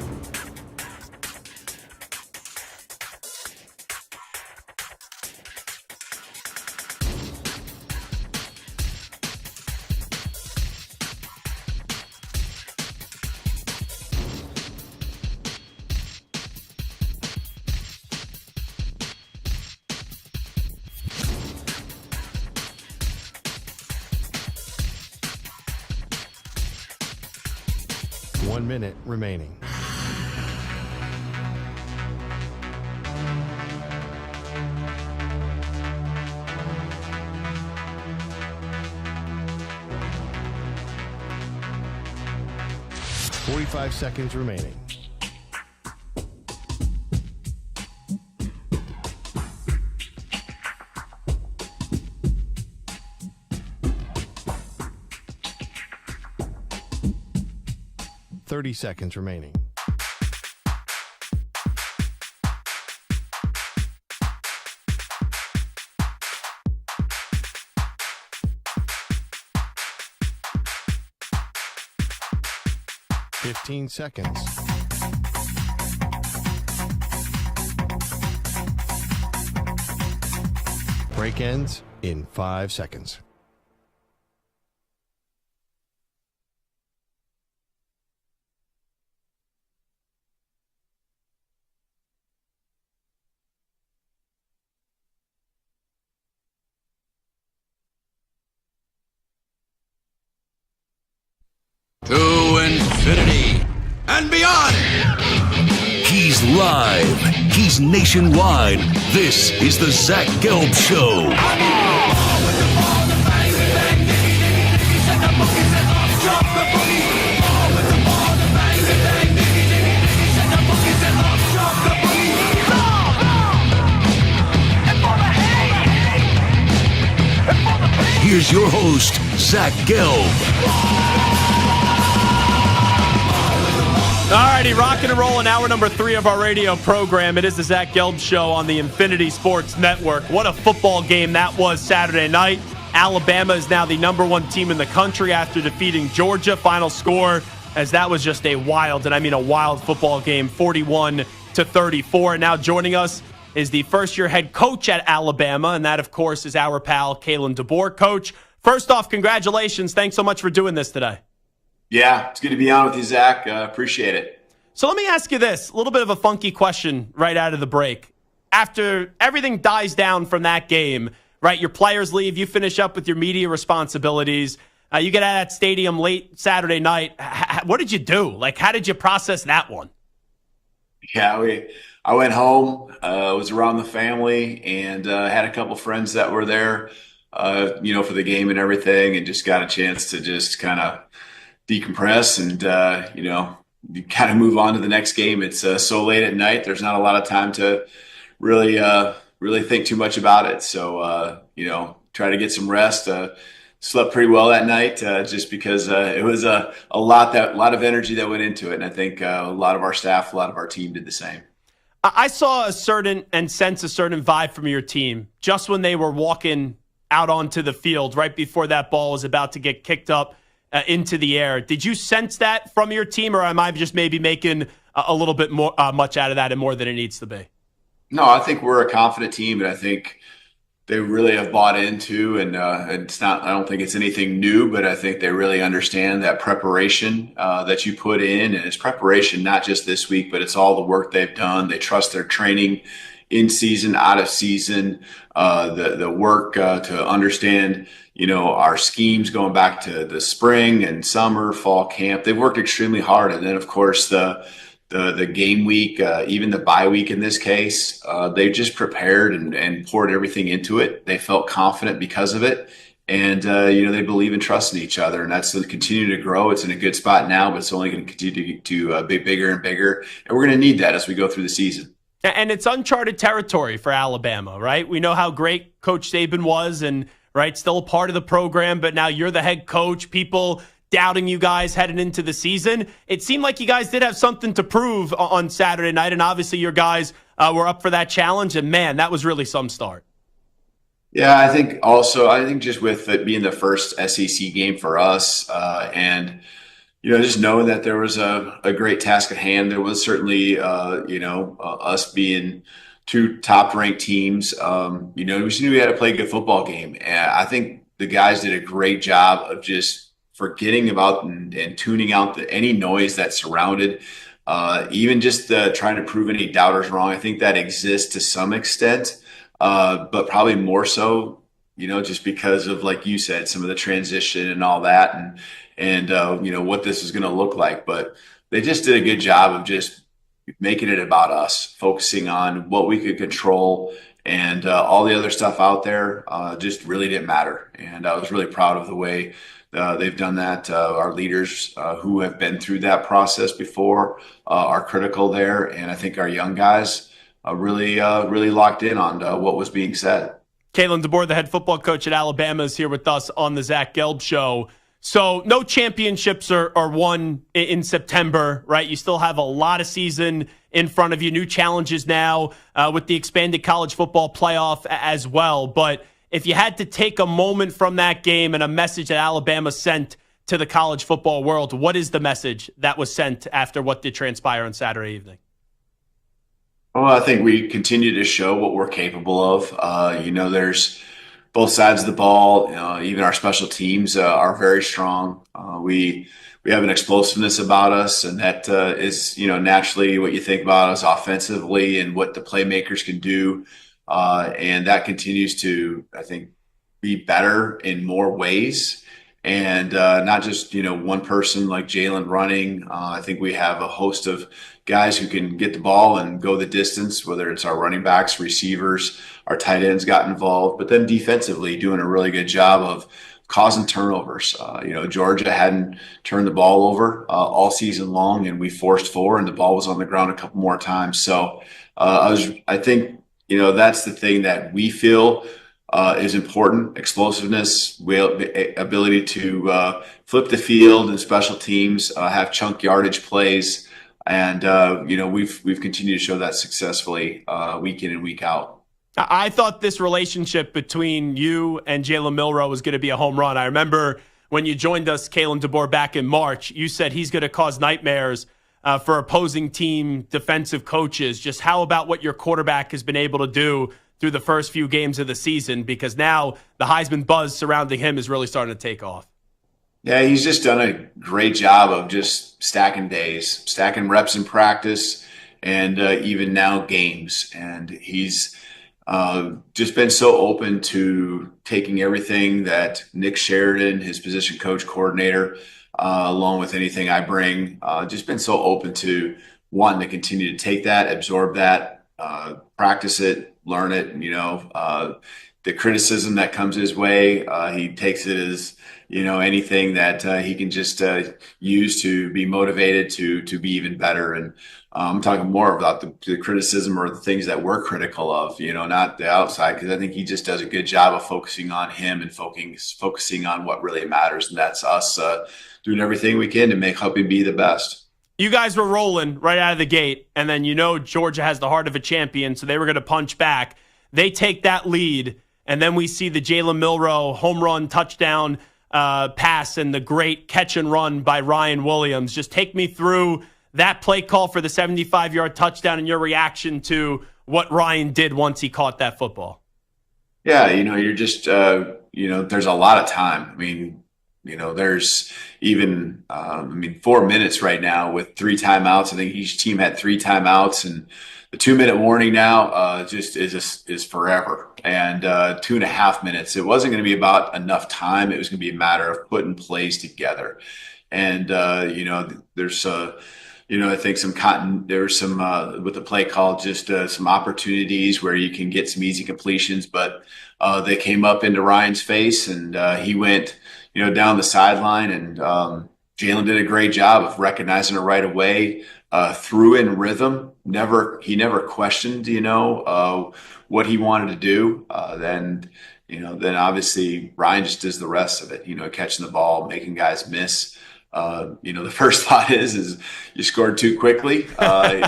One minute remaining. Forty-five seconds remaining. Thirty seconds remaining. 15 seconds. Break ends in 5 seconds. To infinity and beyond. He's live. He's nationwide. This is the Zach Gelb Show. Here's your host, Zach Gelb. All righty, rocking and rolling. Hour number 3 of our radio program. It is the Zach Gelb Show on the Infinity Sports Network. What a football game that was Saturday night. Alabama is now the number 1 team in the country after defeating Georgia. Final score, as that was just a wild, and I mean a wild football game, 41-34. And now joining us is the first-year head coach at Alabama, and that, of course, is our pal Kalen DeBoer. Coach, first off, congratulations. Thanks so much for doing this today. Yeah, it's good to be on with you, Zach. Appreciate it. So let me ask you this, a little bit of a funky question right out of the break. After everything dies down from that game, right, your players leave, you finish up with your media responsibilities, you get out of that stadium late Saturday night. What did you do? Like, how did you process that one? Yeah, I went home, was around the family, and had a couple friends that were there, for the game and everything, and just got a chance to just kind of decompress and, you kind of move on to the next game. It's so late at night. There's not a lot of time to really think too much about it. So, try to get some rest. Slept pretty well that night just because it was a lot of energy that went into it. And I think a lot of our staff, a lot of our team did the same. I saw a certain vibe from your team just when they were walking out onto the field right before that ball was about to get kicked up into the air. Did you sense that from your team, or am I just maybe making a little bit more much out of that and more than it needs to be? No, I think we're a confident team, and I think they really have bought into, and it's not. I don't think it's anything new, but I think they really understand that preparation that you put in, and it's preparation not just this week, but it's all the work they've done. They trust their training in season, out of season, the work to understand, our schemes going back to the spring and summer, fall camp. They've worked extremely hard. And then, of course, the game week, even the bye week in this case, they just prepared and poured everything into it. They felt confident because of it. And, they believe and trust in each other. And that's to continue to grow. It's in a good spot now, but it's only going to continue to be bigger and bigger. And we're going to need that as we go through the season. And it's uncharted territory for Alabama, right? We know how great Coach Saban was and, right, still a part of the program, but now you're the head coach. People doubting you guys heading into the season. It seemed like you guys did have something to prove on Saturday night, and obviously your guys were up for that challenge, and, man, that was really some start. Yeah, I think just with it being the first SEC game for us and – just knowing that there was a great task at hand. There was certainly, us being 2 top-ranked teams. We just knew we had to play a good football game. And I think the guys did a great job of just forgetting about and tuning out any noise that surrounded, even just trying to prove any doubters wrong. I think that exists to some extent, but probably more so, just because of, like you said, some of the transition and all that. And what this is going to look like. But they just did a good job of just making it about us, focusing on what we could control, and all the other stuff out there just really didn't matter. And I was really proud of the way they've done that. Our leaders who have been through that process before are critical there. And I think our young guys really locked in on what was being said. Kalen DeBoer, the head football coach at Alabama, is here with us on the Zach Gelb Show. So no championships are won in September, right? You still have a lot of season in front of you, new challenges now with the expanded college football playoff as well. But if you had to take a moment from that game and a message that Alabama sent to the college football world. What is the message that was sent after what did transpire on Saturday evening? Well, I think we continue to show what we're capable of. There's both sides of the ball. Even our special teams are very strong. We have an explosiveness about us, and that is naturally what you think about us offensively and what the playmakers can do. And that continues to, I think, be better in more ways. And not just one person like Jalen running. I think we have a host of guys who can get the ball and go the distance, whether it's our running backs, receivers, our tight ends got involved, but then defensively doing a really good job of causing turnovers. Georgia hadn't turned the ball over all season long, and we forced 4, and the ball was on the ground a couple more times. So I think that's the thing that we feel is important: explosiveness, ability to flip the field and special teams, have chunk yardage plays, and we've continued to show that successfully week in and week out. I thought this relationship between you and Jalen Milroe was going to be a home run. I remember when you joined us, Kalen DeBoer, back in March, you said he's going to cause nightmares for opposing team defensive coaches. Just how about what your quarterback has been able to do through the first few games of the season? Because now the Heisman buzz surrounding him is really starting to take off. Yeah, he's just done a great job of just stacking days, stacking reps in practice, and even now games. And he's just been so open to taking everything that Nick Sheridan, his position coach coordinator, along with anything I bring, just been so open to wanting to continue to take that, absorb that, practice it, learn it. The criticism that comes his way, he takes it as anything that he can just use to be motivated to be even better. And I'm talking more about the criticism or the things that we're critical of, not the outside, because I think he just does a good job of focusing on him and focusing on what really matters, and that's us doing everything we can to help him be the best. You guys were rolling right out of the gate, and then Georgia has the heart of a champion, so they were going to punch back. They take that lead, and then we see the Jalen Milroe home run touchdown pass and the great catch and run by Ryan Williams. Just take me through that play call for the 75-yard touchdown and your reaction to what Ryan did once he caught that football. Yeah, you're just, there's a lot of time. I mean, there's even, 4 minutes right now with 3 timeouts. I think each team had 3 timeouts, and the 2-minute warning now just is forever. And 2.5 minutes. It wasn't going to be about enough time. It was going to be a matter of putting plays together. And there's I think there was some with the play call, just some opportunities where you can get some easy completions, but they came up into Ryan's face, and he went down the sideline, and Jalen did a great job of recognizing it right away. Threw in rhythm. He never questioned, what he wanted to do. Then obviously Ryan just does the rest of it, catching the ball, making guys miss. The first thought is you scored too quickly. You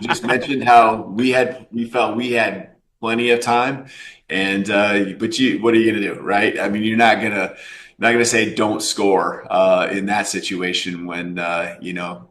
just mentioned how we felt we had plenty of time, and but what are you going to do, right? I mean, you're not gonna say don't score in that situation when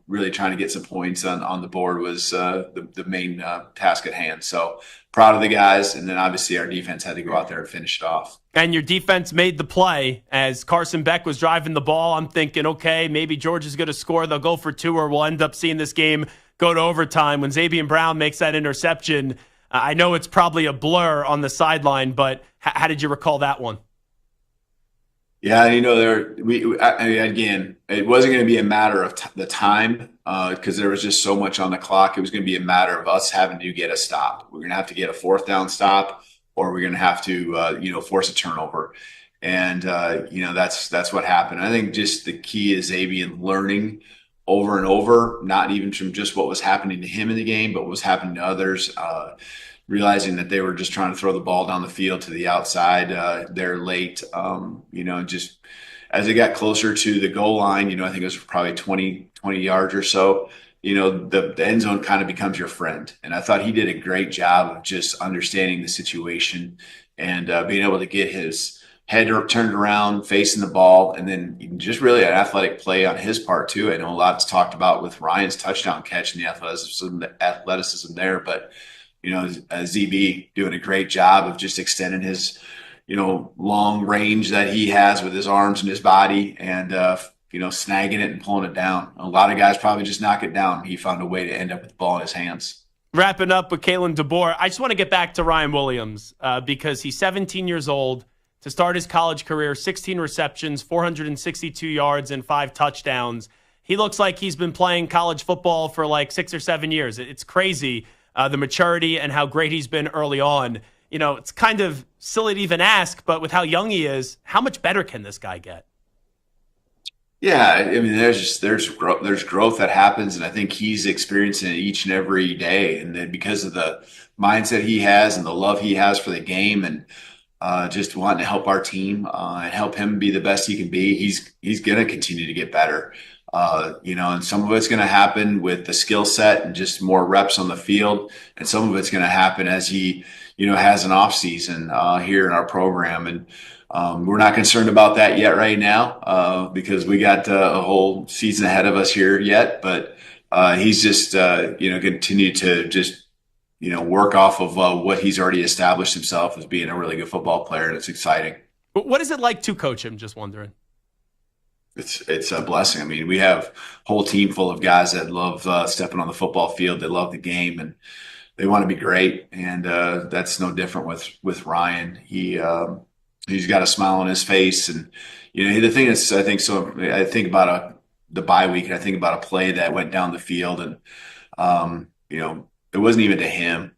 really trying to get some points on the board was the main task at hand. So proud of the guys, and then obviously our defense had to go out there and finish it off. And your defense made the play as Carson Beck was driving the ball. I'm thinking, okay, maybe Georgia's going to score. They'll go for 2, or we'll end up seeing this game go to overtime. When Xavier Brown makes that interception, I know it's probably a blur on the sideline, but how did you recall that one? Yeah, again, it wasn't going to be a matter of the time because there was just so much on the clock. It was going to be a matter of us having to get a stop. We're going to have to get a 4th down stop, or we're going to have to, force a turnover. And, that's what happened. I think just the key is Xavier learning over and over, not even from just what was happening to him in the game, but what was happening to others, realizing that they were just trying to throw the ball down the field to the outside there late, just as it got closer to the goal line, I think it was probably 20 yards or so, the end zone kind of becomes your friend. And I thought he did a great job of just understanding the situation and being able to get his head turned around, facing the ball, and then just really an athletic play on his part too. I know a lot's talked about with Ryan's touchdown catch and the athleticism there, but ZB doing a great job of just extending his long range that he has with his arms and his body, and snagging it and pulling it down. A lot of guys probably just knock it down. He found a way to end up with the ball in his hands. Wrapping up with Kalen DeBoer, I just want to get back to Ryan Williams because he's 17 years old. To start his college career, 16 receptions, 462 yards, and 5 touchdowns. He looks like he's been playing college football for like 6 or 7 years. It's crazy, the maturity and how great he's been early on. It's kind of silly to even ask, but with how young he is, how much better can this guy get? Yeah, I mean, there's growth that happens, and I think he's experiencing it each and every day. And then because of the mindset he has and the love he has for the game, and just wanting to help our team and help him be the best he can be, he's going to continue to get better. And some of it's going to happen with the skill set and just more reps on the field, and some of it's going to happen as he has an off season here in our program. And we're not concerned about that yet right now because we got a whole season ahead of us here yet. But he's just continue to just work off of what he's already established himself as being a really good football player, and it's exciting. What is it like to coach him? Just wondering. It's a blessing. I mean, we have a whole team full of guys that love stepping on the football field. They love the game, and they want to be great. And that's no different with Ryan. He's got a smile on his face, and the thing is, I think about the bye week, and I think about a play that went down the field, and it wasn't even to him.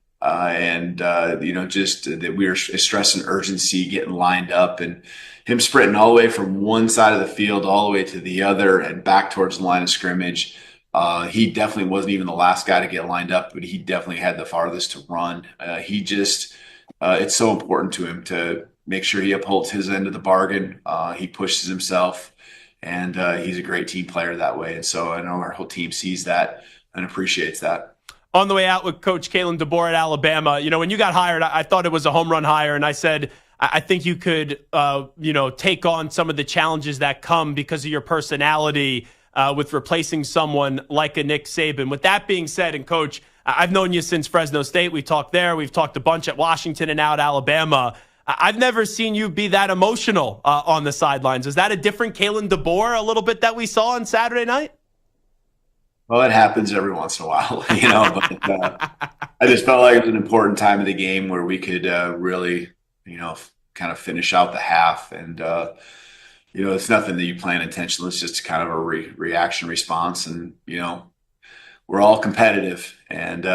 Just that we were stressing urgency, getting lined up, and him sprinting all the way from one side of the field all the way to the other and back towards the line of scrimmage. He definitely wasn't even the last guy to get lined up, but he definitely had the farthest to run. It's so important to him to make sure he upholds his end of the bargain. He pushes himself, and he's a great team player that way. And so I know our whole team sees that and appreciates that. On the way out with Coach Kalen DeBoer at Alabama, when you got hired, I thought it was a home run hire, and I said, I think you could, take on some of the challenges that come because of your personality with replacing someone like a Nick Saban. With that being said, and Coach, I've known you since Fresno State. We talked there. We've talked a bunch at Washington and now at Alabama. I've never seen you be that emotional on the sidelines. Is that a different Kalen DeBoer a little bit that we saw on Saturday night? Well, it happens every once in a while, but I just felt like it was an important time of the game where we could really, kind of finish out the half. And, it's nothing that you plan intentionally. It's just kind of a reaction response. And, we're all competitive, and,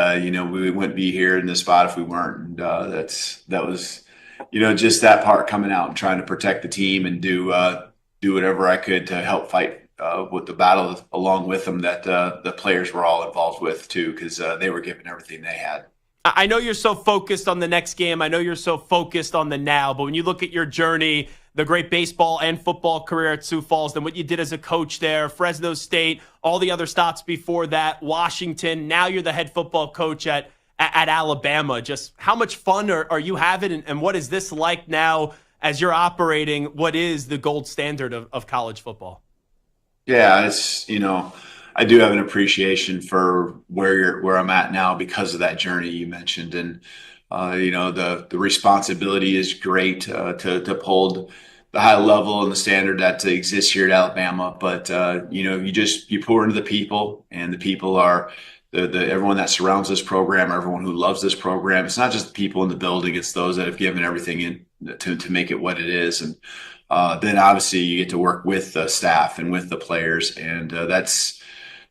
we wouldn't be here in this spot if we weren't. And that was, just that part coming out and trying to protect the team and do whatever I could to help fight with the battle along with them that the players were all involved with too, because they were giving everything they had. I know you're so focused on the next game. I know you're so focused on the now, but when you look at your journey, the great baseball and football career at Sioux Falls, then what you did as a coach there, Fresno State, all the other stops before that, Washington, now you're the head football coach at Alabama. Just how much fun are you having, and what is this like now as you're operating what is the gold standard of college football? Yeah, it's, I do have an appreciation for where I'm at now because of that journey you mentioned. And, the responsibility is great to uphold the high level and the standard that exists here at Alabama. But, you pour into the people, and the people are everyone that surrounds this program, everyone who loves this program. It's not just the people in the building, it's those that have given everything to make it what it is. And, then obviously you get to work with the staff and with the players. And that's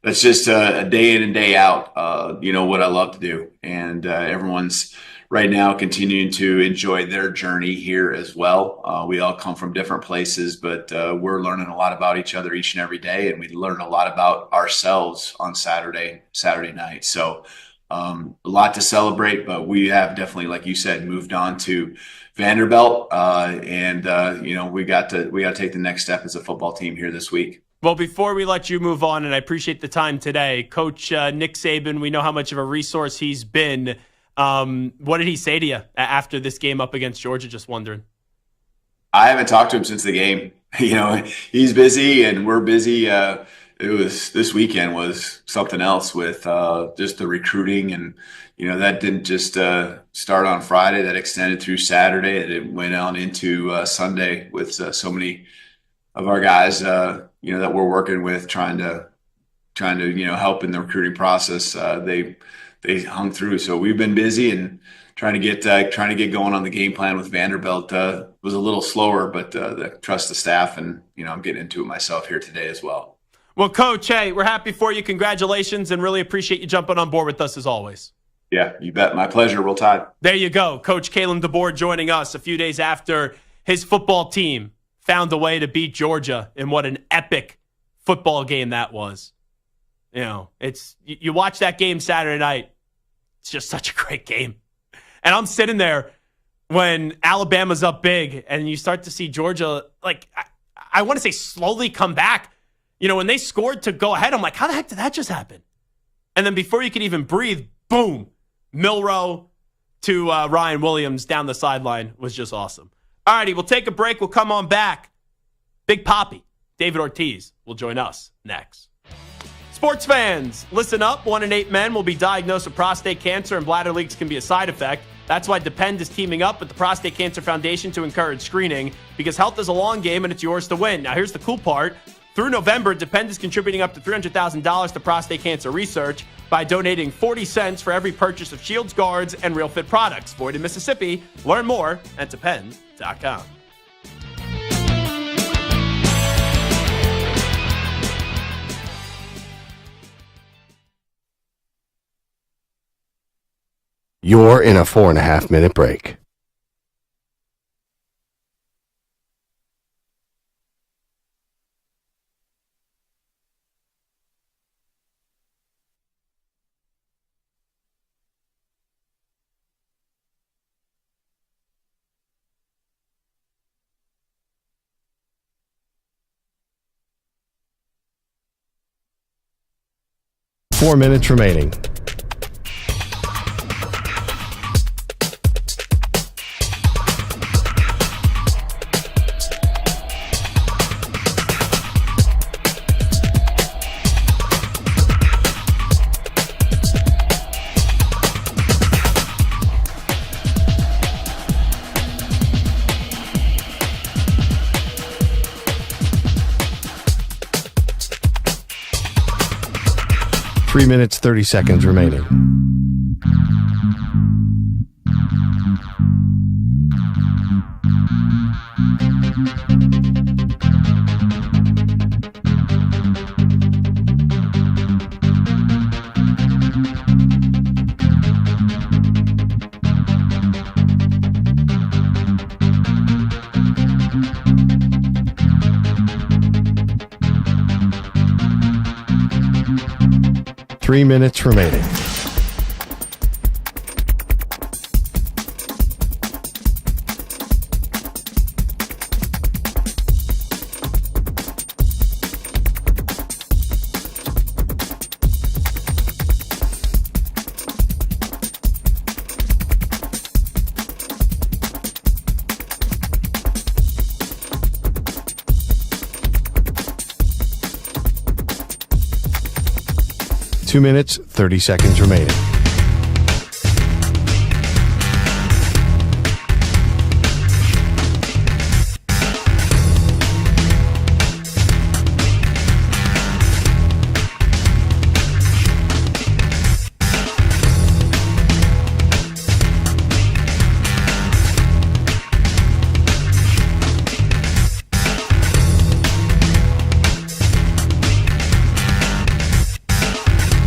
just a day in and day out, what I love to do. And everyone's right now continuing to enjoy their journey here as well. We all come from different places, but we're learning a lot about each other each and every day. And we learn a lot about ourselves on Saturday night. So a lot to celebrate, but we have definitely, like you said, moved on to Vanderbilt, and we got to take the next step as a football team here this week. Well, before we let you move on, and I appreciate the time today, Coach Nick Saban, we know how much of a resource he's been. What did he say to you after this game up against Georgia? Just wondering. I haven't talked to him since the game. He's busy and we're busy. This weekend was something else with just the recruiting, and that didn't just start on Friday. That extended through Saturday, and it went on into Sunday with so many of our guys that we're working with, trying to help in the recruiting process. They hung through, so we've been busy and trying to get going on the game plan with Vanderbilt. Was a little slower, but trust the staff, and I'm getting into it myself here today as well. Well, Coach, hey, we're happy for you. Congratulations, and really appreciate you jumping on board with us as always. Yeah, you bet. My pleasure. Roll Tide. There you go. Coach Kalen DeBoer joining us a few days after his football team found a way to beat Georgia, and what an epic football game that was. You watch that game Saturday night. It's just such a great game. And I'm sitting there when Alabama's up big, and you start to see Georgia, I want to say slowly come back. When they scored to go ahead, I'm like, how the heck did that just happen? And then before you could even breathe, boom, Milroe to Ryan Williams down the sideline was just awesome. All righty, we'll take a break. We'll come on back. Big Papi, David Ortiz, will join us next. Sports fans, listen up. 1 in 8 men will be diagnosed with prostate cancer, and bladder leaks can be a side effect. That's why Depend is teaming up with the Prostate Cancer Foundation to encourage screening, because health is a long game and it's yours to win. Now, here's the cool part. Through November, Depend is contributing up to $300,000 to prostate cancer research by donating 40 cents for every purchase of Shields guards and Real Fit products. Void in Mississippi. Learn more at Depend.com. You're in a 4.5-minute break. Four minutes remaining. Three minutes, 30 seconds remaining. Three minutes remaining. Two minutes, 30 seconds remaining.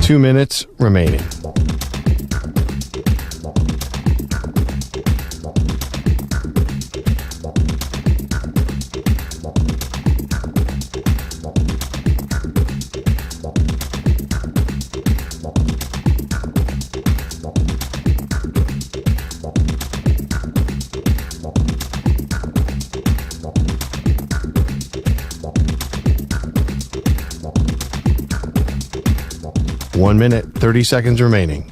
Two minutes remaining. One minute, 30 seconds remaining.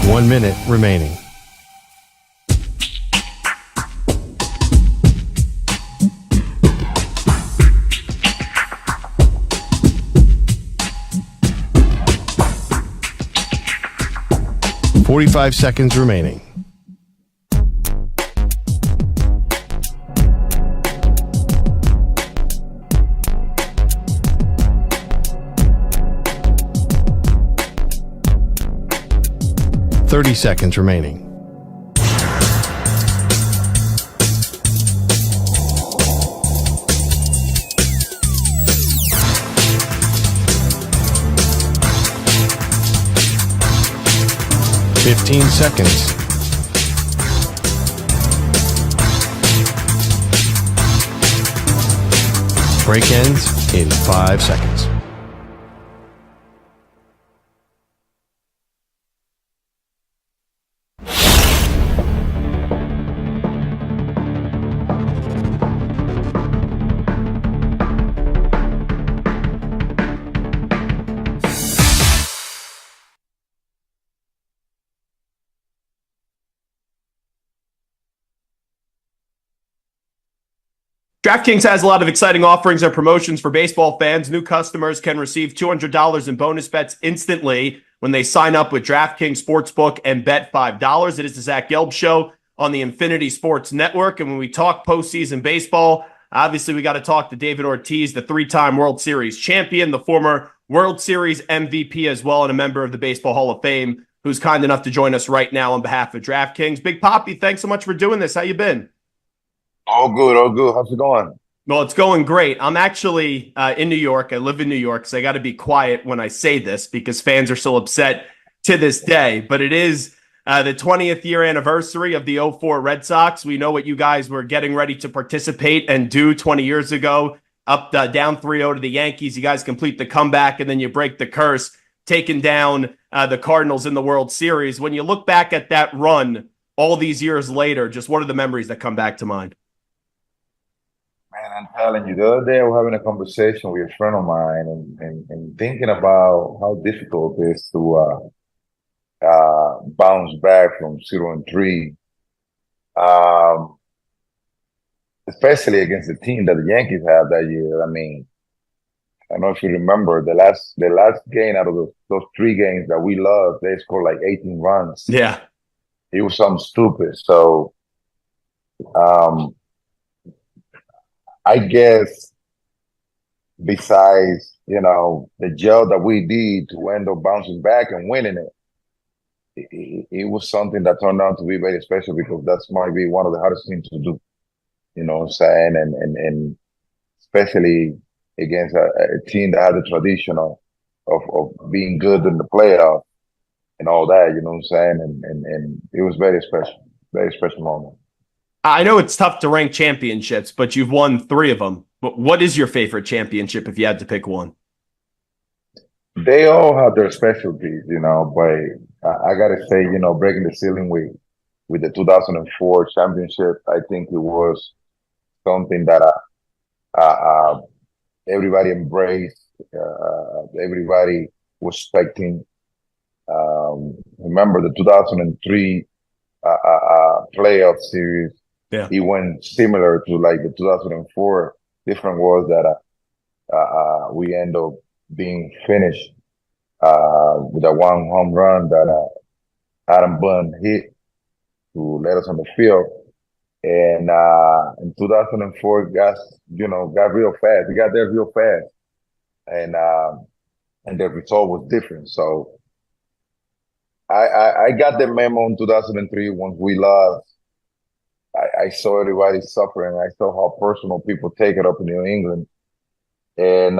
1 minute remaining. "45 seconds remaining. "30 seconds remaining. "15 seconds. Break ends in 5 seconds. DraftKings has a lot of exciting offerings and promotions for baseball fans. New customers can receive $200 in bonus bets instantly when they sign up with DraftKings Sportsbook and bet $5. It is the Zach Gelb Show on the Infinity Sports Network. And when we talk postseason baseball, obviously we got to talk to David Ortiz, the three-time World Series champion, the former World Series MVP as well, and a member of the Baseball Hall of Fame, who's kind enough to join us right now on behalf of DraftKings. Big Poppy, thanks so much for doing this. How you been? All good, all good. How's it going? Well, it's going great. I'm actually in New York. I live in New York, so I got to be quiet when I say this because fans are still upset to this day. But it is the 20th year anniversary of the '04 Red Sox. We know what you guys were getting ready to participate and do 20 years ago. Down 3-0 to the Yankees. You guys complete the comeback, and then you break the curse, taking down the Cardinals in the World Series. When you look back at that run all these years later, just what are the memories that come back to mind? Man, I'm telling you, the other day I was having a conversation with a friend of mine and thinking about how difficult it is to bounce back from 0-3, especially against the team that the Yankees had that year. I mean, I don't know if you remember the last game out of those 3 games that we lost, they scored like 18 runs. Yeah. It was something stupid. So, I guess besides, the job that we did to end up bouncing back and winning it was something that turned out to be very special because that might be one of the hardest things to do, you know what I'm saying? And especially against a team that had the tradition of being good in the playoff and all that, you know what I'm saying? And it was very special moment. I know it's tough to rank championships, but you've won 3 of them. But what is your favorite championship if you had to pick one? They all have their specialties, but I got to say, breaking the ceiling with the 2004 championship, I think it was something that everybody embraced, everybody was expecting. Remember the 2003 playoff series? Yeah. It went similar to like the 2004. Different was that we end up being finished with a 1 home run that Adam Bunn hit to let us on the field. And in 2004, got real fast. We got there real fast, and the result was different. So I got the memo in 2003 once we lost. I saw everybody suffering. I saw how personal people take it up in New England. And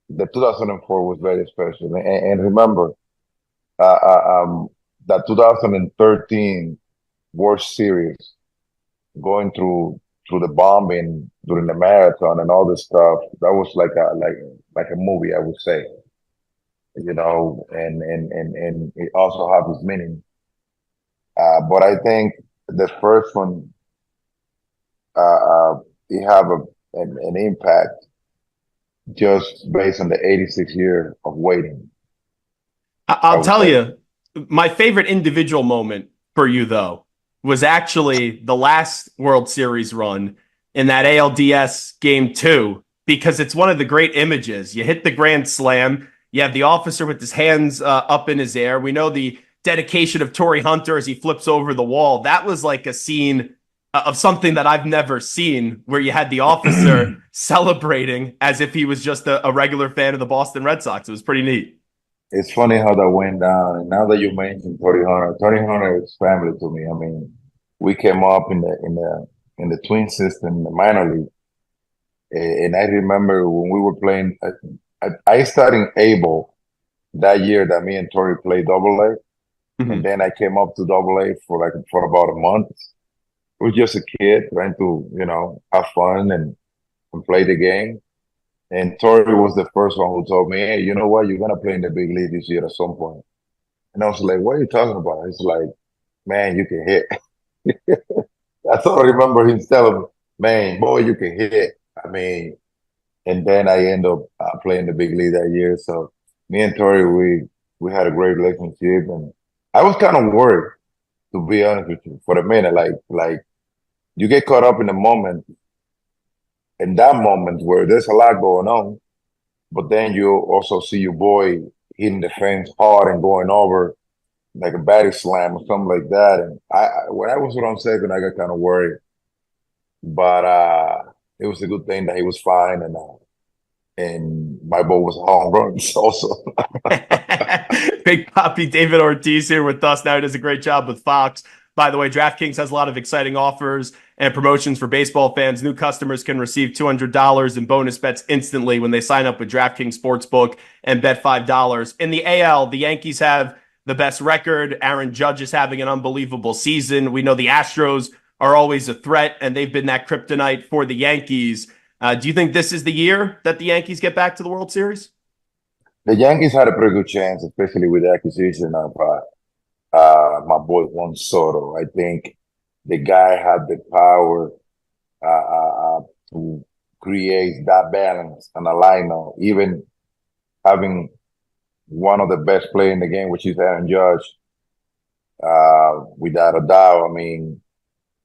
the 2004 was very special. And remember, that 2013 World Series, going through the bombing during the marathon and all this stuff, that was like a movie, I would say. And it also has its meaning. But I think the first one, it have an impact just based on the 86 years of waiting. I'll tell you, My favorite individual moment for you, though, was actually the last World Series run in that ALDS Game 2, because it's one of the great images. You hit the grand slam. You have the officer with his hands up in his air. We know the dedication of Torrey Hunter as he flips over the wall. That was like a scene of something that I've never seen, where you had the officer celebrating as if he was just a regular fan of the Boston Red Sox. It was pretty neat. It's funny how that went down. And now that you mentioned Torrey Hunter is family to me. I mean, we came up in the twin system, the minor league. And I remember when we were playing, I started in Able that year that me and Torrey played Double-A. And then I came up to Double-A for about a month. I was just a kid trying to, have fun and play the game. And Torrey was the first one who told me, hey, you know what? You're going to play in the big league this year at some point. And I was like, what are you talking about? He's like, man, you can hit. That's all I remember him telling me, man, boy, you can hit. I mean, and then I end up playing the big league that year. So me and Torrey, we had a great relationship. And I was kind of worried, to be honest with you, for a minute. Like you get caught up in the moment, in that moment where there's a lot going on, but then you also see your boy hitting the fence hard and going over like a batting slam or something like that. And when I was on second, I got kind of worried, but it was a good thing that he was fine, and my ball was a home run also. Big Papi David Ortiz here with us now. He does a great job with Fox. By the way, DraftKings has a lot of exciting offers and promotions for baseball fans. New customers can receive $200 in bonus bets instantly when they sign up with DraftKings Sportsbook and bet $5. In the AL, the Yankees have the best record. Aaron Judge is having an unbelievable season. We know the Astros are always a threat, and they've been that kryptonite for the Yankees. Do you think this is the year that the Yankees get back to the World Series? The Yankees had a pretty good chance, especially with the acquisition of my boy Juan Soto. I think the guy had the power to create that balance and a lineup, even having one of the best players in the game, which is Aaron Judge, without a doubt. I mean,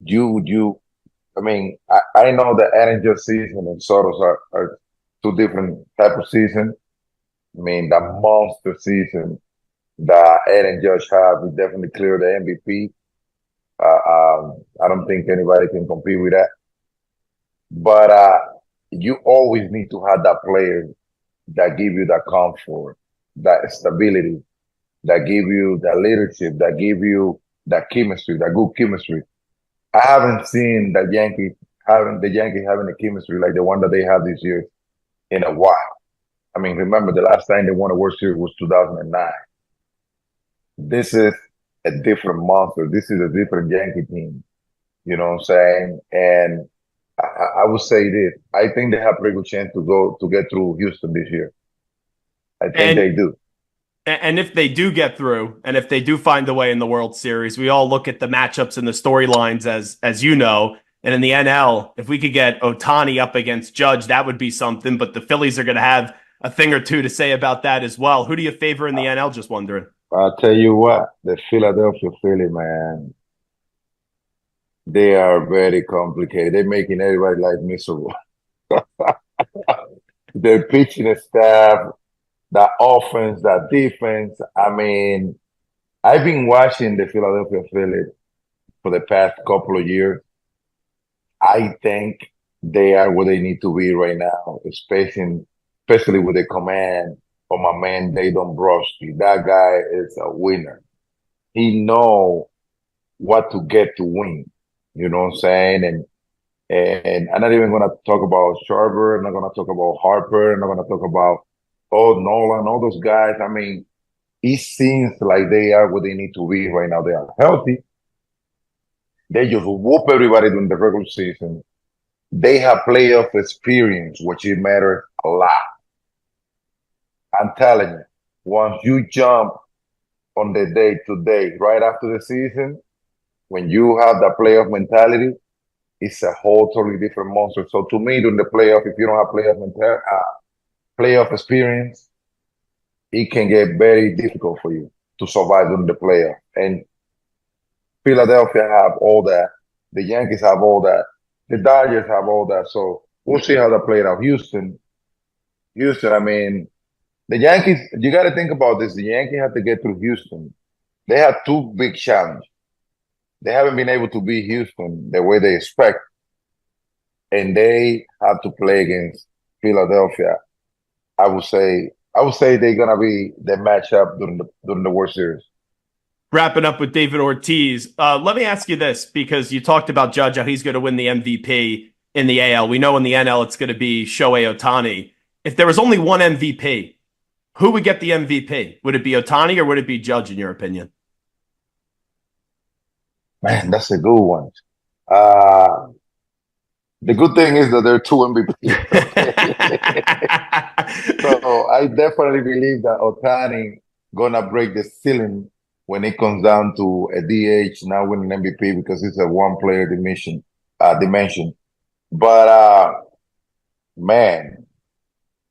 I know that Aaron Judge season and Soto's are two different type of season. I mean, the monster season that Aaron Judge had, we definitely cleared the MVP. I don't think anybody can compete with that. But you always need to have that player that give you that comfort, that stability, that give you that leadership, that give you that chemistry, that good chemistry. I haven't seen the Yankees having a chemistry like the one that they have this year in a while. I mean, remember the last time they won a World Series was 2009. This is a different monster. This is a different Yankee team. You know what I'm saying? And I would say this. I think they have a pretty good chance to get through Houston this year. I think they do. And if they do get through, and if they do find a way in the World Series, we all look at the matchups and the storylines as you know. And in the NL, if we could get Ohtani up against Judge, that would be something. But the Phillies are going to have a thing or two to say about that as well. Who do you favor in the NL? Just wondering. I'll tell you what, the Philadelphia Philly, man, they are very complicated. They're making everybody like miserable. Their pitching staff, the offense, the defense. I mean, I've been watching the Philadelphia Phillies for the past couple of years. I think they are where they need to be right now, especially with the command of my man Dave Dombrowski. That guy is a winner. He knows what to get to win. You know what I'm saying? And I'm not even going to talk about Scherzer. I'm not going to talk about Harper. I'm not going to talk about Nolan, all those guys. I mean, it seems like they are where they need to be right now. They are healthy. They just whoop everybody during the regular season. They have playoff experience, which it matters a lot. I'm telling you, once you jump on the day-to-day, right after the season, when you have that playoff mentality, it's a whole totally different monster. So to me, during the playoff, if you don't have playoff experience, it can get very difficult for you to survive during the playoff. And Philadelphia have all that. The Yankees have all that. The Dodgers have all that. So we'll see how that played out. Houston, I mean, the Yankees, you got to think about this. The Yankees have to get through Houston. They have two big challenges. They haven't been able to beat Houston the way they expect. And they have to play against Philadelphia. I would say they're gonna be the matchup during the World Series. Wrapping up with David Ortiz, let me ask you this, because you talked about Judge, how he's going to win the MVP in the AL. We know in the NL it's going to be Shohei Ohtani. If there was only one MVP, who would get the MVP? Would it be Ohtani or would it be Judge, in your opinion? Man, that's a good one. The good thing is that there are two MVPs. So I definitely believe that Ohtani gonna break the ceiling when it comes down to a DH now winning MVP because it's a one-player dimension. But man,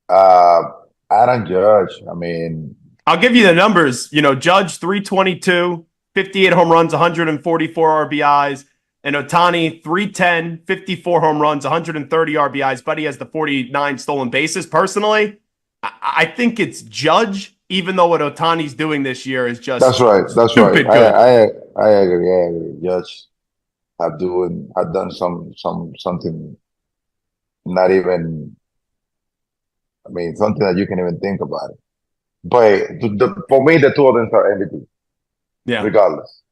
Aaron Judge. I mean, I'll give you the numbers. Judge 322, 58 home runs, 144 RBIs. And Ohtani, 310, 54 home runs, 130 RBIs, but he has the 49 stolen bases. Personally, I think it's Judge, even though what Ohtani's doing this year is just stupid good. I agree. Judge have done something not even, I mean, something that you can even think about it. But for me, the two of them are MVP. Yeah. Regardless,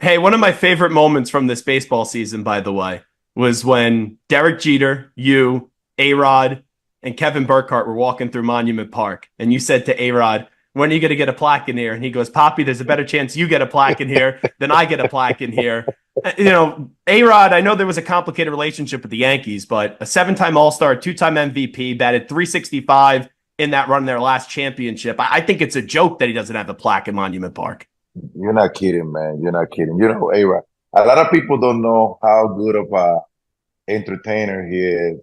Hey, one of my favorite moments from this baseball season, by the way, was when Derek Jeter, you, A-Rod, and Kevin Burkhardt were walking through Monument Park. And you said to A-Rod, when are you going to get a plaque in here? And he goes, Poppy, there's a better chance you get a plaque in here than I get a plaque in here. A-Rod, I know there was a complicated relationship with the Yankees, but a 7-time All-Star, 2-time MVP, batted .365 in that run in their last championship. I think it's a joke that he doesn't have a plaque in Monument Park. You're not kidding, man. You're not kidding. A-Rod, a lot of people don't know how good of a entertainer he is.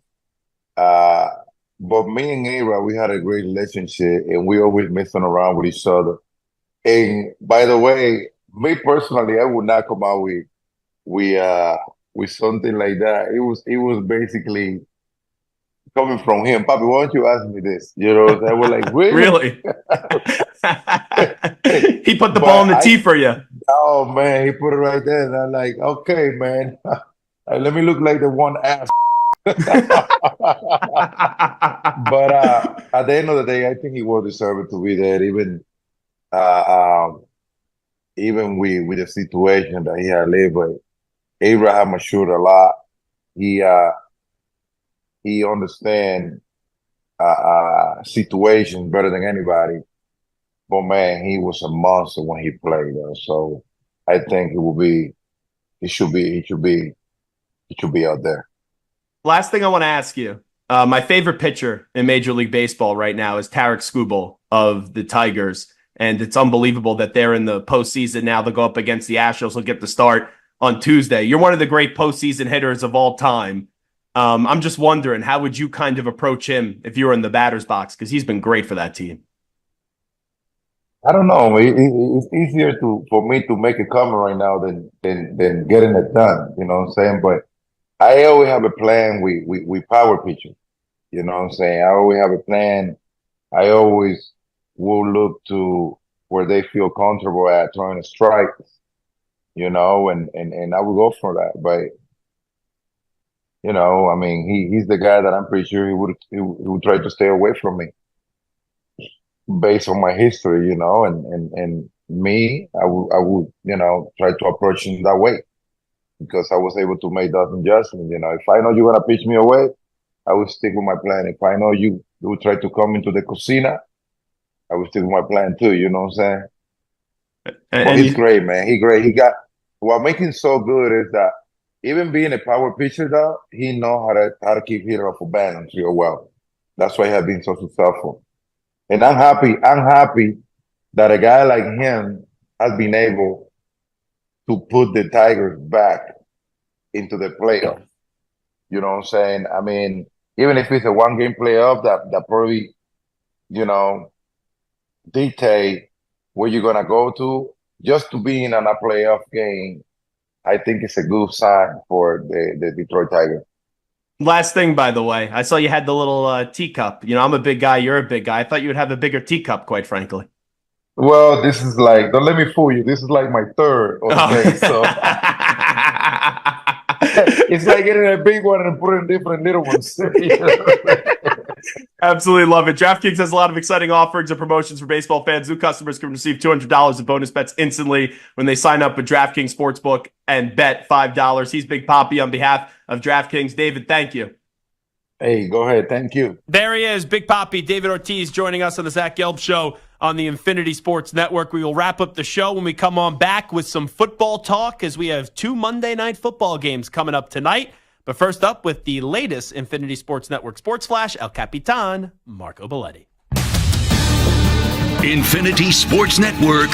But me and A-Rod, we had a great relationship, and we always messing around with each other. And by the way, me personally, I would not come out with something like that. It was basically coming from him. Papi, why don't you ask me this? I was like, really? He put the ball in the tee for you. Oh, man, he put it right there. And I'm like, okay, man. Let me look like the one ass. But at the end of the day, I think he was deserving to be there, even with the situation that he had lived with. Abraham matured a lot. He understands situations better than anybody. But man, he was a monster when he played. So I think he should be out there. Last thing I want to ask you. My favorite pitcher in Major League Baseball right now is Tarek Skubal of the Tigers. And it's unbelievable that they're in the postseason now. They'll go up against the Astros. They'll get the start on Tuesday. You're one of the great postseason hitters of all time. I'm just wondering, how would you kind of approach him if you were in the batter's box? Because he's been great for that team. I don't know. It's easier for me to make a comment right now than getting it done. You know what I'm saying? But I always have a plan with power pitchers. You know what I'm saying? I always have a plan. I always will look to where they feel comfortable at throwing strikes. And I will go for that. But I mean, he's the guy that I'm pretty sure he would try to stay away from me based on my history, and me, I would try to approach him that way because I was able to make that adjustment. If I know you're gonna pitch me away, I will stick with my plan. If I know you will try to come into the cocina, I will stick with my plan too. You know what I'm saying? But he's great, man. He's great. What makes him so good is that even being a power pitcher, though, he knows how to keep hitting off a balance real well. That's why he has been so successful. And I'm happy that a guy like him has been able to put the Tigers back into the playoff. You know what I'm saying? I mean, even if it's a one-game playoff, that probably, dictate where you're gonna go to. Just to be in a playoff game, I think it's a good sign for the Detroit Tigers. Last thing, by the way, I saw you had the little teacup. You know, I'm a big guy. You're a big guy. I thought you would have a bigger teacup, quite frankly. Well, this is like, don't let me fool you. This is like my third of the day. So it's like getting a big one and putting different little ones. Absolutely love it. DraftKings has a lot of exciting offerings and promotions for baseball fans. New customers can receive $200 of bonus bets instantly when they sign up with DraftKings Sportsbook and bet $5. He's Big Papi on behalf of DraftKings. David, thank you. Hey, go ahead. Thank you. There he is, Big Papi, David Ortiz, joining us on the Zach Gelb Show on the Infinity Sports Network. We will wrap up the show when we come on back with some football talk, as we have 2 Monday Night Football games coming up tonight. But first up, with the latest Infinity Sports Network Sports Flash, El Capitan, Marco Belletti. Infinity Sports Network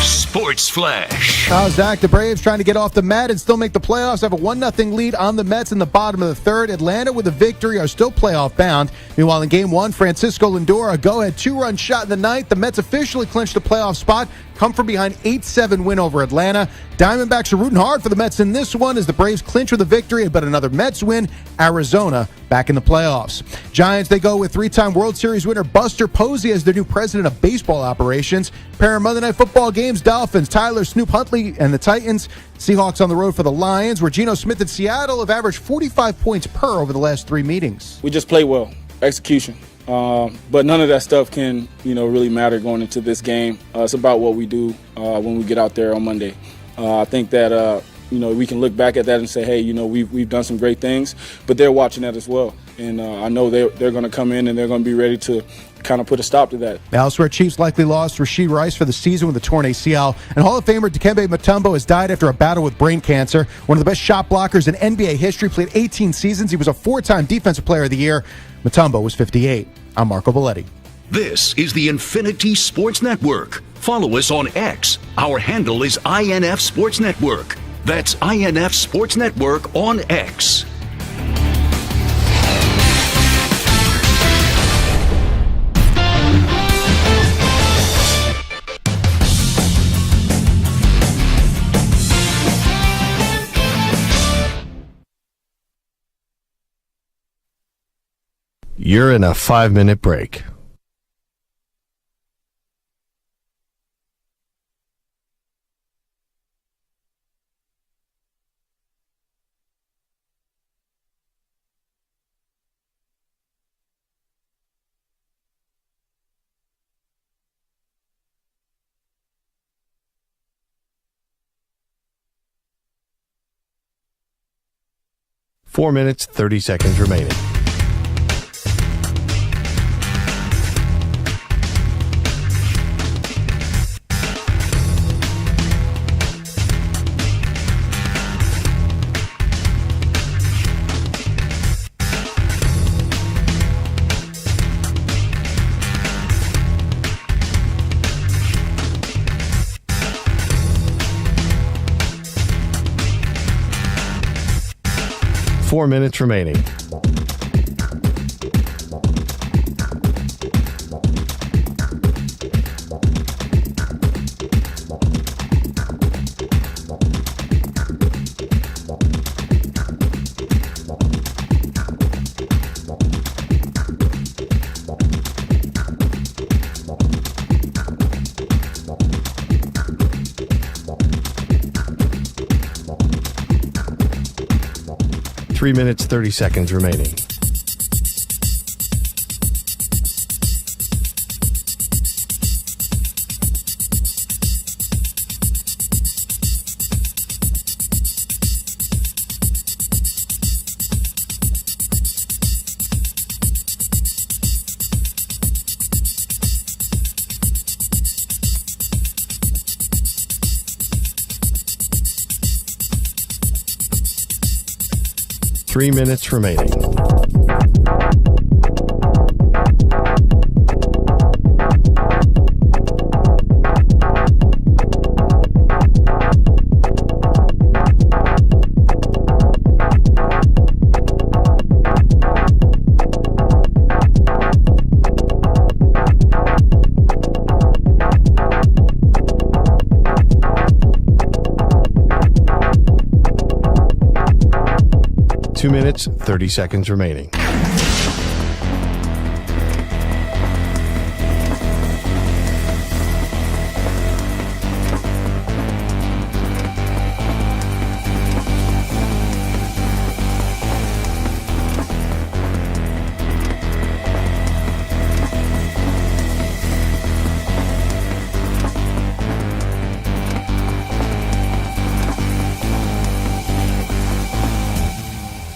Sports Flash. Zach, the Braves trying to get off the mat and still make the playoffs. Have a 1-0 lead on the Mets in the bottom of the third. Atlanta with a victory are still playoff bound. Meanwhile, in Game 1, Francisco Lindor, a go-ahead 2-run shot in the ninth. The Mets officially clinched a playoff spot, come from behind 8-7 win over Atlanta. Diamondbacks are rooting hard for the Mets in this one as the Braves clinch with a victory, but another Mets win. Arizona back in the playoffs. Giants, they go with 3-time World Series winner Buster Posey as their new president of baseball operations. Pair of Monday Night Football games, Dolphins, Tyler Snoop Huntley and the Titans. Seahawks on the road for the Lions, where Geno Smith and Seattle have averaged 45 points per over the last 3 meetings. We just play well, execution. But none of that stuff can, really matter going into this game. It's about what we do when we get out there on Monday. I think that, we can look back at that and say, hey, we've done some great things, but they're watching that as well. And I know they're going to come in and they're going to be ready to kind of put a stop to that. Elsewhere, Chiefs likely lost Rashee Rice for the season with a torn ACL. And Hall of Famer Dikembe Mutombo has died after a battle with brain cancer. One of the best shot blockers in NBA history, played 18 seasons. He was a 4-time Defensive Player of the Year. Mutombo was 58. I'm Marco Belletti. This is the Infinity Sports Network. Follow us on X. Our handle is INF Sports Network. That's INF Sports Network on X. You're in a 5-minute break. Four minutes, 30 seconds remaining. Four minutes remaining. Three minutes, 30 seconds remaining. Three minutes remaining. 2 minutes, 30 seconds remaining.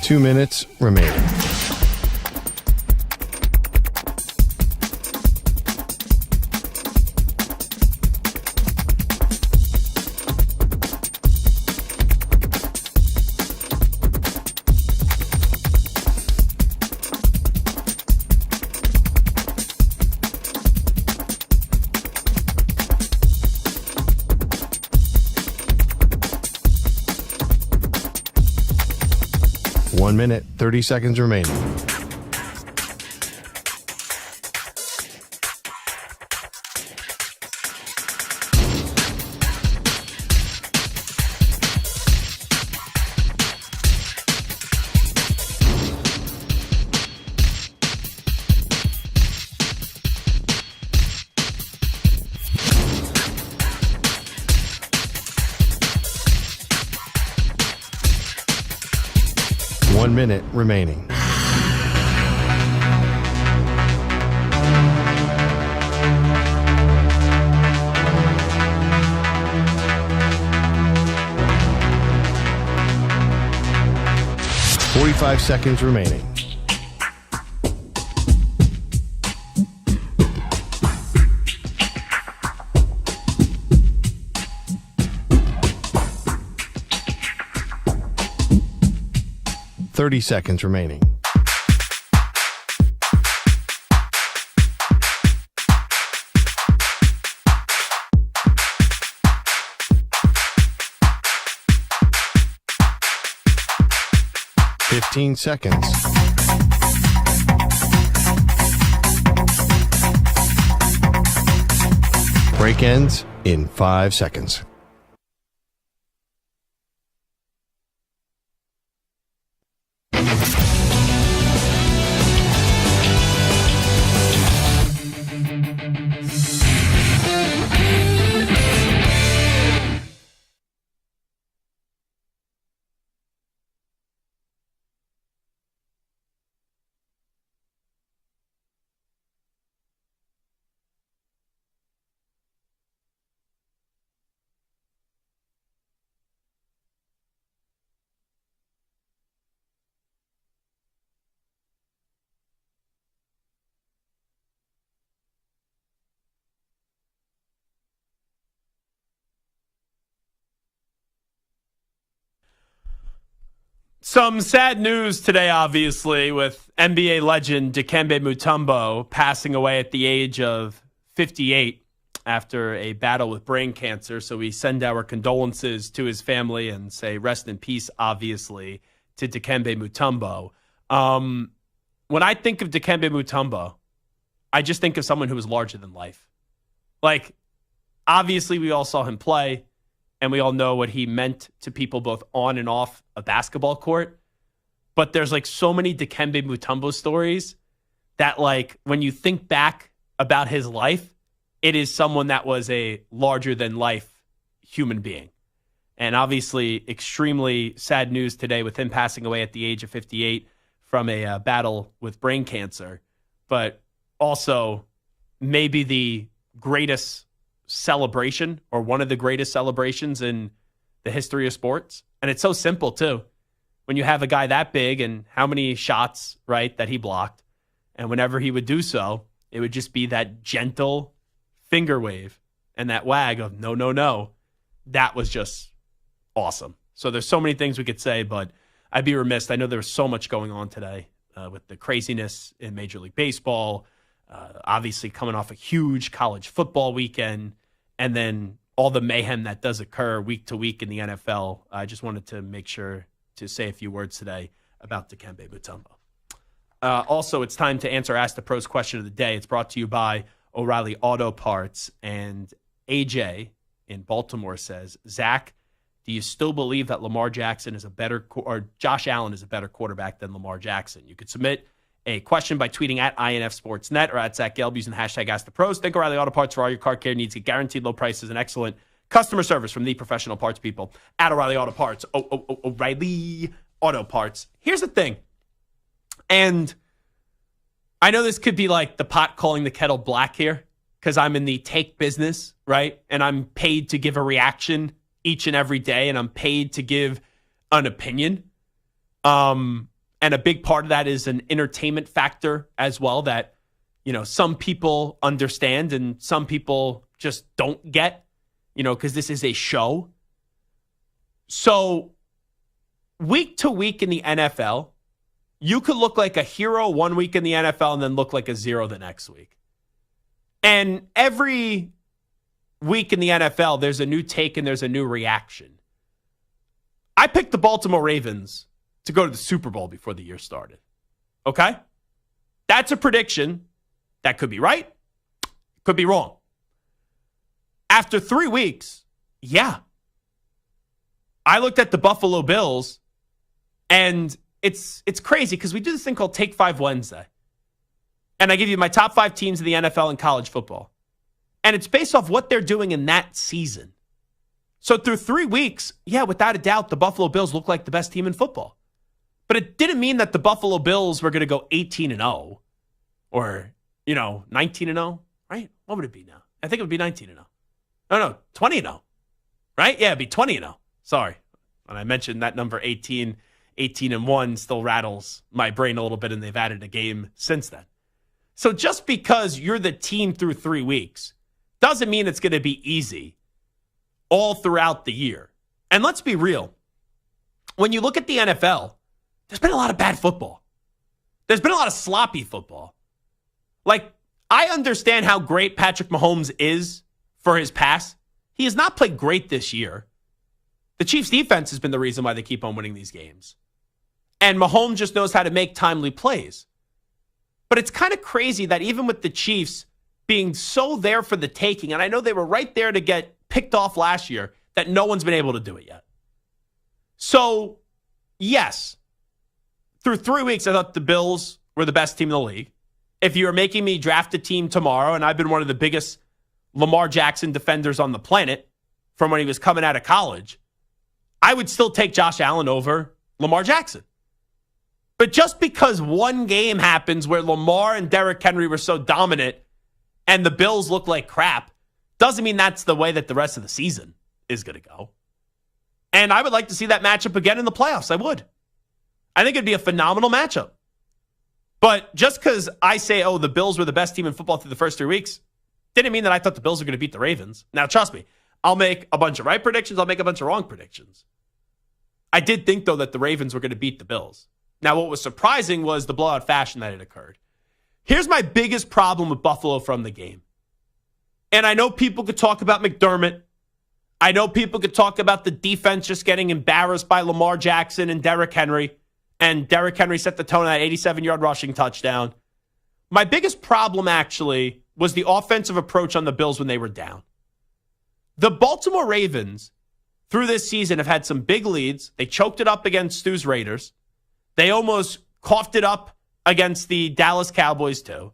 Two minutes remaining. One minute, 30 seconds remaining. One minute remaining. Five seconds remaining. Seconds remaining. Seconds. Break ends in 5 seconds. Some sad news today, obviously, with NBA legend Dikembe Mutombo passing away at the age of 58 after a battle with brain cancer. So we send our condolences to his family and say rest in peace, obviously, to Dikembe Mutombo. When I think of Dikembe Mutombo, I just think of someone who was larger than life. Like, obviously, we all saw him play. And we all know what he meant to people both on and off a basketball court. But there's like so many Dikembe Mutombo stories that like when you think back about his life, it is someone that was a larger than life human being. And obviously extremely sad news today with him passing away at the age of 58 from a battle with brain cancer. But also maybe the greatest celebration or one of the greatest celebrations in the history of sports. And it's so simple too. When you have a guy that big and how many shots, right, that he blocked. And whenever he would do so, it would just be that gentle finger wave and that wag of no, no, no. That was just awesome. So there's so many things we could say, but I'd be remiss. I know there was so much going on today with the craziness in Major League Baseball, obviously coming off a huge college football weekend, and then all the mayhem that does occur week to week in the NFL. I just wanted to make sure to say a few words today about Dikembe Mutombo. Also, it's time to answer Ask the Pros question of the day. It's brought to you by O'Reilly Auto Parts. And AJ in Baltimore says, Zach, Do you still believe that Lamar Jackson is or Josh Allen is a better quarterback than Lamar Jackson? You could submit a question by tweeting at INF Sportsnet or at Zach Gelb using the hashtag #AskThePros. Think O'Reilly Auto Parts for all your car care needs. Get guaranteed low prices and excellent customer service from the professional parts people at O'Reilly Auto Parts. O'Reilly Auto Parts. Here's the thing. And I know this could be like the pot calling the kettle black here because I'm in the take business, right? And I'm paid to give a reaction each and every day, and I'm paid to give an opinion. And a big part of that is an entertainment factor as well that, some people understand and some people just don't get, because this is a show. So week to week in the NFL, you could look like a hero one week in the NFL and then look like a zero the next week. And every week in the NFL, there's a new take and there's a new reaction. I picked the Baltimore Ravens to go to the Super Bowl before the year started. Okay? That's a prediction. That could be right. Could be wrong. After 3 weeks, yeah. I looked at the Buffalo Bills, and it's crazy because we do this thing called Take 5 Wednesday. And I give you my top 5 teams in the NFL and college football. And it's based off what they're doing in that season. So through 3 weeks, yeah, without a doubt, the Buffalo Bills look like the best team in football. But it didn't mean that the Buffalo Bills were going to go 18-0 or, 19-0, right? What would it be now? I think it would be 19-0. No, 20-0, right? Yeah, it'd be 20-0. Sorry. When I mentioned that number 18-1 still rattles my brain a little bit, and they've added a game since then. So just because you're the team through 3 weeks doesn't mean it's going to be easy all throughout the year. And let's be real. When you look at the NFL, there's been a lot of bad football. There's been a lot of sloppy football. Like, I understand how great Patrick Mahomes is for his pass. He has not played great this year. The Chiefs' defense has been the reason why they keep on winning these games. And Mahomes just knows how to make timely plays. But it's kind of crazy that even with the Chiefs being so there for the taking, and I know they were right there to get picked off last year, that no one's been able to do it yet. So, yes, through 3 weeks, I thought the Bills were the best team in the league. If you were making me draft a team tomorrow, and I've been one of the biggest Lamar Jackson defenders on the planet from when he was coming out of college, I would still take Josh Allen over Lamar Jackson. But just because one game happens where Lamar and Derrick Henry were so dominant and the Bills look like crap, doesn't mean that's the way that the rest of the season is going to go. And I would like to see that matchup again in the playoffs. I would. I think it'd be a phenomenal matchup. But just because I say, the Bills were the best team in football through the first 3 weeks, didn't mean that I thought the Bills were going to beat the Ravens. Now, trust me, I'll make a bunch of right predictions. I'll make a bunch of wrong predictions. I did think, though, that the Ravens were going to beat the Bills. Now, what was surprising was the blowout fashion that it occurred. Here's my biggest problem with Buffalo from the game. And I know people could talk about McDermott. I know people could talk about the defense just getting embarrassed by Lamar Jackson and Derrick Henry. And Derrick Henry set the tone on that 87-yard rushing touchdown. My biggest problem, actually, was the offensive approach on the Bills when they were down. The Baltimore Ravens, through this season, have had some big leads. They choked it up against Stu's Raiders. They almost coughed it up against the Dallas Cowboys, too.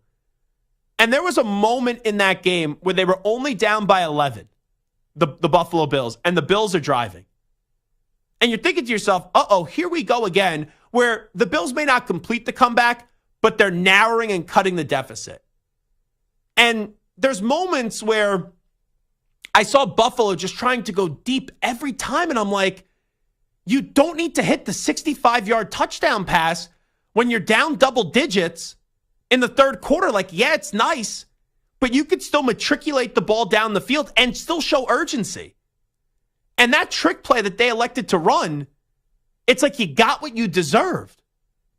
And there was a moment in that game where they were only down by 11, the Buffalo Bills, and the Bills are driving. And you're thinking to yourself, here we go again, where the Bills may not complete the comeback, but they're narrowing and cutting the deficit. And there's moments where I saw Buffalo just trying to go deep every time, and I'm like, you don't need to hit the 65-yard touchdown pass when you're down double digits in the third quarter. Like, yeah, it's nice, but you could still matriculate the ball down the field and still show urgency. And that trick play that they elected to run, it's like you got what you deserved.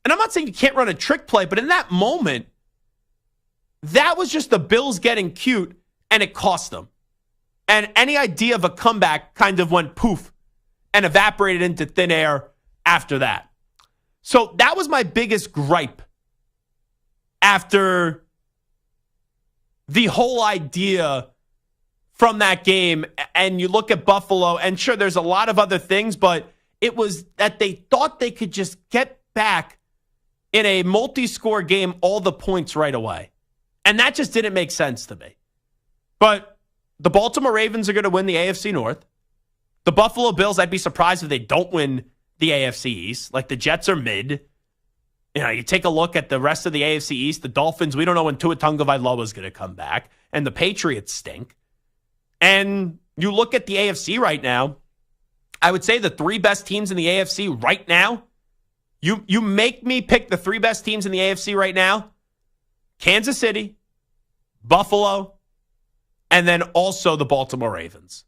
And I'm not saying you can't run a trick play, but in that moment, that was just the Bills getting cute, and it cost them. And any idea of a comeback kind of went poof and evaporated into thin air after that. So that was my biggest gripe after the whole idea from that game, and you look at Buffalo, and sure, there's a lot of other things, but it was that they thought they could just get back in a multi-score game all the points right away. And that just didn't make sense to me. But the Baltimore Ravens are going to win the AFC North. The Buffalo Bills, I'd be surprised if they don't win the AFC East. Like, the Jets are mid. You take a look at the rest of the AFC East. The Dolphins, we don't know when Tua Tagovailoa is going to come back. And the Patriots stink. And you look at the AFC right now, I would say the three best teams in the AFC right now, you make me pick the three best teams in the AFC right now: Kansas City, Buffalo, and then also the Baltimore Ravens.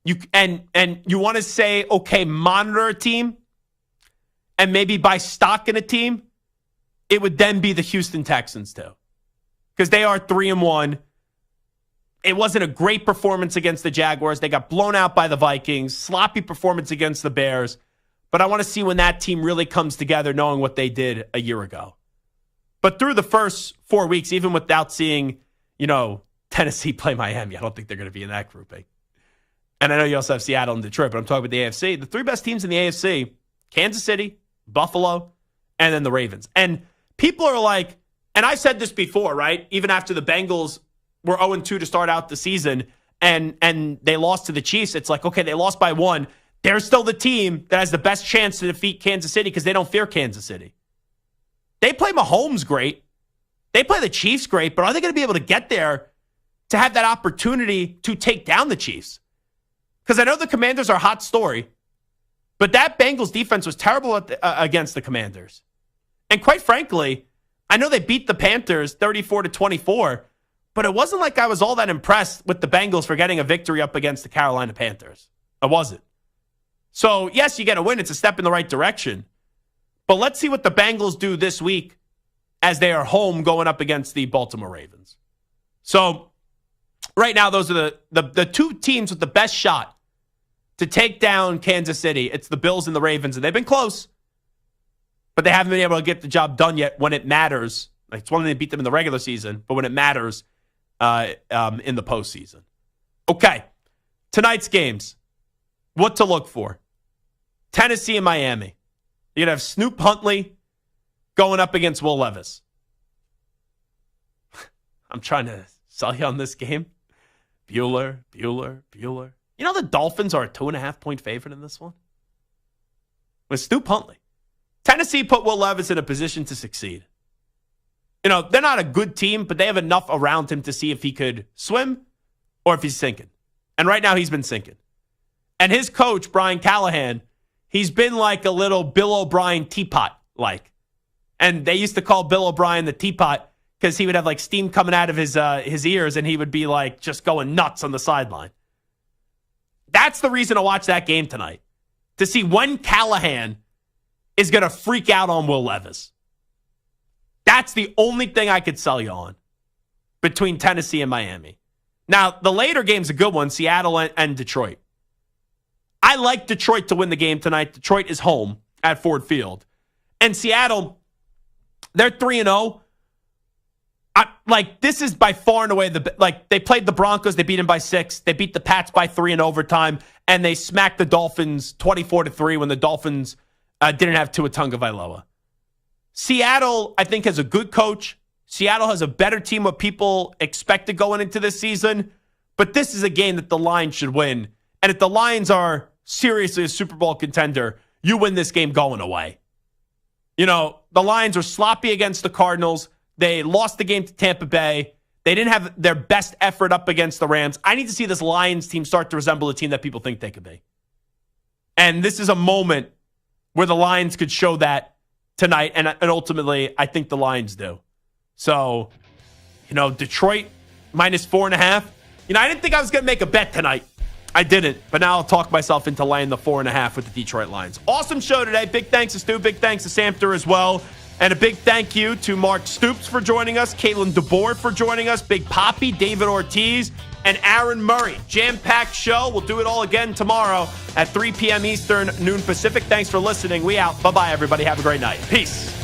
You want to say, okay, monitor a team and maybe buy stock in a team, it would then be the Houston Texans too. Because they are 3-1. It wasn't a great performance against the Jaguars. They got blown out by the Vikings. Sloppy performance against the Bears. But I want to see when that team really comes together, knowing what they did a year ago. But through the first 4 weeks, even without seeing, Tennessee play Miami, I don't think they're going to be in that grouping. And I know you also have Seattle and Detroit, but I'm talking about the AFC. The three best teams in the AFC: Kansas City, Buffalo, and then the Ravens. And people are like, and I've said this before, right? Even after the Bengals were 0-2 to start out the season, and they lost to the Chiefs, it's like, okay, they lost by 1. They're still the team that has the best chance to defeat Kansas City because they don't fear Kansas City. They play Mahomes great. They play the Chiefs great, but are they going to be able to get there to have that opportunity to take down the Chiefs? Because I know the Commanders are a hot story, but that Bengals defense was terrible against the Commanders. And quite frankly, I know they beat the Panthers 34-24, but it wasn't like I was all that impressed with the Bengals for getting a victory up against the Carolina Panthers. I wasn't. So, yes, you get a win. It's a step in the right direction. But let's see what the Bengals do this week as they are home going up against the Baltimore Ravens. So, right now, those are the two teams with the best shot to take down Kansas City. It's the Bills and the Ravens, and they've been close, but they haven't been able to get the job done yet when it matters. Like, it's one thing to beat them in the regular season, but when it matters in the postseason. Okay, tonight's games, what to look for. Tennessee and Miami. You're going to have Snoop Huntley going up against Will Levis. I'm trying to sell you on this game. Bueller. You know the Dolphins are a 2.5-point favorite in this one? With Snoop Huntley. Tennessee put Will Levis in a position to succeed. They're not a good team, but they have enough around him to see if he could swim or if he's sinking. And right now he's been sinking. And his coach, Brian Callahan, he's been like a little Bill O'Brien teapot-like. And they used to call Bill O'Brien the teapot because he would have like steam coming out of his ears and he would be like just going nuts on the sideline. That's the reason to watch that game tonight. To see when Callahan is going to freak out on Will Levis. That's the only thing I could sell you on between Tennessee and Miami. Now, the later game's a good one, Seattle and Detroit. I like Detroit to win the game tonight. Detroit is home at Ford Field. And Seattle, they're 3-0. This is by far and away they played the Broncos, they beat them by 6. They beat the Pats by 3 in overtime, and they smacked the Dolphins 24-3 when the Dolphins didn't have Tua Tagovailoa. Seattle, I think, has a good coach. Seattle has a better team what people expected going into this season, but this is a game that the Lions should win. And if the Lions are seriously a Super Bowl contender, you win this game going away. The Lions are sloppy against the Cardinals. They lost the game to Tampa Bay. They didn't have their best effort up against the Rams. I need to see this Lions team start to resemble a team that people think they could be. And this is a moment where the Lions could show that tonight, and ultimately, I think the Lions do. So, Detroit minus 4.5. I didn't think I was going to make a bet tonight. I didn't, but now I'll talk myself into laying the 4.5 with the Detroit Lions. Awesome show today. Big thanks to Stu. Big thanks to Samter as well. And a big thank you to Mark Stoops for joining us, Kalen DeBoer for joining us, Big Poppy, David Ortiz, and Aaron Murray. Jam-packed show. We'll do it all again tomorrow at 3 p.m. Eastern, noon Pacific. Thanks for listening. We out. Bye-bye, everybody. Have a great night. Peace.